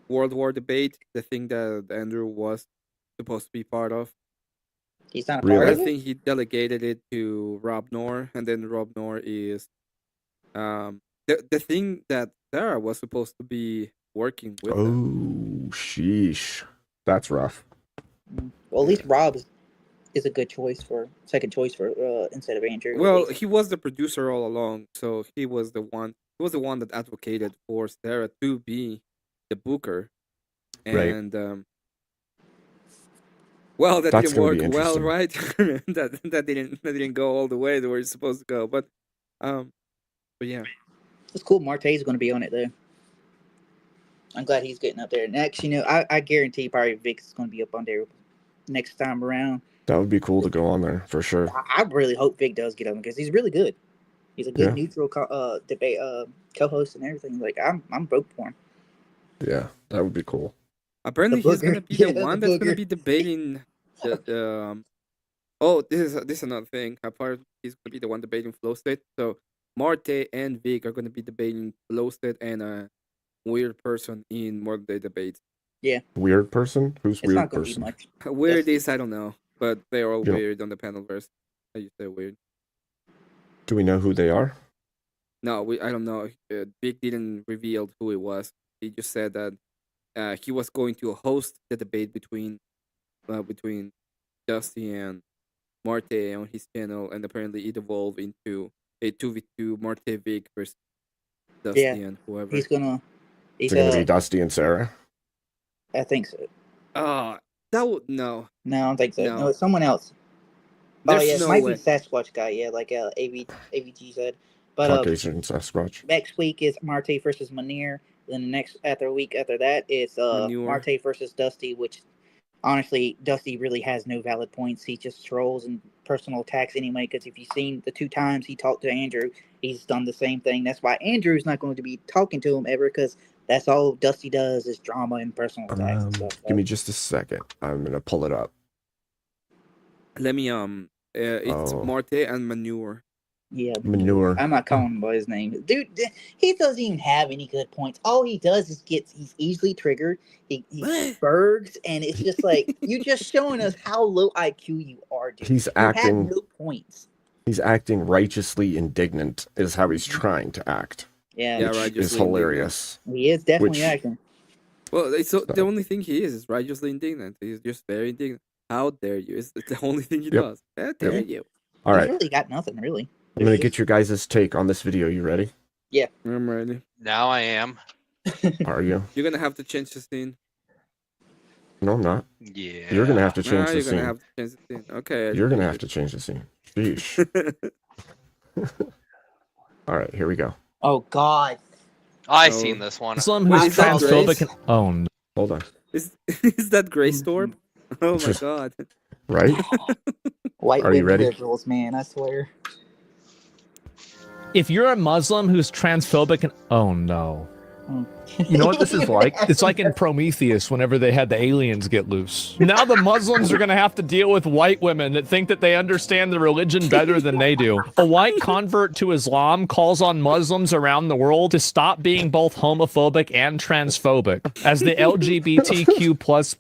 World War Debate, the thing that Andrew was supposed to be part of. He's not a Really? part I of it? think he delegated it to Rob Knorr, and then Rob Knorr is the thing that Sarah was supposed to be working with. Oh, sheesh. That's rough. Well, at least Rob is a good choice for second choice for instead of Andrew. Well, he was the producer all along, so he was the one. He was the one that advocated for Sarah to be the booker, and well, that That's didn't gonna be work well, interesting. right? that didn't go all the way to where it's supposed to go, but yeah, it's cool. Marte's going to be on it though. I'm glad he's getting up there next. I guarantee probably Vic's going to be up on there next time around. That would be cool to go on there for sure. I really hope Vic does get on because he's really good. He's a good Yeah. neutral debate co-host and everything. Like I'm vote for him. Yeah, that would be cool. Apparently, The he's gonna booger. be Yeah, the the one that's gonna booger. be debating the. Oh, this is another thing. Apparently, he's gonna be the one debating Flow State. So Marte and Vic are gonna be debating Flow State and a weird person in modern day debates. Weird person? Who's It's weird not gonna be person? much. Weird Dusty. is I don't know, but they're all You don't- weird on the panelverse. I used to say weird. Do we know who they are? No, I don't know. Vic didn't reveal who it was. He just said that he was going to host the debate between Dusty and Marte on his channel, and apparently it evolved into a 2v2 Marte Vic versus Dusty Yeah, and whoever. He's gonna. Is He's it going to be Dusty and Sarah? I think so. That would no. No, I don't think so. No. No, it's someone else. There's yeah, it no might way. be Sasquatch guy. Yeah, like AVG said. But Caucasian Sasquatch. next week is Marte versus Manir. Then the next week after that is Manure. Marte versus Dusty, which honestly Dusty really has no valid points. He just trolls and personal attacks anyway. Because if you've seen the 2 times he talked to Andrew, he's done the same thing. That's why Andrew's not going to be talking to him ever, because that's all Dusty does is drama and personal attacks and stuff. Give me just a second. I'm going to pull it up. Let me it's Oh. Marte and Manure. Yeah, Manure. I'm not calling him by his name. Dude, he doesn't even have any good points. All he does is he's easily triggered. He bergs, and it's just like, you're just showing us how low IQ you are, dude. He's You acting. have no points. He's acting righteously indignant. Is how he's trying to act. Yeah, Yeah, Which righteously is indignant. hilarious. he is definitely Which- acting. Well, it's the So- only thing he is righteously indignant. He's just very indignant. How dare you? It's the only thing he Yep. does. How dare you? All He's right. really got nothing, really. I'm going to get your guys' take on this video. You ready? I'm ready. Now I am. Are you? You're gonna have to change the scene. No, I'm not. Yeah. You're going to have to Nah, change the you're gonna scene. have to change the scene. Okay. You're going to have to change the scene. Sheesh. All right, here we go. Oh, God. I Oh. seen this one. Muslim Wait, who's is that transphobic. Grace? And, oh no. Hold on. Is that Grey Storm? Oh my god. Right? White Are you women ready? liberals, man, I swear. If you're a Muslim who's transphobic and oh no. You know what this is like? It's like in Prometheus whenever they had the aliens get loose. Now the Muslims are going to have to deal with white women that think that they understand the religion better than they do. A white convert to Islam calls on Muslims around the world to stop being both homophobic and transphobic. As the LGBTQ plus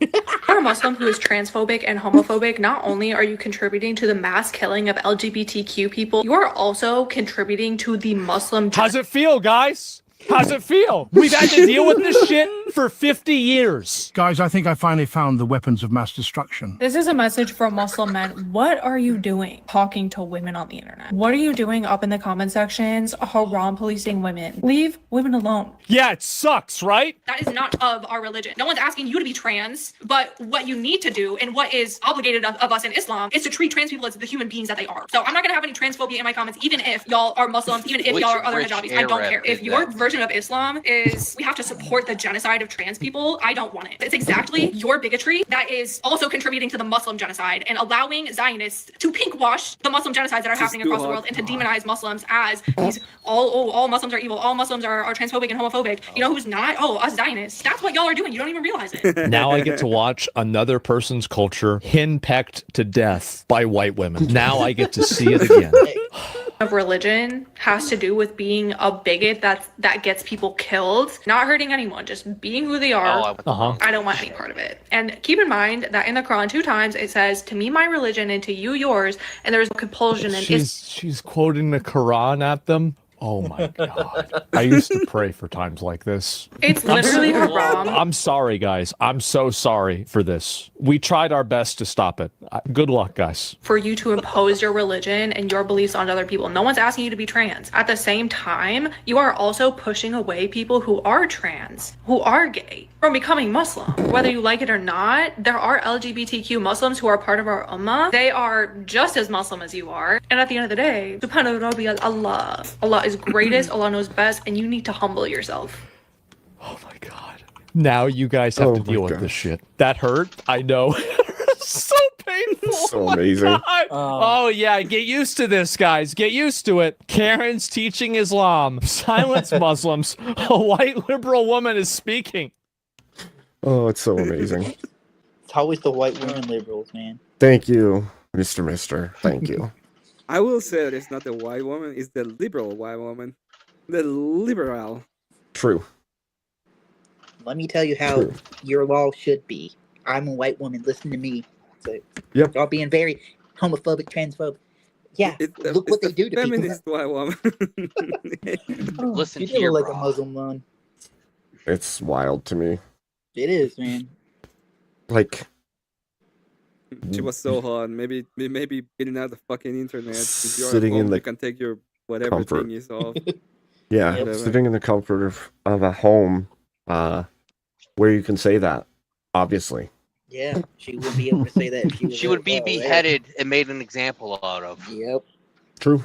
If you're a Muslim who is transphobic and homophobic, not only are you contributing to the mass killing of LGBTQ people, you are also contributing to the Muslim How's it feel, guys? How's it feel? We've had to deal with this shit for 50 years. Guys, I think I finally found the weapons of mass destruction. This is a message for Muslim men. What are you doing talking to women on the internet? What are you doing up in the comment sections haram policing women? Leave women alone. Yeah, it sucks, right? That is not of our religion. No one's asking you to be trans, but what you need to do and what is obligated of us in Islam is to treat trans people as the human beings that they are. So I'm not gonna have any transphobia in my comments, even if y'all are Muslims, even if Which y'all are other rich hijabis. I don't Arab care. If did your that? version of Islam is we have to support the genocide of trans people, I don't want it. It's exactly your bigotry that is also contributing to the Muslim genocide and allowing Zionists to pinkwash the Muslim genocides that are happening across the world and to demonize Muslims as these all Muslims are evil, all Muslims are transphobic and homophobic. You know who's not? Oh, us Zionists. That's what y'all are doing. You don't even realize it. Now I get to watch another person's culture henpecked to death by white women. Now I get to see it again. Of religion has to do with being a bigot that gets people killed, not hurting anyone, just being who they are. I don't want any part of it. And keep in mind that in the Quran 2 times it says, "To me my religion and to you yours," and there is compulsion and She's quoting the Quran at them. Oh my god. I used to pray for times like this. it's literally haram. I'm sorry, guys. I'm so sorry for this. We tried our best to stop it. Good luck, guys. For you to impose your religion and your beliefs on other people. No one's asking you to be trans. At the same time, you are also pushing away people who are trans, who are gay, from becoming Muslim. Whether you like it or not, there are LGBTQ Muslims who are part of our ummah. They are just as Muslim as you are. And at the end of the day, subhanahu wa ta'ala, Allah. Allah is greatest, Allah knows best, and you need to humble yourself. Now you guys have Oh to my deal with gosh. this shit. That hurt. I know. so painful. So Oh my amazing. God. Oh yeah, get used to this, guys. Get used to it. Karen's teaching Islam. Silence Muslims. A white liberal woman is speaking. Oh, it's so amazing. It's always the white women liberals, man. Thank you, Mr. Mister. Thank you. I will say that it's not the white woman, it's the liberal white woman. The liberal. True. Let me tell you how True. your law should be. I'm a white woman. Listen to me. So, Yep. y'all being very homophobic, transphobic. Yeah, look what they do to people. Feminist white woman. Listen You to do your look like a bra. Muslim one. It's wild to me. It is, man. Like, She was so hot. Maybe getting out the fucking internet. If you're Sitting at home, in the you can take your whatever comfort. thing is off. yeah, Whatever. sitting in the comfort of a home, where you can say that, obviously. Yeah, she wouldn't be able to say that if she was. She would be there. beheaded and made an example out of. Yep. True.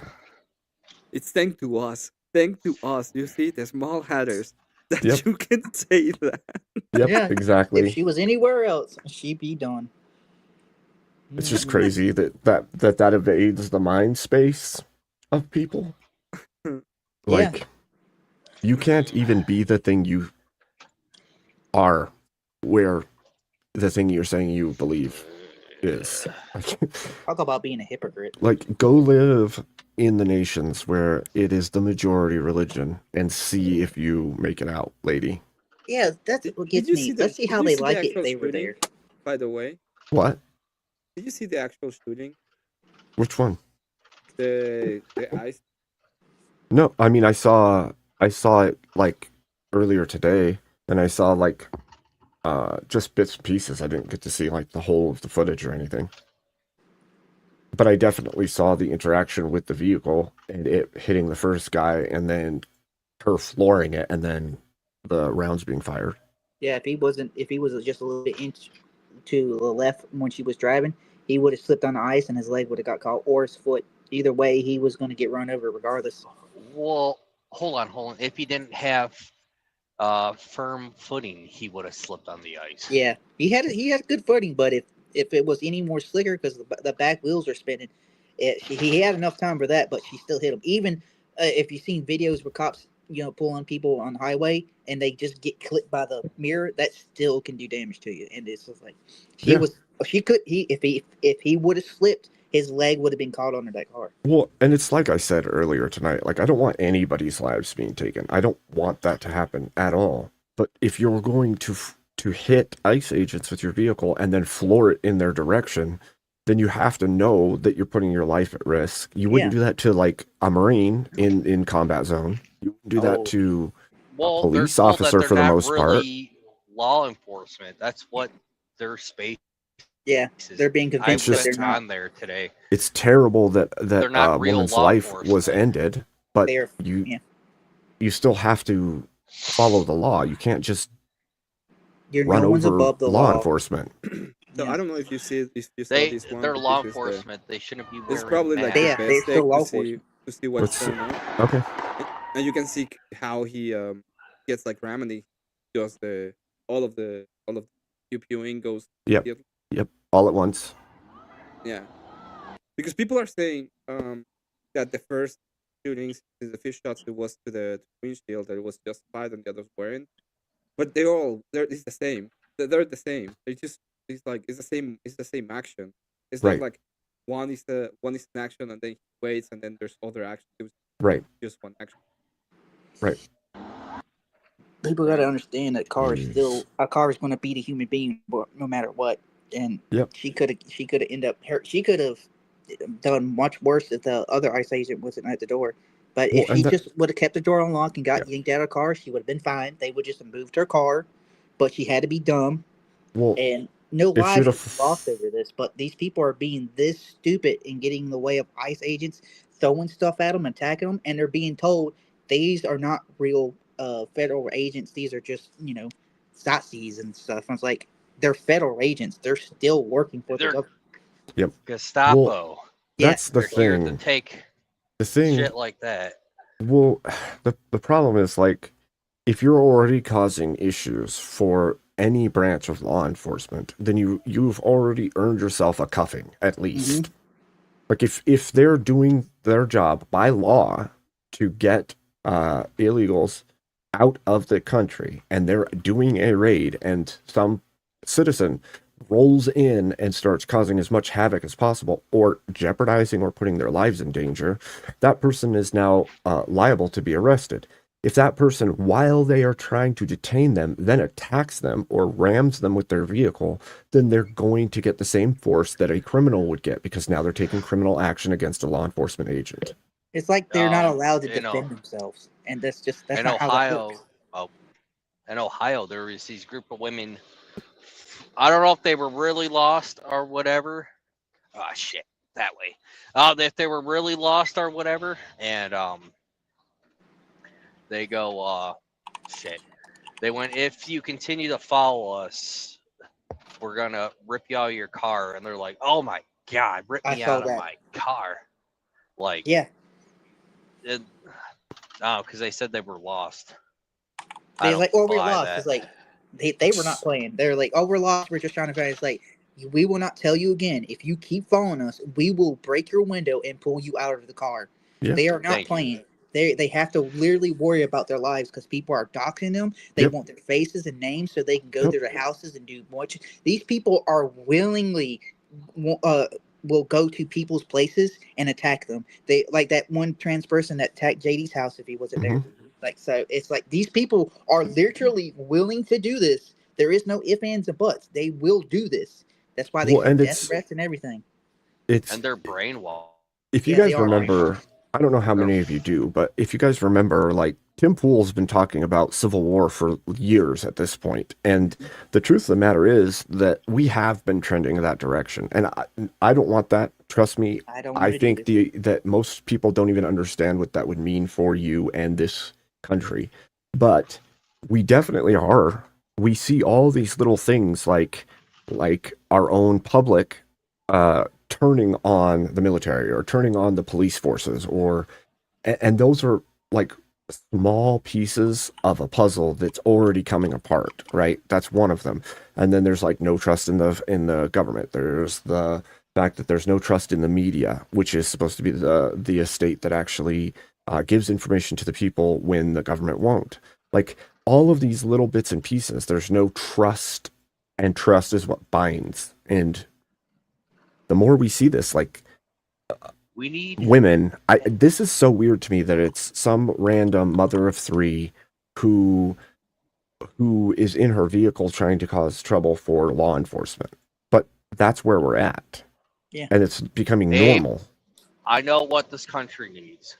It's thanks to us. Thanks to us. You see, the small hatters that Yep. you can say that. Yep, Yeah. exactly. If she was anywhere else, she'd be done. It's just crazy that evades the mind space of people. Like, you can't even be the thing you are where the thing you're saying you believe is. Talk about being a hypocrite. Like, go live in the nations where it is the majority religion and see if you make it out, lady. Yeah, that's what gets me. Let's see how they like it if they were there. By the way, What? did you see the actual shooting? Which one? The ice. No, I mean I saw it like earlier today, and I saw like just bits and pieces. I didn't get to see like the whole of the footage or anything. But I definitely saw the interaction with the vehicle and it hitting the first guy and then her flooring it and then the rounds being fired. Yeah, if he was just a little bit inch to the left when she was driving, he would have slipped on the ice and his leg would have got caught, or his foot. Either way, he was going to get run over regardless. Well, hold on. If he didn't have firm footing, he would have slipped on the ice. Yeah, he had good footing, but if it was any more slicker because the back wheels are spinning, he had enough time for that, but she still hit him. Even if you've seen videos where cops, pulling people on the highway and they just get clipped by the mirror, that still can do damage to you. And it's just like if he would have slipped, his leg would have been caught under that car. Well, and it's like I said earlier tonight, like I don't want anybody's lives being taken. I don't want that to happen at all. But if you're going to hit ICE agents with your vehicle and then floor it in their direction, then you have to know that you're putting your life at risk. You wouldn't do that to like a Marine in combat zone. You wouldn't do that to a police they're told officer that for the they're not most part. really law enforcement. That's what their space. Yeah, they're being I convinced that went they're not. on there today. It's terrible that They're not a real woman's law life was ended, but They're- you still have to follow the law. You can't just You're run no one's over above the law law. enforcement. So I don't know if you see if you saw this one. They're but law this is the- enforcement. They shouldn't be wearing It's probably like masks. the they're best still take law to see what's Let's see. going on. Okay. And you can see how he gets like remedy, just all of the pew pewing goes. Yep. All at once. Yeah, because people are saying that the first shootings, the fish shots, it was to the windshield, that it was justified and the others weren't. But it's the same. They're the same. It's the same action. It's Right. not like one is an action and then he waits and then there's other action. It was Right. just one action. Right. People got to understand that a car is going to beat a human being no matter what. And she could have done much worse if the other ICE agent wasn't at the door. But if Well, she and just would have kept the door unlocked and got yanked out of the car, she would have been fine. They would just have moved her car, but she had to be dumb. Well, And no if lives she'd were have- lost over this. But these people are being this stupid and getting in the way of ICE agents, throwing stuff at them, attacking them, and they're being told these are not real federal agents. These are just Nazis and stuff. I was like, they're federal agents. They're still working for the government. Yep. Gestapo. Well, that's the They're here to thing. take The thing. shit like that. Well, the problem is like if you're already causing issues for any branch of law enforcement, then you've already earned yourself a cuffing at least. Like if they're doing their job by law to get illegals out of the country, and they're doing a raid, and some citizen rolls in and starts causing as much havoc as possible, or jeopardizing or putting their lives in danger, that person is now liable to be arrested. If that person, while they are trying to detain them, then attacks them or rams them with their vehicle, then they're going to get the same force that a criminal would get, because now they're taking criminal action against a law enforcement agent. It's like they're not allowed to you know, defend themselves, and that's in not how that Ohio, works. in Ohio, there was these group of women. I don't know if they were really lost or whatever. Oh shit, that way. If they were really lost or whatever, and they go, shit. They went, if you continue to follow us, we're gonna rip you out of your car. And they're like, oh my god, rip I me saw out of that. my car. Like, Yeah, because they said they were lost. I they're don't like, "Oh, we're buy lost." that. It's like they were not playing. They're like, "Oh, we're lost. We're just trying to find." It's like, we will not tell you again. If you keep following us, we will break your window and pull you out of the car. Yeah. They are not Thank you. playing. They have to literally worry about their lives because people are doxing them. They Yep. want their faces and names so they can go Yep. to their houses and do much. These people are willingly will go to people's places and attack them. They like that one trans person that attacked JD's house if he wasn't there. Like, so it's like these people are literally willing to do this. There is no ifs, ands, and buts. They will do this. That's why they Well, send and death threats and everything. It's And they're brainwashed. if you Yeah, they guys are. remember, I don't know how many of you do, but if you guys remember, like, Tim Pool's been talking about Civil War for years at this point, and the truth of the matter is that we have been trending in that direction, and I don't want that. Trust me, I don't. I think that most people don't even understand what that would mean for you and this country, but we definitely are. We see all these little things like our own public turning on the military or turning on the police forces, and those are like small pieces of a puzzle that's already coming apart, right? That's one of them. And then there's like no trust in the government. There's the fact that there's no trust in the media, which is supposed to be the estate that actually gives information to the people when the government won't. Like all of these little bits and pieces, there's no trust, and trust is what binds. And the more we see this, like We need women, this is so weird to me that it's some random mother of three who is in her vehicle trying to cause trouble for law enforcement. But that's where we're at. Yeah. And it's becoming Hey. normal. I know what this country needs.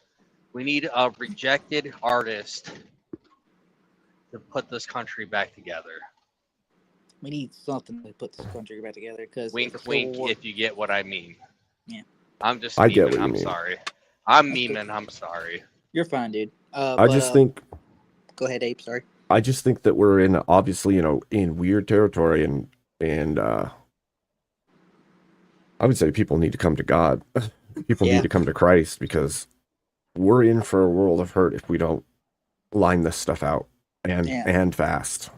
We need a rejected artist to put this country back together. We need something to put this country back together because Wink, wink, if you get what I mean. Yeah. I'm just I get memeing, what you I'm mean. sorry. I'm That's memeing, I'm sorry. You're fine, dude. I just think Go ahead, Abe. Sorry. I just think that we're in obviously, in weird territory, and I would say people need to come to God. People Yeah. need to come to Christ, because we're in for a world of hurt if we don't line this stuff out and fast.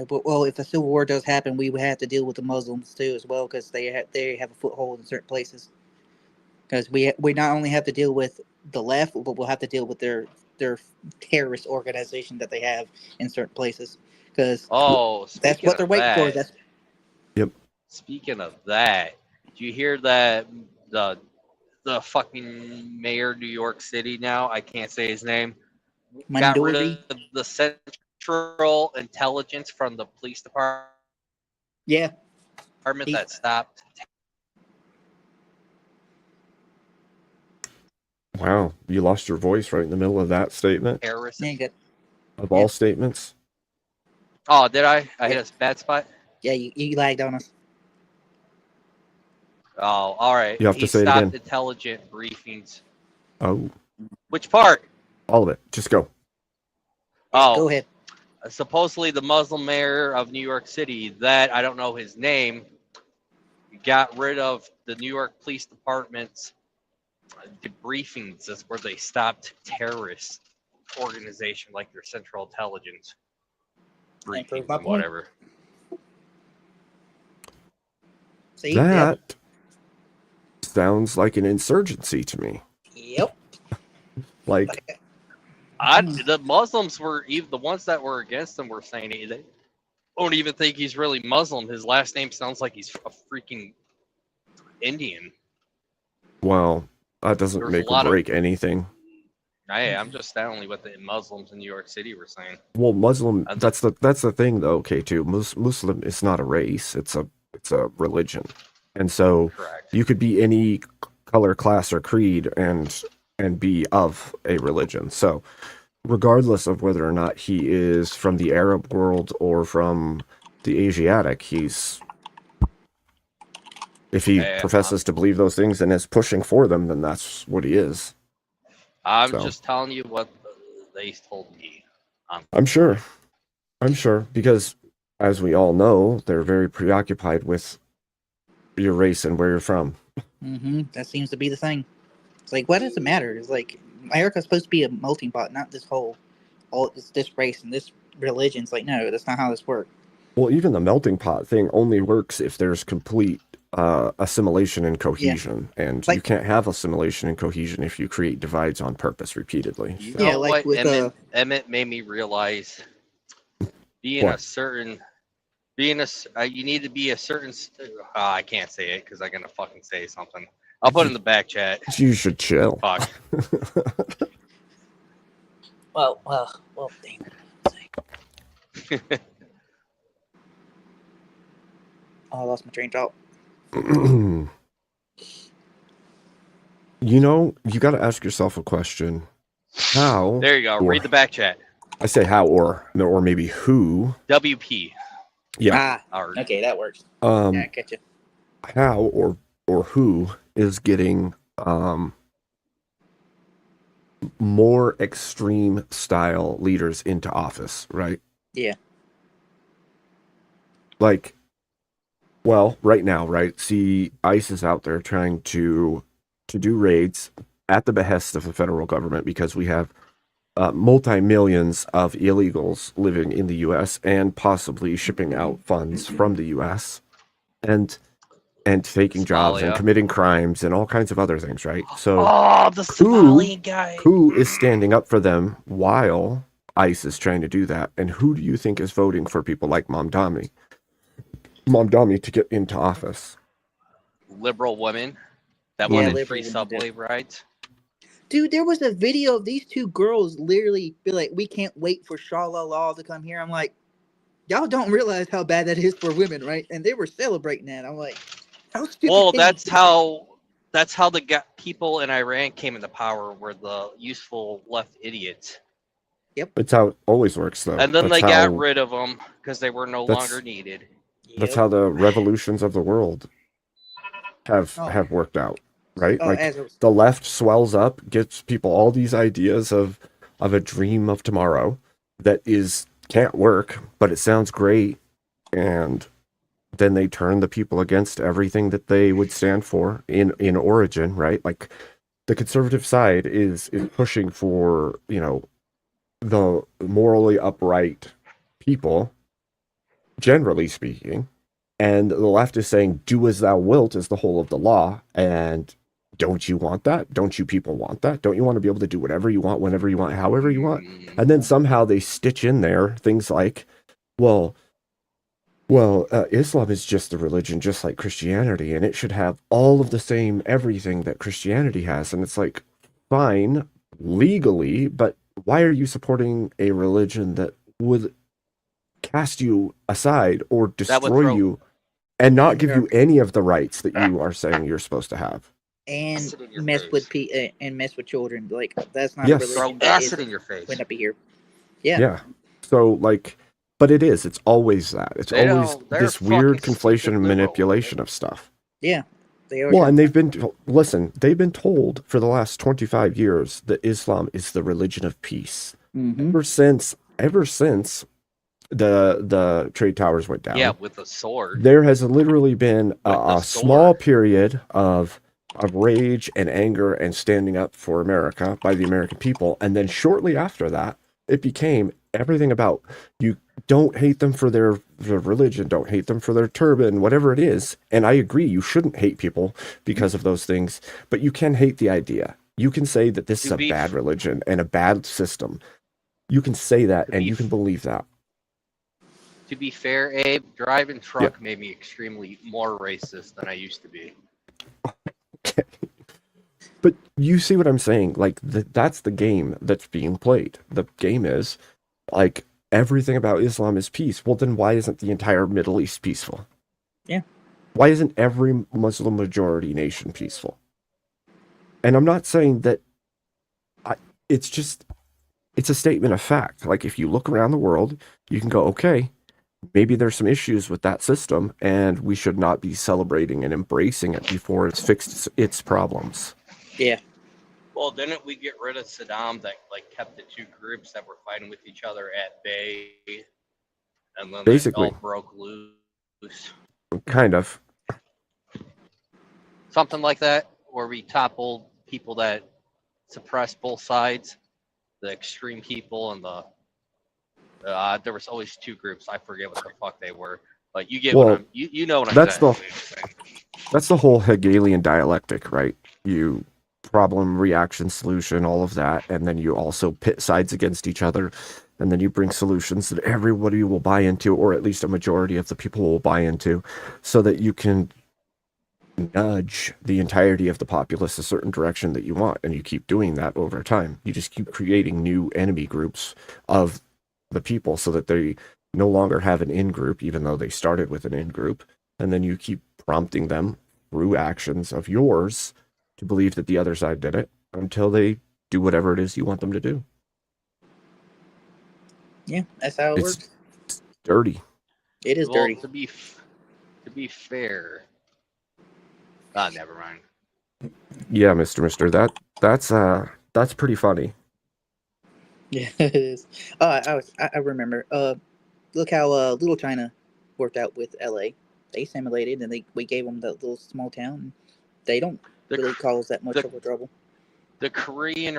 Well, if a civil war does happen, we would have to deal with the Muslims too, as well, because they have a foothold in certain places. Because we not only have to deal with the left, but we'll have to deal with their terrorist organization that they have in certain places. Because that's what they're waiting for. That's Speaking of that, do you hear that the fucking mayor of New York City now, I can't say his name, got rid of the Central Intelligence from the police department Yeah. that stopped. Wow, you lost your voice right in the middle of that statement. Terrorism. Yeah, good. Of all statements. Oh, did I? I hit a bad spot? Yeah, you lagged on us. Oh, all right. You have to He say it stopped again. intelligent briefings. Oh, Which part? all of it. Just go. Oh, Go ahead. Supposedly the Muslim mayor of New York City, that I don't know his name, got rid of the New York Police Department's debriefings. That's where they stopped terrorist organization like their Central Intelligence Prove briefings my and point. whatever. See? Yep. That sounds like an insurgency to me. Yep. Like, The Muslims were even the ones that were against him were saying they don't even think he's really Muslim. His last name sounds like he's a freaking Indian. well, that doesn't There's a make or lot of- break anything. Hey, I'm just only what the Muslims in New York City were saying. Well, Muslim. That's the thing, though. Okay, too. Muslim is not a race. It's a religion, and so Correct. you could be any color, class, or creed, and be of a religion. So, regardless of whether or not he is from the Arab world or from the Asiatic, if he Yeah, professes to believe those things and is pushing for them, then that's what he is. I'm So. just telling you what they told me. I'm sure, because as we all know, they're very preoccupied with your race and where you're from. That seems to be the thing. It's like, what does it matter? It's like America's supposed to be a melting pot, not this it's this race and this religion. It's like, no, that's not how this works. Well, even the melting pot thing only works if there's complete assimilation and cohesion, and you can't have assimilation and cohesion if you create divides on purpose repeatedly. You Yeah, know like what with, Emmett made me realize? You need to be a certain. I can't say it because I'm gonna fucking say something. I'll put it in the back chat. You should chill. Fuck. Well, damn it. Oh, I lost my train of thought. You know, you got to ask yourself a question. How? There you go. Read the back chat. I say how or maybe who. WP. Yeah. Okay, that works. Yeah, I get you. How or who is getting more extreme style leaders into office, right? Yeah. Like, well, right now, right? See, ICE is out there trying to do raids at the behest of the federal government because we have multi-millions of illegals living in the U.S. and possibly shipping out funds from the U.S. and taking jobs and Somalia. committing crimes and all kinds of other things, right? So Oh, the Somalian guy. who is standing up for them while ICE is trying to do that? And who do you think is voting for people like Mamdani to get into office? Liberal women that Yeah, wanted liberal free women subway rides. Dude, there was a video of these two girls literally be like, we can't wait for Shala Law to come here. I'm like, y'all don't realize how bad that is for women, right? And they were celebrating that. I'm like, how stupid. Well, can that's you how the people in Iran came into power, were the useful left idiots. It's how it always works, though. And then That's they got how- rid of them because they were no That's- longer needed. That's how the revolutions of the world have worked out, right? Oh, Like as it was- the left swells up, gets people all these ideas of a dream of tomorrow that can't work, but it sounds great, and then they turn the people against everything that they would stand for in origin, right? Like the conservative side is pushing for, the morally upright people, generally speaking, and the left is saying, do as thou wilt is the whole of the law. And don't you want that? Don't you people want that? Don't you want to be able to do whatever you want, whenever you want, however you want? And then somehow they stitch in there things like, well, Islam is just a religion just like Christianity, and it should have all of the same everything that Christianity has. And it's like, fine, legally, but why are you supporting a religion that would cast you aside or would destroy throw- you and not give you any of the rights that you are saying you're supposed to have? and Acid in your mess face. with and mess with children. Like that's not Yes. a Throw religion that acid is- in your face. would not be here. Yeah. Yeah. So like, but it's always that. It's They always don't- they're this weird fucking conflation stupid and liberal. manipulation of stuff. Yeah. They are. Well, and they've been told for the last 25 years that Islam is the religion of peace. Mhm. Ever since the trade towers went down. Yeah, with a sword. There has literally been With the a sword. small period of rage and anger and standing up for America by the American people, and then shortly after that, it became everything about you don't hate them for their religion, don't hate them for their turban, whatever it is. And I agree, you shouldn't hate people because of those things, but you can hate the idea. You can say that this is To a be bad religion and a bad system. You can say that and you can believe that. To be fair, Abe, driving truck made me extremely more racist than I used to be. But you see what I'm saying? Like, that's the game that's being played. The game is, like, everything about Islam is peace. Well, then why isn't the entire Middle East peaceful? Yeah. Why isn't every Muslim majority nation peaceful? And I'm not saying that it's just, it's a statement of fact. Like, if you look around the world, you can go, okay, maybe there's some issues with that system, and we should not be celebrating and embracing it before it's fixed its problems. Yeah. Well, didn't we get rid of Saddam that like kept the two groups that were fighting with each other at bay, and then Basically. they all broke loose? Kind of. Something like that, where we toppled people that suppressed both sides, the extreme people and the. There was always two groups. I forget what the fuck they were, but you get Well, what I'm. You know what I'm that's saying. That's the whole Hegelian dialectic, right? You problem, reaction, solution, all of that, and then you also pit sides against each other, and then you bring solutions that everybody will buy into, or at least a majority of the people will buy into, so that you can nudge the entirety of the populace a certain direction that you want, and you keep doing that over time. You just keep creating new enemy groups of the people so that they no longer have an in-group, even though they started with an in-group, and then you keep prompting them through actions of yours to believe that the other side did it until they do whatever it is you want them to do. Yeah, that's how it It's works. dirty. It is Well, dirty. to be fair, never mind. Yeah, Mister, that's pretty funny. Yeah, it is. I remember. Look how Little China worked out with LA. They assimilated, and we gave them the little small town. They don't really cause that much of a trouble. The Korean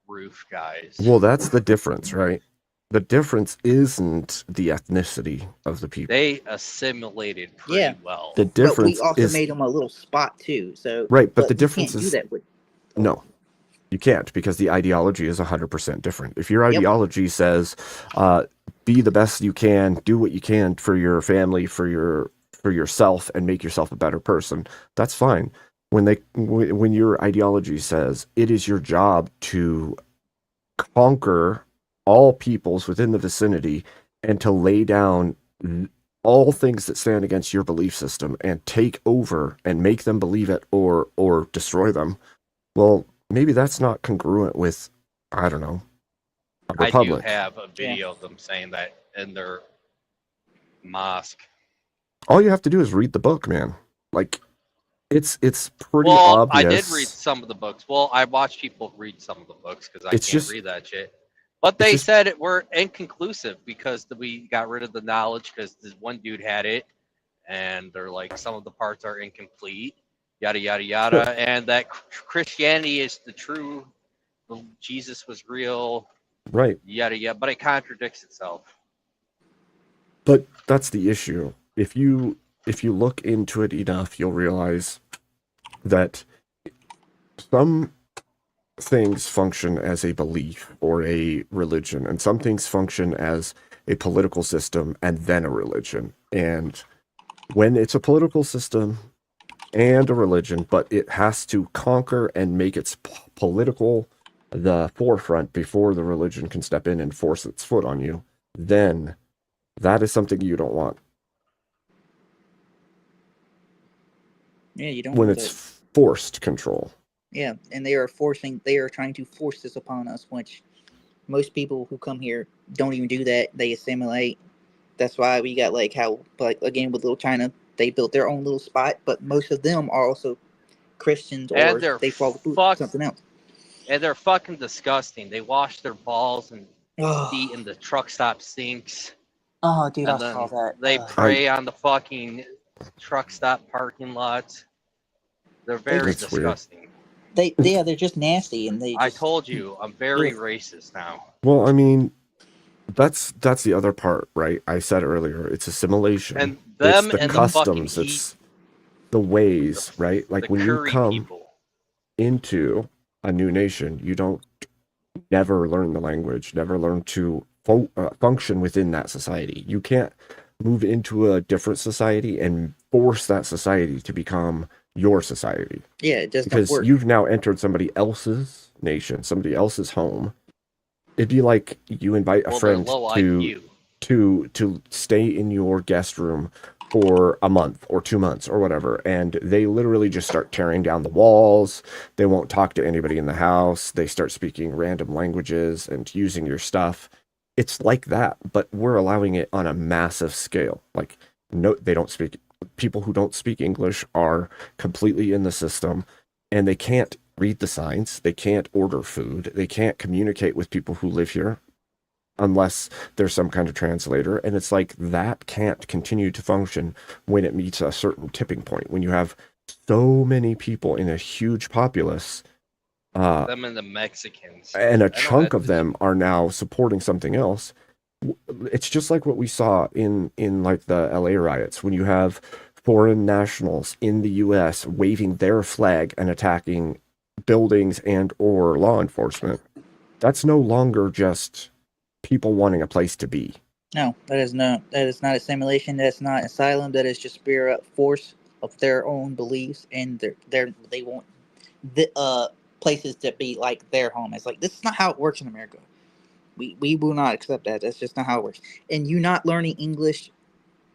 roof guys. Well, that's the difference, right? The difference isn't the ethnicity of the people. They assimilated pretty well. The difference But we also is made them a little spot too. So right, but the you difference can't is do that with. no. You can't, because the ideology is 100% different. If your ideology says, be the best you can, do what you can for your family, for yourself, and make yourself a better person, that's fine. When your ideology says it is your job to conquer all peoples within the vicinity and to lay down all things that stand against your belief system and take over and make them believe it or destroy them, well, maybe that's not congruent with, I don't know, a republic. I do have a video of them saying that in their mosque. All you have to do is read the book, man. Like, it's pretty Well, obvious. I did read some of the books. Well, I watched people read some of the books because I It's can't just- read that shit. But they said it were inconclusive because we got rid of the knowledge because this one dude had it, and they're like, some of the parts are incomplete, yada yada yada, and that Christianity is the true, Jesus was real, Right. yada yada, but it contradicts itself. But that's the issue. If you look into it enough, you'll realize that some things function as a belief or a religion, and some things function as a political system and then a religion. And when it's a political system and a religion, but it has to conquer and make its political the forefront before the religion can step in and force its foot on you, then that is something you don't want. Yeah, you don't. When want it's that. forced control. Yeah, and they are trying to force this upon us, which most people who come here don't even do that. They assimilate. That's why we got again with Little China, they built their own little spot, but most of them are also Christians And or they follow something else. And they're fucking disgusting. They wash their balls and Oh. feet in the truck stop sinks. Oh, dude, And I saw then that. they pray on the fucking truck stop parking lots. They're very That's weird. disgusting. They're just nasty, and I told you, I'm very racist now. Well, I mean, That's the other part, right? I said earlier, it's assimilation. And them it's the and the fucking customs, it's the ways, right? Like the when you curry come people. into a new nation, you don't never learn the language, never learn to function within that society. You can't move into a different society and force that society to become your society. Yeah, it doesn't Because work. you've now entered somebody else's nation, somebody else's home. It'd be like you invite a Well, they're friend low to IQ. stay in your guest room for a month or 2 months or whatever, and they literally just start tearing down the walls. They won't talk to anybody in the house. They start speaking random languages and using your stuff. It's like that, but we're allowing it on a massive scale. Like, no, they don't speak. People who don't speak English are completely in the system, and they can't read the signs. They can't order food. They can't communicate with people who live here unless there's some kind of translator. And it's like that can't continue to function when it meets a certain tipping point. When you have so many people in a huge populace, Them and the Mexicans. and I a know chunk that- of them are now supporting something else. It's just like what we saw in like the LA riots, when you have foreign nationals in the US waving their flag and attacking buildings and or law enforcement. That's no longer just people wanting a place to be. No, that is not assimilation. That's not asylum. That is just spirit force of their own beliefs, and they want the places to be like their home. It's like, this is not how it works in America. We will not accept that. That's just not how it works. And you not learning English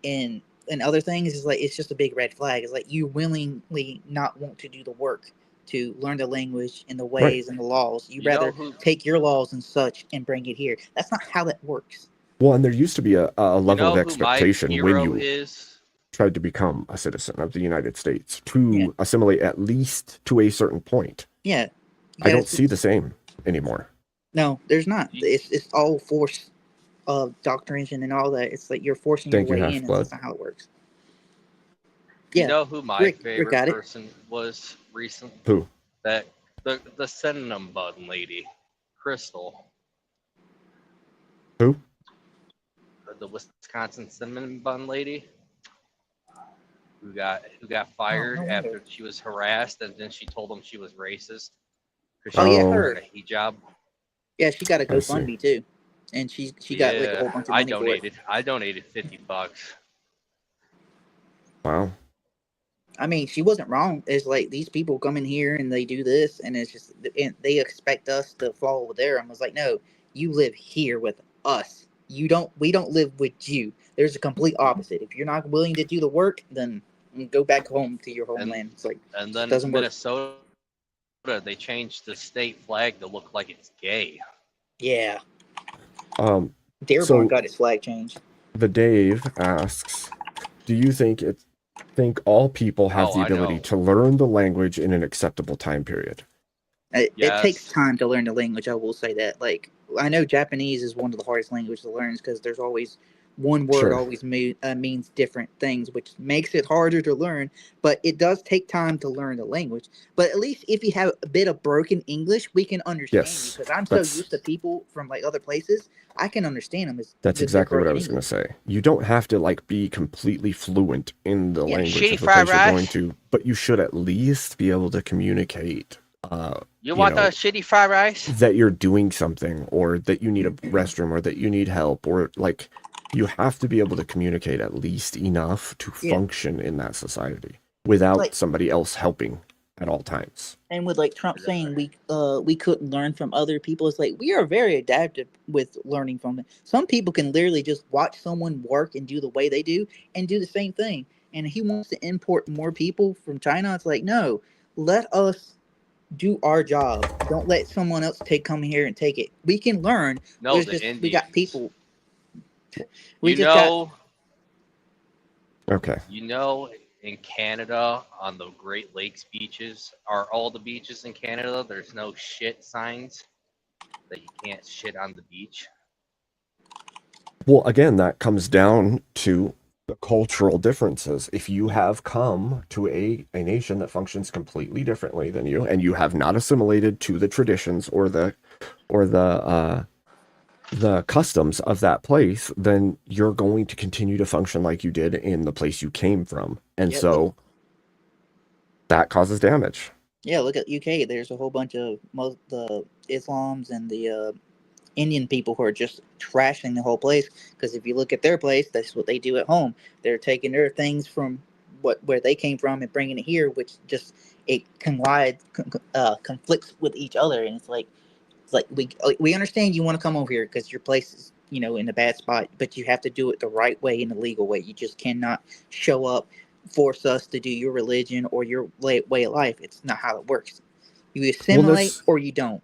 and other things is like, it's just a big red flag. It's like you willingly not want to do the work to learn the language and the ways and the laws. You You know rather who- take your laws and such and bring it here. That's not how that works. Well, and there used to be a level You know of who my expectation when hero you is? tried to become a citizen of the United States to assimilate at least to a certain point. Yeah. I don't see the same anymore. No, there's not. It's all force of doctrination and all that. It's like you're forcing Thank your you, way in, and Half-Blood. that's not how it works. Yeah. You know who my Rick favorite got it. person was recently? Who? That the cinnamon bun lady, Crystal. Who? The Wisconsin cinnamon bun lady who got fired no wonder. after she was harassed, and then she told them she was racist because Oh, she yeah, was her. wearing a hijab. Yeah, she got a I see. GoFundMe too, and she got like a whole bunch of money for it. I donated $50. Wow. I mean, she wasn't wrong. It's like these people come in here and they do this, and it's just, and they expect us to follow there. I was like, no, you live here with us. We don't live with you. There's a complete opposite. If you're not willing to do the work, then go back home to your homeland. It's like, And then doesn't work. Minnesota, they changed the state flag to look like it's gay. yeah, Dearborn Dearborn got its flag changed. The Dave asks, do you think all people have Oh, the I ability know. to learn the language in an acceptable time period? It takes Yes. time to learn the language. I will say that. Like, I know Japanese is one of the hardest languages to learn because there's always one word Sure. always means different things, which makes it harder to learn. But it does take time to learn the language. But at least if you have a bit of broken English, we can understand Yes, you. Because I'm so that's- used to people from like other places, I can understand them. That's exactly what I was going to say. You don't have to like be completely fluent in the Yeah, language shitty of the fried place you're going rice. to, but you should at least be able to communicate. You want know, the shitty fried rice? that you're doing something, or that you need a restroom, or that you need help, or like you have to be able to communicate at least enough to Yeah. function in that society without Like- somebody else helping at all times. And with like Trump saying we couldn't learn from other people, it's like we are very adaptive with learning from them. Some people can literally just watch someone work and do the way they do and do the same thing. And he wants to import more people from China. It's like, no, let us do our job. Don't let someone else come here and take it. We can learn. No, There's the just, Indians. we got people. We You just know, Okay. you know, in Canada, on the Great Lakes beaches, are all the beaches in Canada, there's no shit signs that you can't shit on the beach. Well, again, that comes down to the cultural differences. If you have come to a nation that functions completely differently than you, and you have not assimilated to the traditions or the the customs of that place, then you're going to continue to function like you did in the place you came from. And Yeah, so that causes damage. Yeah, look at UK. There's a whole bunch of the Islams and the Indian people who are just trashing the whole place. Because if you look at their place, that's what they do at home. They're taking their things from where they came from and bringing it here, which just it conflicts with each other. And it's like we understand you want to come over here because your place is in a bad spot, but you have to do it the right way, in the legal way. You just cannot show up, force us to do your religion or your way of life. It's not how it works. You assimilate or you don't.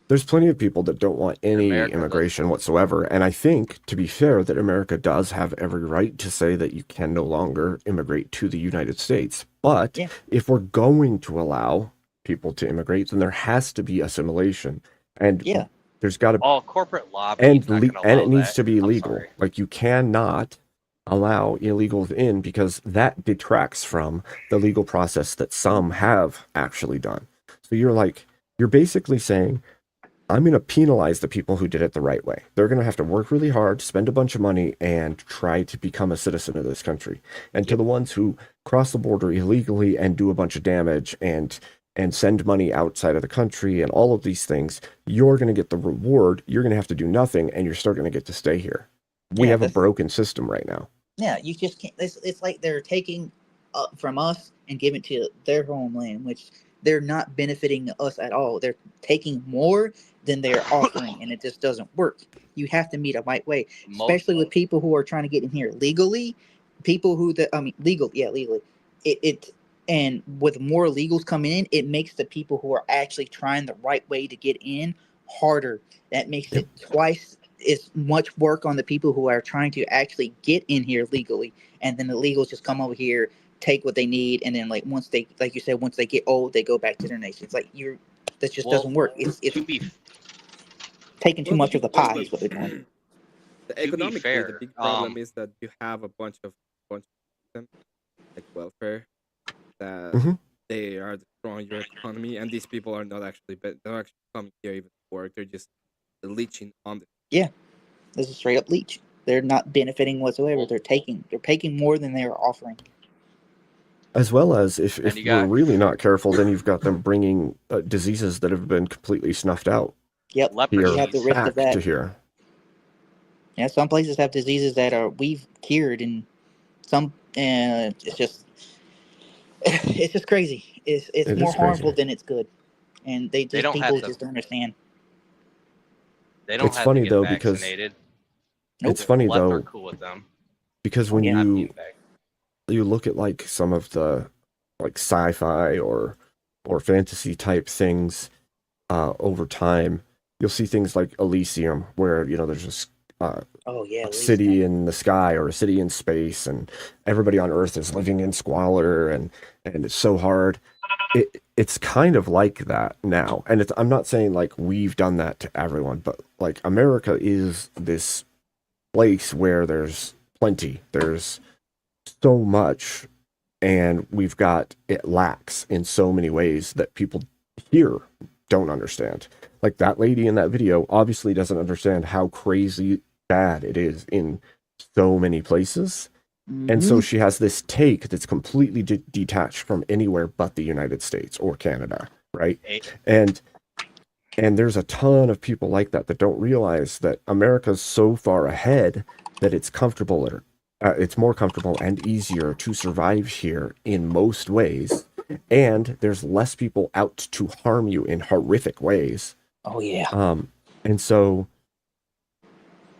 There's plenty of people that don't want any America immigration whatsoever. And I think, to be fair, that America does have every right to say that you can no longer immigrate to the United States. But Yeah. if we're going to allow people to immigrate, then there has to be assimilation. And Yeah. there's got to All corporate lobby. and it needs to be legal. Like, you cannot allow illegals in because that detracts from the legal process that some have actually done. So you're basically saying, I'm going to penalize the people who did it the right way. They're going to have to work really hard, spend a bunch of money, and try to become a citizen of this country. And to the ones who cross the border illegally and do a bunch of damage and send money outside of the country and all of these things, you're going to get the reward. You're going to have to do nothing, and you're still going to get to stay here. We have a broken system right now. Yeah, you just can't. It's like they're taking from us and giving it to their homeland, which they're not benefiting us at all. They're taking more than they're offering, and it just doesn't work. You have to meet a right way, especially with people who are trying to get in here legally. People who legally. And with more illegals coming in, it makes the people who are actually trying the right way to get in harder. That makes it twice as much work on the people who are trying to actually get in here legally. And then the illegals just come over here, take what they need, and then once they get old, they go back to their nation. It's like that just doesn't work. It's taking too much of the pie is what they're doing. Economically, the big problem is that you have a bunch of them, like welfare, that they are destroying your economy, and these people are not actually, they're not actually coming here even to work. They're just leeching on the. Yeah, this is straight up leech. They're not benefiting whatsoever. They're taking more than they are offering. As well as if we're really not careful, then you've got them bringing diseases that have been completely snuffed out. Yep, you have the risk of that. To here. Yeah, some places have diseases that we've cured, and some it's just crazy. It's more harmful than it's good, and people just don't understand. They don't It's have funny to get though because vaccinated. it's funny Left though are cool with them. because when you look at some of the sci-fi or fantasy type things over time, you'll see things like Elysium, where there's a city in the sky or a city in space, and everybody on Earth is living in squalor, and it's so hard. It's kind of like that now, and I'm not saying we've done that to everyone, but America is this place where there's plenty, there's so much, and it lacks in so many ways that people here don't understand. Like that lady in that video obviously doesn't understand how crazy bad it is in so many places. And so she has this take that's completely detached from anywhere but the United States or Canada, right? And there's a ton of people like that don't realize that America's so far ahead that it's more comfortable and easier to survive here in most ways, and there's less people out to harm you in horrific ways. Oh yeah. And so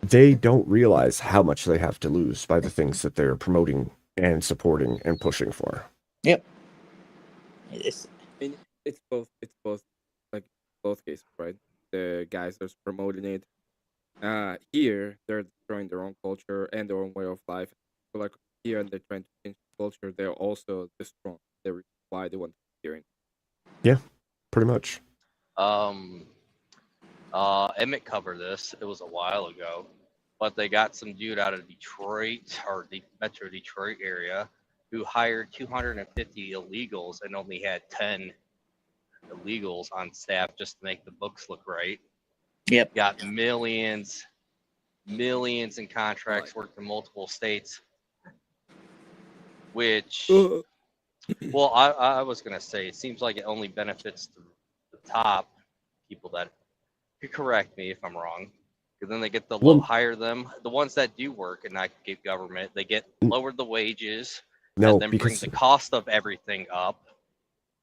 they don't realize how much they have to lose by the things that they're promoting and supporting and pushing for. Yep. It's both both cases, right? The guys that's promoting it here, they're destroying their own culture and their own way of life. So here, and they're trying to change the culture, they're also destroying the reason why they want to be here. Yeah, pretty much. Emmett covered this. It was a while ago, but they got some dude out of Detroit or the Metro Detroit area who hired 250 illegals and only had 10 illegals on staff just to make the books look right. Yep. Got millions millions in contracts, worked in multiple states. Which, well, I was gonna say, it seems like it only benefits the top people that. You correct me if I'm wrong. Because then they get the Well- hire them. The ones that do work and not get government, they get lowered the wages No, and then bring because the cost of everything up.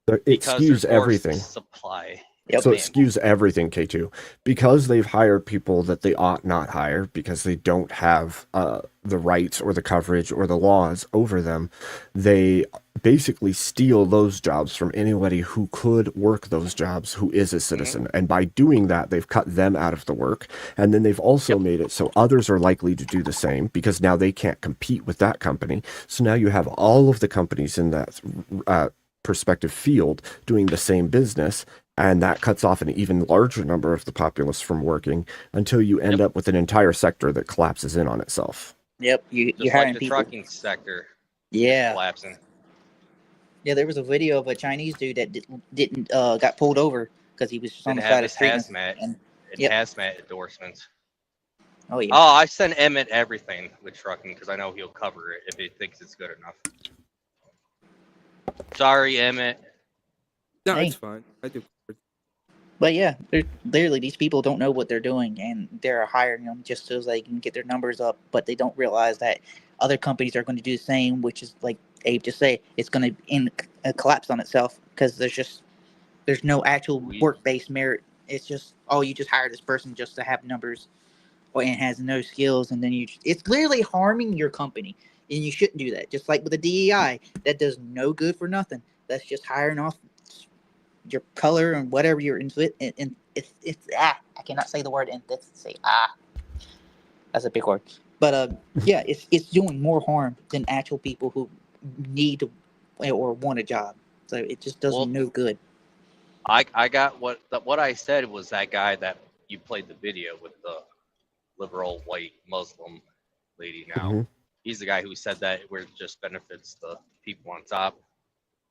it Because skews there's more everything. supply. So it demand. skews everything, K2, because they've hired people that they ought not hire because they don't have the rights or the coverage or the laws over them. They basically steal those jobs from anybody who could work those jobs who is a citizen. And by doing that, they've cut them out of the work. And then they've also made it so others are likely to do the same because now they can't compete with that company. So now you have all of the companies in that prospective field doing the same business. And that cuts off an even larger number of the populace from working until you end up with an entire sector that collapses in on itself. Yep, you're Just hiring like the people. trucking sector Yeah, collapsing. yeah. There was a video of a Chinese dude that didn't got pulled over because he was just on Didn't the have side of his the street. hazmat And and yep. hazmat endorsements. Oh yeah. Oh, I send Emmett everything with trucking because I know he'll cover it if he thinks it's good enough. Sorry, Emmett. No, Hey. it's fine. I do. But yeah, they're literally these people don't know what they're doing, and they're hiring them just so they can get their numbers up. But they don't realize that other companies are going to do the same, which is like Abe just say, it's going to collapse on itself because there's no actual work-based merit. It's just you just hire this person just to have numbers, and has no skills, and then it's clearly harming your company, and you shouldn't do that. Just like with the DEI, that does no good for nothing. That's just hiring off your color and whatever you're into it, and it's I cannot say the word that's a big word, but yeah, it's doing more harm than actual people who need to or want a job. So it just does no good. I got what I said was that guy that you played the video with, the liberal white Muslim lady now. Mhm. He's the guy who said that it just benefits the people on top,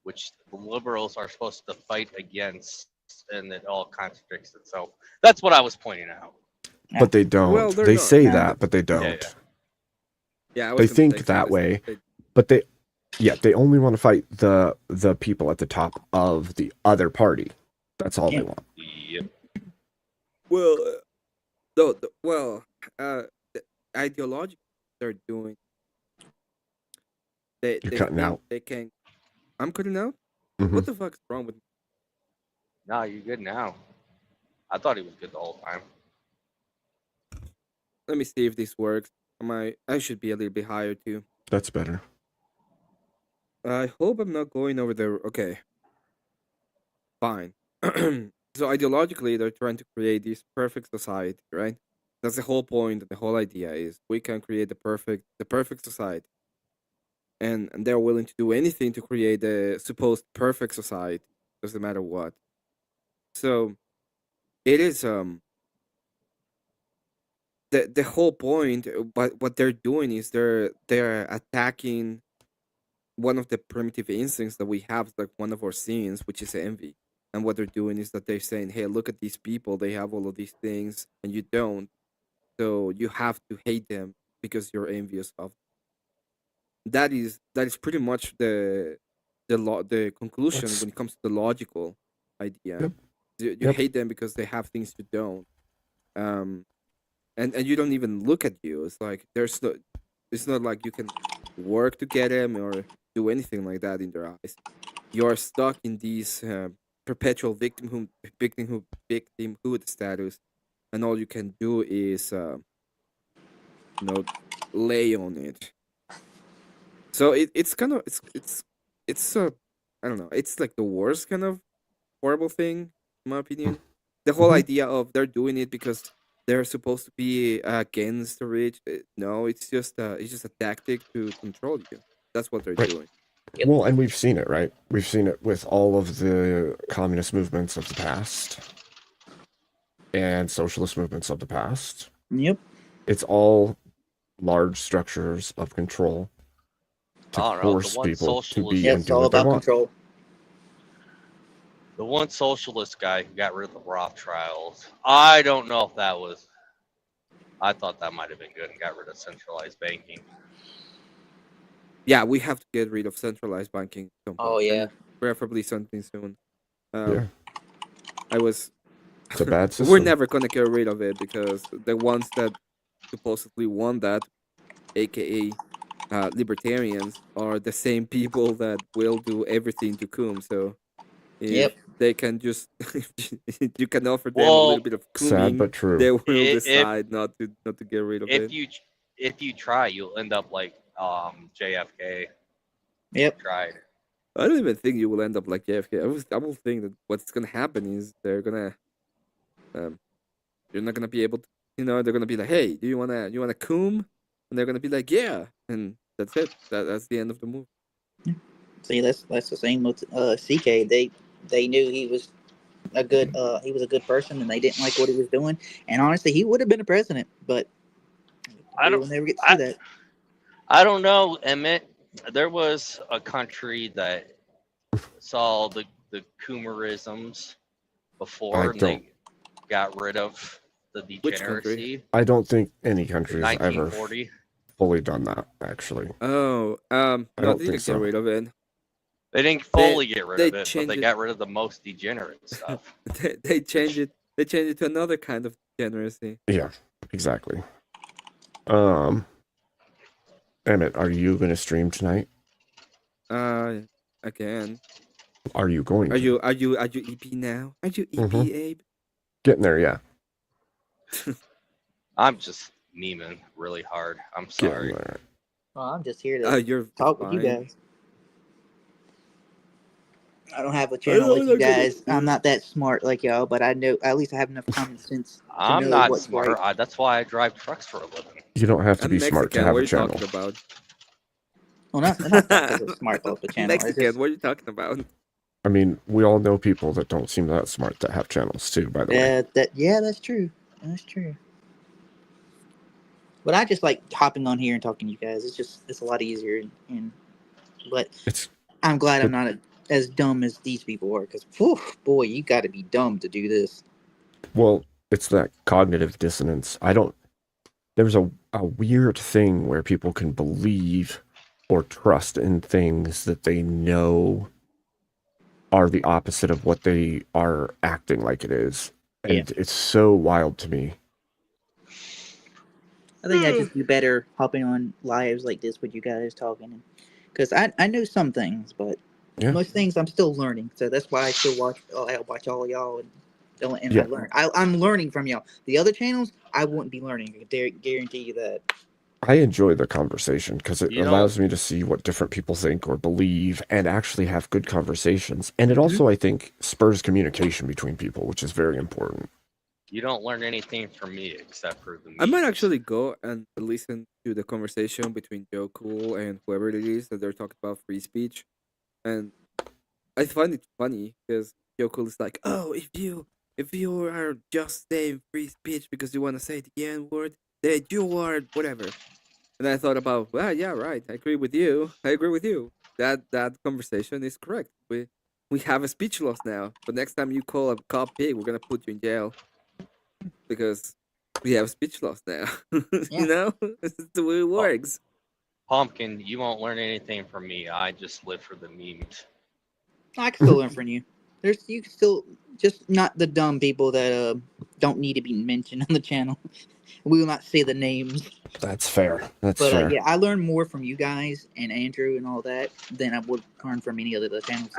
which the liberals are supposed to fight against, and it all contradicts itself. That's what I was pointing out. But they don't. Well, they're they not. say Yeah. that, but they don't. Yeah, I was They gonna think say, that so way, they- but they only want to fight the people at the top of the other party. That's all they want. Yep. Well, the ideology they're doing. They You're cutting think out. They can. I'm cutting out. Mhm. What the fuck's wrong with me? No, you're good now. I thought he was good the whole time. Let me see if this works. I should be a little bit higher too. That's better. I hope I'm not going over there. Okay. Fine. So ideologically, they're trying to create this perfect society, right? That's the whole point. The whole idea is we can create the perfect society, and they're willing to do anything to create the supposed perfect society. Doesn't matter what. So, it is the whole point. But what they're doing is they're attacking one of the primitive instincts that we have, like one of our sins, which is envy. And what they're doing is that they're saying, hey, look at these people, they have all of these things and you don't, so you have to hate them because you're envious of them. That is pretty much the conclusion That's- when it comes to the logical idea. Yep. You Yep. hate them because they have things you don't, and you don't even look at you. It's like it's not like you can work to get them or do anything like that in their eyes. You're stuck in these perpetual victimhood status, and all you can do is lay on it. So it's kind of it's I don't know, it's like the worst kind of horrible thing in my opinion. The whole idea of they're doing it because they're supposed to be against the rich. No, it's just a tactic to control you. That's what they're Right. doing. Well, and we've seen it, right? We've seen it with all of the communist movements of the past and socialist movements of the past. Yep. It's all large structures of control to I don't know, the force one people to socialist- be Yeah, and it's do all what they about want. control. The one socialist guy who got rid of the Rothschilds, I don't know if that was I thought that might have been good and got rid of centralized banking. Yeah, we have to get rid of centralized banking. at some Oh point, yeah. and preferably something soon. Yeah. I was. It's a bad We're system. never gonna get rid of it because the ones that supposedly won that, aka libertarians, are the same people that will do everything to Coom. So if Yep. they can just, you can offer them a Well, little bit of Sad Cooming, but true. they will if decide not to get rid of it. if you try, you'll end up like JFK Yep. tried. I don't even think you will end up like JFK. I will think that what's gonna happen is they're gonna, you're not gonna be able to, they're gonna be like, hey, do you wanna Coom? And they're gonna be like, yeah, and that's it. That's the end of the movie. See, that's the same with CK. They knew he was a good person, and they didn't like what he was doing. And honestly, he would have been a president, but I we'll don't never get to see that. I don't know, Emmett. There was a country that saw the Coomerisms before and they got rid of the Which country? degeneracy. I don't think any country has ever 1940. fully done that, actually. Oh, I no, don't they think didn't so. get rid of it. They didn't fully get rid they of it, but changed they it. got rid of the most degenerate stuff. They changed it. They changed it to another kind of degeneracy. Yeah, exactly. Emmett, are you going to stream tonight? Again. Are you going? Are to? you EP now? Are you EP, Mhm. Abe? Getting there? Yeah. I'm just memeing really hard. I'm Getting sorry. there. Well, I'm just here to You're talk with you fine. guys. I don't have a channel like you guys. I'm not that smart like y'all, but I know at least I have enough common sense to I'm know not what's smart. right. That's why I drive trucks for a living. You don't have to I'm be smart to Mexican. have What are a you channel. talking about? Well, not because of smart off the channel. It's Mexican. just, What are you talking about? I mean, we all know people that don't seem that smart that have channels too, by the way. that's true. That's true. But I just like hopping on here and talking to you guys. It's a lot easier, but I'm glad I'm not as dumb as these people are. Because boy, you got to be dumb to do this. Well, it's that cognitive dissonance. There's a weird thing where people can believe or trust in things that they know are the opposite of what they are acting like it is. And it's so wild to me. I think I just do better hopping on lives like this with you guys talking, because I know some things, but most things I'm still learning. So that's why I still watch all of y'all and I learn. I'm learning from y'all. The other channels I wouldn't be learning. I guarantee you that. I enjoy the conversation because it allows me to see what different people think or believe and actually have good conversations. And it also, I think, spurs communication between people, which is very important. You don't learn anything from me except for the I might memes. actually go and listen to the conversation between Joe Cool and whoever it is that they're talking about free speech, and I find it funny because Joe Cool is like, "Oh, if you are just saying free speech because you want to say the N word, then you are whatever." And I thought about, well, yeah, right. I agree with you. That conversation is correct. We have a speech loss now. But next time you call a cop pig, we're gonna put you in jail because we have speech loss now. You know, this is the way it works. Pumpkin, you won't learn anything from me. I just live for the memes. I can still learn from you. You can still just not the dumb people that don't need to be mentioned on the channel. We will not say the names. That's fair. That's But fair. yeah, I learned more from you guys and Andrew and all that than I would learn from any other channels.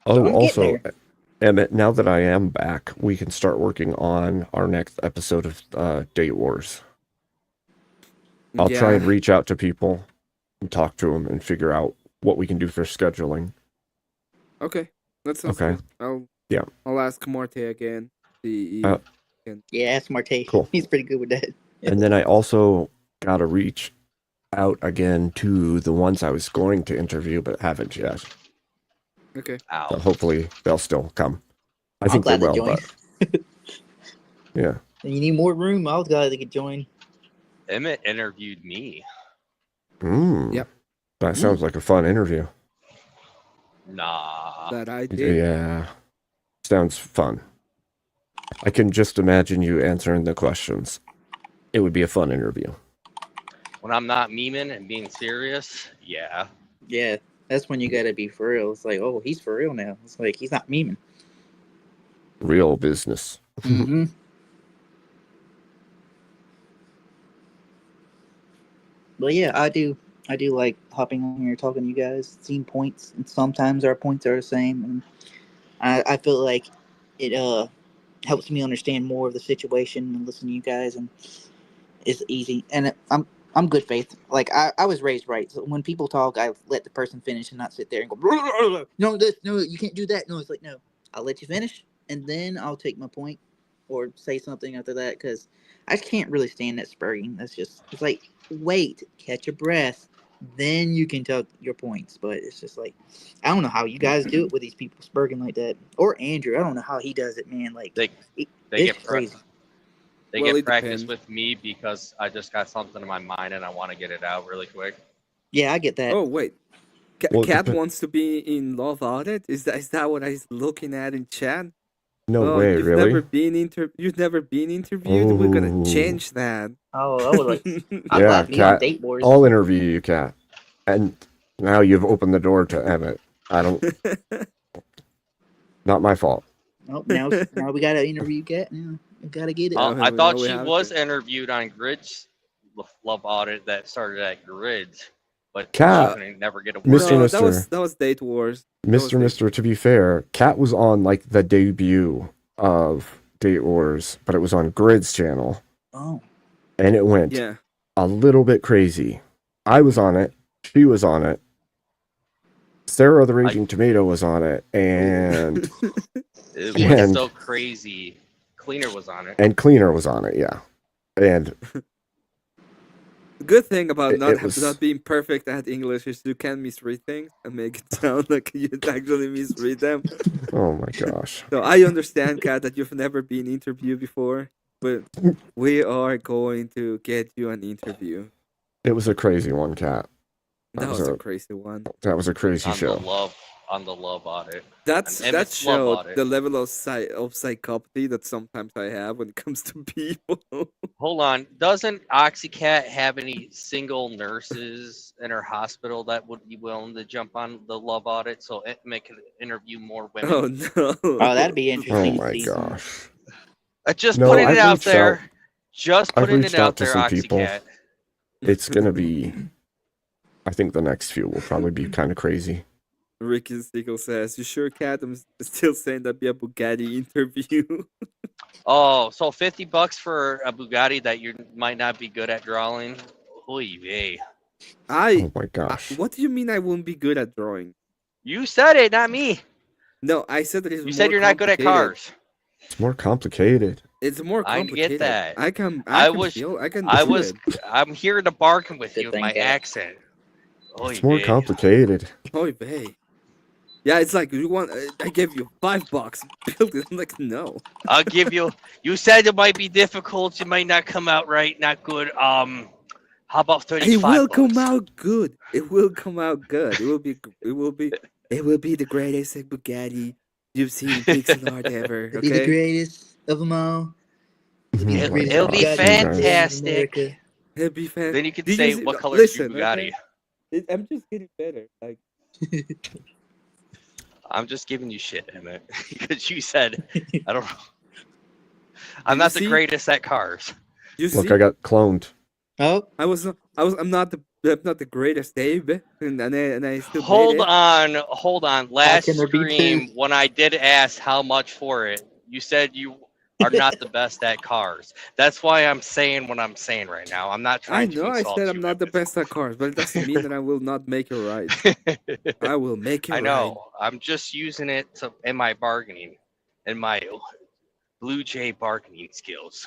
Oh, I'm also, getting Emmett, now that I am back, we can start working on our next episode of Date Wars. I'll try and reach out to people and talk to them and figure out what we can do for scheduling. Okay, that's okay. I'll ask Marte again. Yeah, ask Marte. Cool. He's pretty good with that. And then I also got to reach out again to the ones I was going to interview but haven't yet. Okay. So hopefully they'll still come. I I'm think they glad will, they but yeah. And you need more room. I was glad they could join. Emmett interviewed me. Yep. That sounds like a fun interview. Nah. That I did. Yeah. Sounds fun. I can just imagine you answering the questions. It would be a fun interview. When I'm not memeing and being serious, yeah. Yeah, that's when you gotta be for real. It's like, oh, he's for real now. It's like he's not memeing. Real business. Mm-hmm. But yeah, I do like hopping on here, talking to you guys, seeing points, and sometimes our points are the same, and I feel like it helps me understand more of the situation and listen to you guys, and it's easy. And I'm good faith. Like I was raised right, so when people talk, I let the person finish and not sit there and go, no, this, no, you can't do that. No, it's like, no, I'll let you finish, and then I'll take my point or say something after that, because I can't really stand that spurring. That's just, it's like, wait, catch your breath, then you can tell your points. But it's just like, I don't know how you guys do it with these people spurring like that, or Andrew. I don't know how he does it, man. Like They it's get crazy. They Well, get it practice depends. with me because I just got something in my mind and I want to get it out really quick. Yeah, I get that. Oh wait, Well, it Cat depen- wants to be in Love Audit. Is that what I was looking at in chat? No Oh, way, you've really? never been interviewed. We're gonna Oh. change that. Oh, I was like, I'm Yeah, glad to be on Cat. Date Wars. I'll interview you, Cat. And now you've opened the door to Emmett. I don't. Not my fault. Oh, now we gotta interview Cat. Now we gotta get it. Oh, I we thought know we she have was to. interviewed on Grid's Love Audit that started at Grid's, but Cat, she couldn't never get a word Mr. in. No, Mister. that was Date Wars. That was Mr. Date Mister, to be fair, Cat was on like the debut of Date Wars, but it was on Grid's channel, Oh, and it went Yeah. a little bit crazy. I was on it. She was on it. Sarah the Raging Tomato was on it, and It And- was so crazy. Cleaner was on it. and Cleaner was on it. Yeah, and The good thing about It not was- not being perfect at English is you can misread things and make it sound like you actually misread them. oh my gosh, So I understand, Kat, that you've never been interviewed before, but we are going to get you an interview. it was a crazy one, Cat. That was a crazy one. That was a crazy on show. the love audit. That's An that Emmett's love showed audit. the level of psychopathy that sometimes I have when it comes to people. Hold on. Doesn't Oxycat have any single nurses in her hospital that would be willing to jump on the love audit so Emmett can interview more women? Oh no! oh, that'd be Oh interesting. to my see some- gosh. Just No, putting I've it out reached there. out- Just I've putting reached it out out to there, some people. Oxycat. It's gonna be. I think the next few will probably be kind of crazy. Ricky Siegel says, "You sure, Kat? I'm still saying that'd be a Bugatti interview." Oh, so $50 for a Bugatti that you might not be good at drawing? Oy vey. Oh my gosh. What do you mean I wouldn't be good at drawing? You said it, not me. No, I said that it's You said more you're not good at complicated. cars. It's more complicated. It's more I complicated. get that. I can I do was it. I'm here to bargain with Good you with thing my that- accent. Oy It's more vey. complicated. Oy vey. Yeah, it's like you want. I gave you $5. Build it. I'm like, no. I'll give you. You said it might be difficult. It might not come out right. Not good. How about 35? It will bucks? come out good. It will come out good. It will be. It will be. It will be the greatest Bugatti you've seen in pixel art ever. It'd be the Okay. greatest of them all. It'd be the Oh my greatest It'll be gosh, you guys. fantastic. America. It'll be fan. Then you can Did say see- what color is your listen, Bugatti. okay? I'm just getting better. Like I'm just giving you shit, Emmett, because you said I don't know. I'm you not the see? greatest at cars. you Look, see, I got cloned. Oh, I'm not the greatest Abe, and I still Hold made it. on. Last can there be stream, two? when I did ask how much for it, you said you are not the best at cars. That's why I'm saying what I'm saying right now. I'm not I trying to know I insult said you, I'm not the Emmett. best at cars, but it doesn't mean that I will not make it right. I will make it I know. I'm just using it in my bargaining, in my Blue Jay bargaining skills.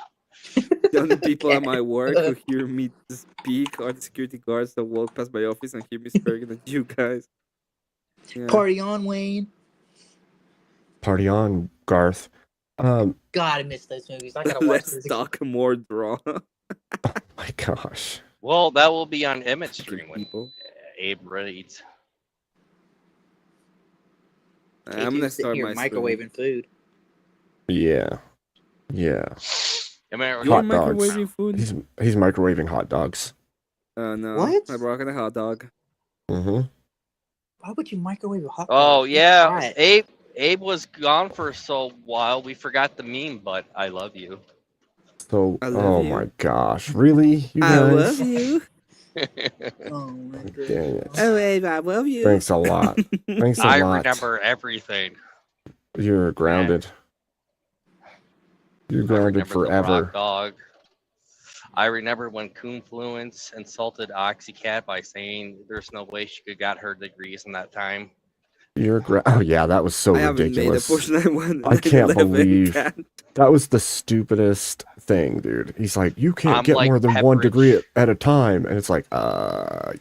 right. The only people at my work who hear me speak are the security guards that walk past my office and hear me speaking at you guys. Yeah. party on, Wayne. Party on, Garth. God, I miss those movies. I gotta watch Let's those. talk more draw. My gosh. Well, that will be on Emmett's stream when people. Abe reads. I'm gonna start my microwaving food. Yeah. Yeah. America. You're Hot dogs. microwaving food? He's microwaving hot dogs. No. What? I'm rocking a hot dog. Mm-hmm. Why would you microwave a hot dog? Oh It's yeah, hot. Abe was gone for so while. We forgot the meme, but I love you. So, I love oh you. my gosh, really, you I guys? love you. Oh my god. Dang it. Oh, Abe, I love you. Thanks a lot. Thanks a I lot. remember everything. You're grounded. You're I grounded remember the forever. Rock Dog. I remember when Coonfluence insulted Oxycat by saying there's no way she could got her degrees in that time. Oh yeah, that was so I haven't ridiculous. made a push 911. I can't 9/11 believe cat. that was the stupidest thing, dude. He's like, you can't I'm get like more than one Pepperidge. degree at a time, and it's like,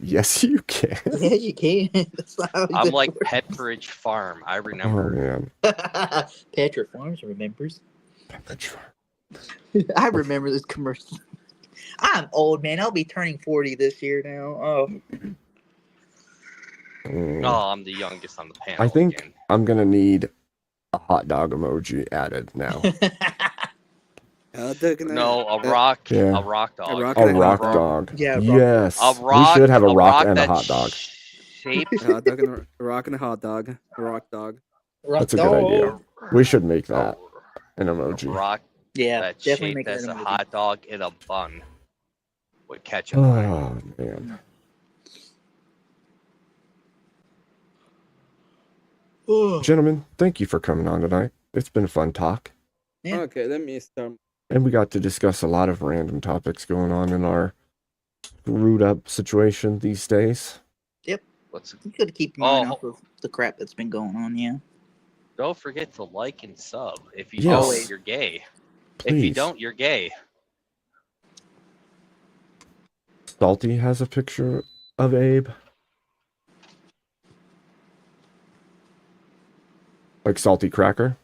yes, you can. Yeah, you can. That's not how I'm that like works. Pepperidge Farm. I Oh remember. man. Patrick Farms remembers. Pepperidge Farm. I remember this commercial. I'm old, man. I'll be turning 40 this year now. Oh. Mm. Oh, I'm the youngest on the panel. I think again. I'm gonna need a hot dog emoji added now. Hot dog and No, a rock, Yeah. a rock dog. A rock A and a rock hot dog. Yeah, rock. Yes. A rock. We should have a rock and a that hot dog. Shaped. hot dog and a rock and a hot dog. A rock dog. That's a good idea. We should make that an emoji. rock Yeah, that definitely shaped make as that a emoji. hot dog in a bun with ketchup. Oh man. Gentlemen, thank you for coming on tonight. It's been a fun talk. Yeah. Okay, let me start. And we got to discuss a lot of random topics going on in our screwed up situation these days. What's You gotta keep your mind Oh. off of the crap that's been going on, yeah. Don't forget to like and sub. If you Yes. don't, you're gay. If you Please. don't, you're gay. Salty has a picture of Abe. Like Salty Cracker.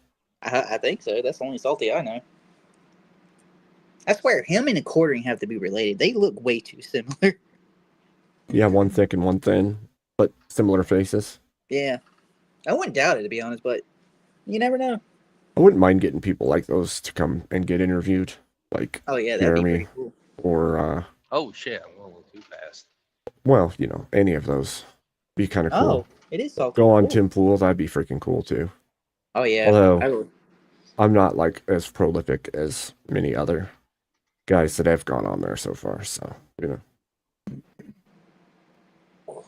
I think so. That's the only salty I know. I swear, him and a quartering have to be related. They look way too similar. Yeah, one thick and one thin, but similar faces. Yeah. I wouldn't doubt it, to be honest, but you never know. I wouldn't mind getting people like those to come and get interviewed. Like, Oh, yeah, that'd be Jeremy. pretty cool. or, Oh shit, I'm going a little too fast. well, you know, any of those. Be kind of cool. Oh, it is salty. Go on Cool. Tim Pool, that'd be freaking cool too. Oh, yeah. Although- I would. I'm not like as prolific as many other guys that have gone on there so far, so you know.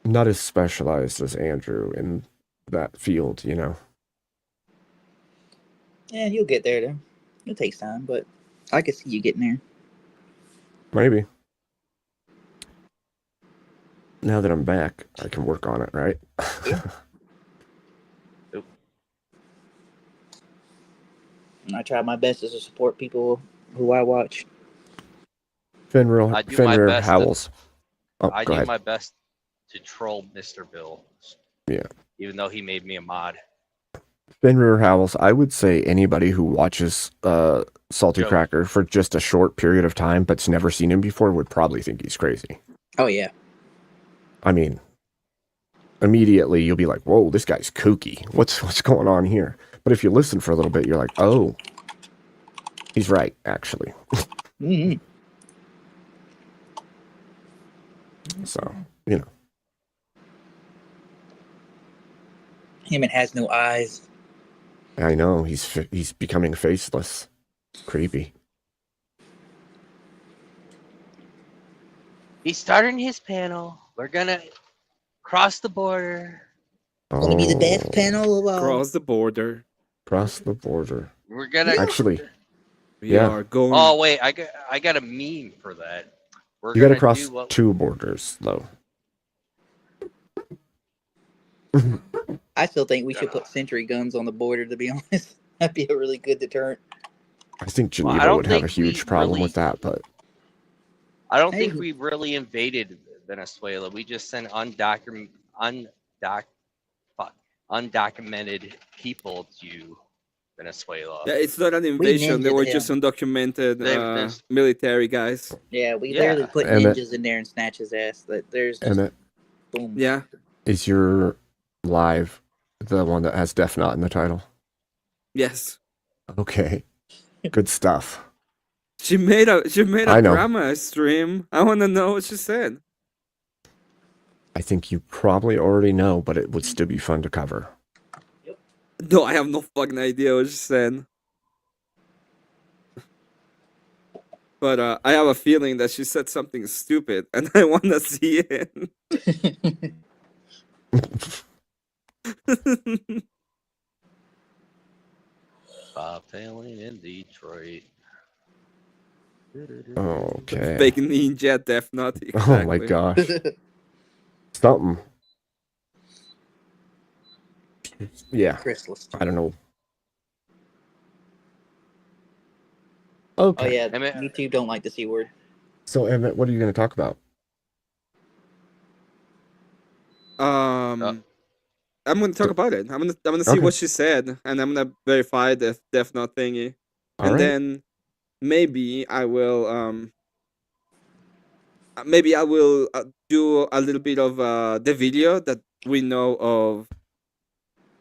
Not as specialized as Andrew in that field, you know. Yeah, you'll get there, though. It takes time, but I can see you getting there. Maybe. Now that I'm back, I can work on it, right? And I try my best to support people who I watch. Fenrir, I do my Fenrir best to- Howells. Oh, I go do ahead. my best to troll Mr. Bill. Yeah. Even though he made me a mod. Fenrir Howells, I would say anybody who watches Salty Joe. Cracker for just a short period of time but's never seen him before would probably think he's crazy. Oh, yeah. I mean, immediately you'll be like, whoa, this guy's kooky. What's going on here? But if you listen for a little bit, you're like, oh, he's right, actually. hmm So, you know. Him and has no eyes. I know, he's becoming faceless. Creepy. He's starting his panel. We're gonna cross the border. Gonna be the best Oh, panel of all. Cross the border. Cross the border. We're gonna. Actually, We Yeah. are going. Oh wait, I got a meme for that. We're you gotta gonna cross do what- 2 borders, though. I still think we should put sentry guns on the border, to be honest. That'd be a really good deterrent. I think Well, I Geneva don't would have a think we huge problem really- with that, but I don't Hey. think we really invaded Venezuela. We just sent undocumented people to Venezuela. Yeah, it's not an invasion. They ninja were them. just undocumented There's- military guys. Yeah, we Yeah. literally put Emmett. ninjas in there and snatch his ass. Like, there's just, Emmett, boom. Yeah. is your live the one that has Def Knot in the title? Yes. Okay. Good stuff. She made a I know. drama stream. I want to know what she said. I think you probably already know, but it would still be fun to cover. No, I have no fucking idea what she said. But I have a feeling that she said something stupid, and I want to see it. Bob failing in Detroit. Okay. Fake ninja death note. Oh my exactly. gosh. Something. Yeah. Chrysalis. I don't know. Oh Okay. yeah, Emmett- YouTube don't like the C word. So Emmett, what are you going to talk about? I'm gonna talk about it. I'm gonna see Okay. what she said, and I'm gonna verify the Death Note thingy, All and right. then maybe I will do a little bit of the video that we know of.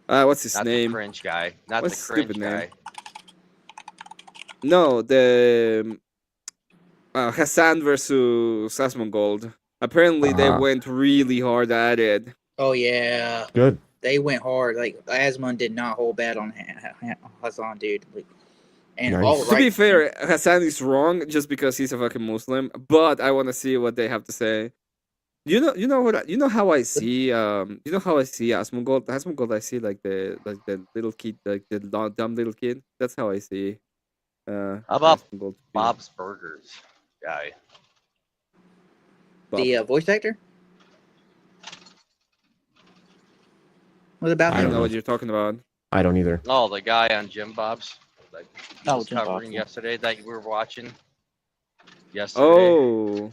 What's his Not name? the cringe guy. Not What's the his cringe stupid name? guy. No, the Hassan versus Asmongold. Apparently, they Ah. went really hard at it. Oh yeah, Good. they went hard. Like Asmund did not hold back on Hassan, dude. Like, and Nice. all To be right. fair, Hassan is wrong just because he's a fucking Muslim. But I want to see what they have to say. You know how I see Asmongold. Asmongold, I see like the little kid, like the dumb little kid. That's how I see. How about Asmongold to be. Bob's Burgers guy? Bob. The voice actor. What about I I don't don't know know. what you're talking about. I don't either. Oh, the guy on Jim Bob's. Like he Oh, was Jim Bob's, covering yeah. yesterday that we were watching. Yesterday. Oh,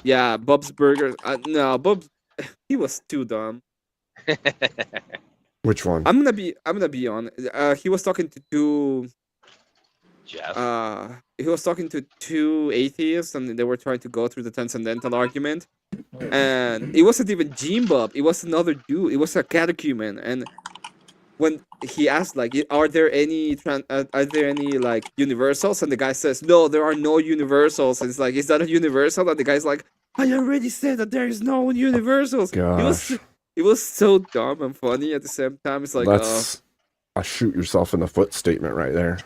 yeah, Bob's Burgers. No, Bob's. He was too dumb. Which one? I'm gonna be on. He was talking to two. Jeff. He was talking to two atheists, and they were trying to go through the transcendental argument. And it wasn't even Jim Bob. It was another dude. It was a catechumen. And when he asked, like, are there any like universals? And the guy says, no, there are no universals. And it's like, is that a universal? And the guy's like, I already said that there is no universals. Gosh. It was so dumb and funny at the same time. It's like, That's a shoot yourself in the foot statement right there.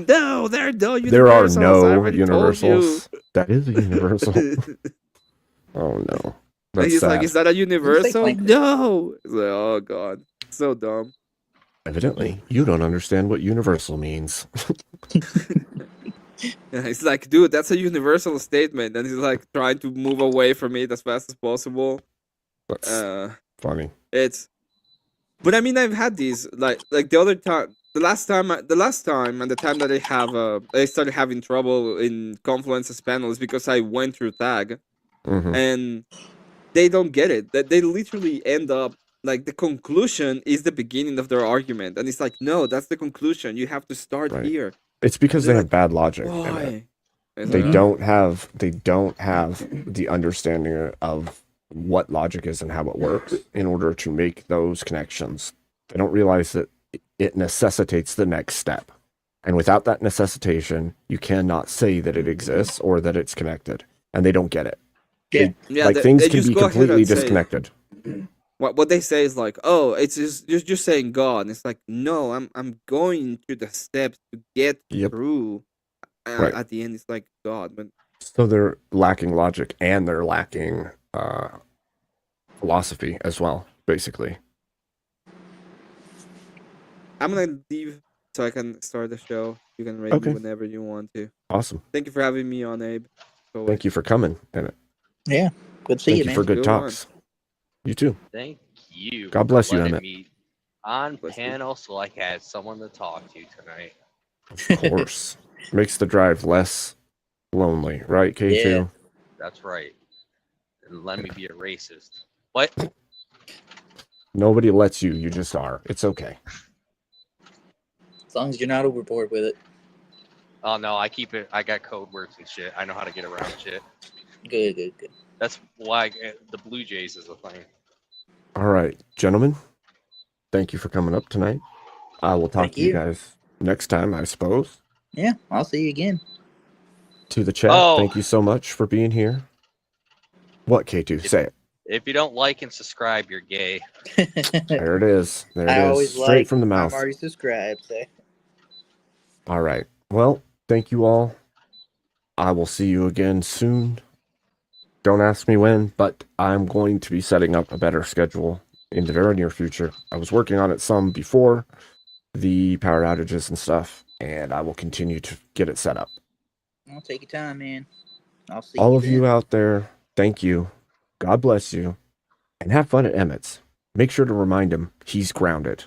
no, there are no universals. There are I no already told you." universals. That is a universal. Oh no. And That's he's sad. like, is that a universal? Like- No. It's like, oh god, so dumb. Evidently, you don't understand what universal means. Yeah, he's like, dude, that's a universal statement, and he's like trying to move away from it as fast as possible. That's funny. It's, but I mean, I've had these like the other time, the last time, and the time that I started having trouble in Confluence's panels because I went through tag, Mhm. and they don't get it. That they literally end up like the conclusion is the beginning of their argument, and it's like, no, that's the conclusion. You have to start Right. here. It's because they They're have like, bad logic. in it. Why? It's They like, don't have the understanding of what logic is and how it works in order to make those connections. They don't realize that it necessitates the next step. And without that necessitation, you cannot say that it exists or that it's connected. And they don't get it. yeah, Like they- things they can just be go ahead completely and say- disconnected. What they say is like, oh, it's just you're just saying God. And it's like, no, I'm going through the steps to get Yep. through. Right. At the end, it's like God, but So they're lacking logic and they're lacking philosophy as well, basically. I'm gonna leave so I can start the show. You can rate Okay. me whenever you want to. Awesome. Thank you for having me on, Abe. So, Thank you for coming. And Yeah, good to see thank you, you man. for good Good talks. You too. Thank you. God for bless you, letting Emmett. me on Bless you. panel so I had someone to talk to tonight. Of course. Makes the drive less lonely, right, K2? Yeah. That's right. And let me be a racist. What? Nobody lets you, you just are. It's okay. As long as you're not overboard with it. Oh no, I keep it. I got code words and shit. I know how to get around shit. Good, good, good. That's why the Blue Jays is a thing. All right, gentlemen. Thank you for coming up tonight. I will talk Thank to you you. guys next time, I suppose. Yeah, I'll see you again. To the chat, Oh. thank you so much for being here. What, K2? Say it. If you don't like and subscribe, you're gay. There it is. There I it always is. Straight like. from the mouth. I'm already subscribed. So. All right. Well, thank you all. I will see you again soon. Don't ask me when, but I'm going to be setting up a better schedule in the very near future. I was working on it some before the power outages and stuff, and I will continue to get it set up. I'll take your time, man. I'll see All you of you then. out there, thank you. God bless you. And have fun at Emmett's. Make sure to remind him he's grounded.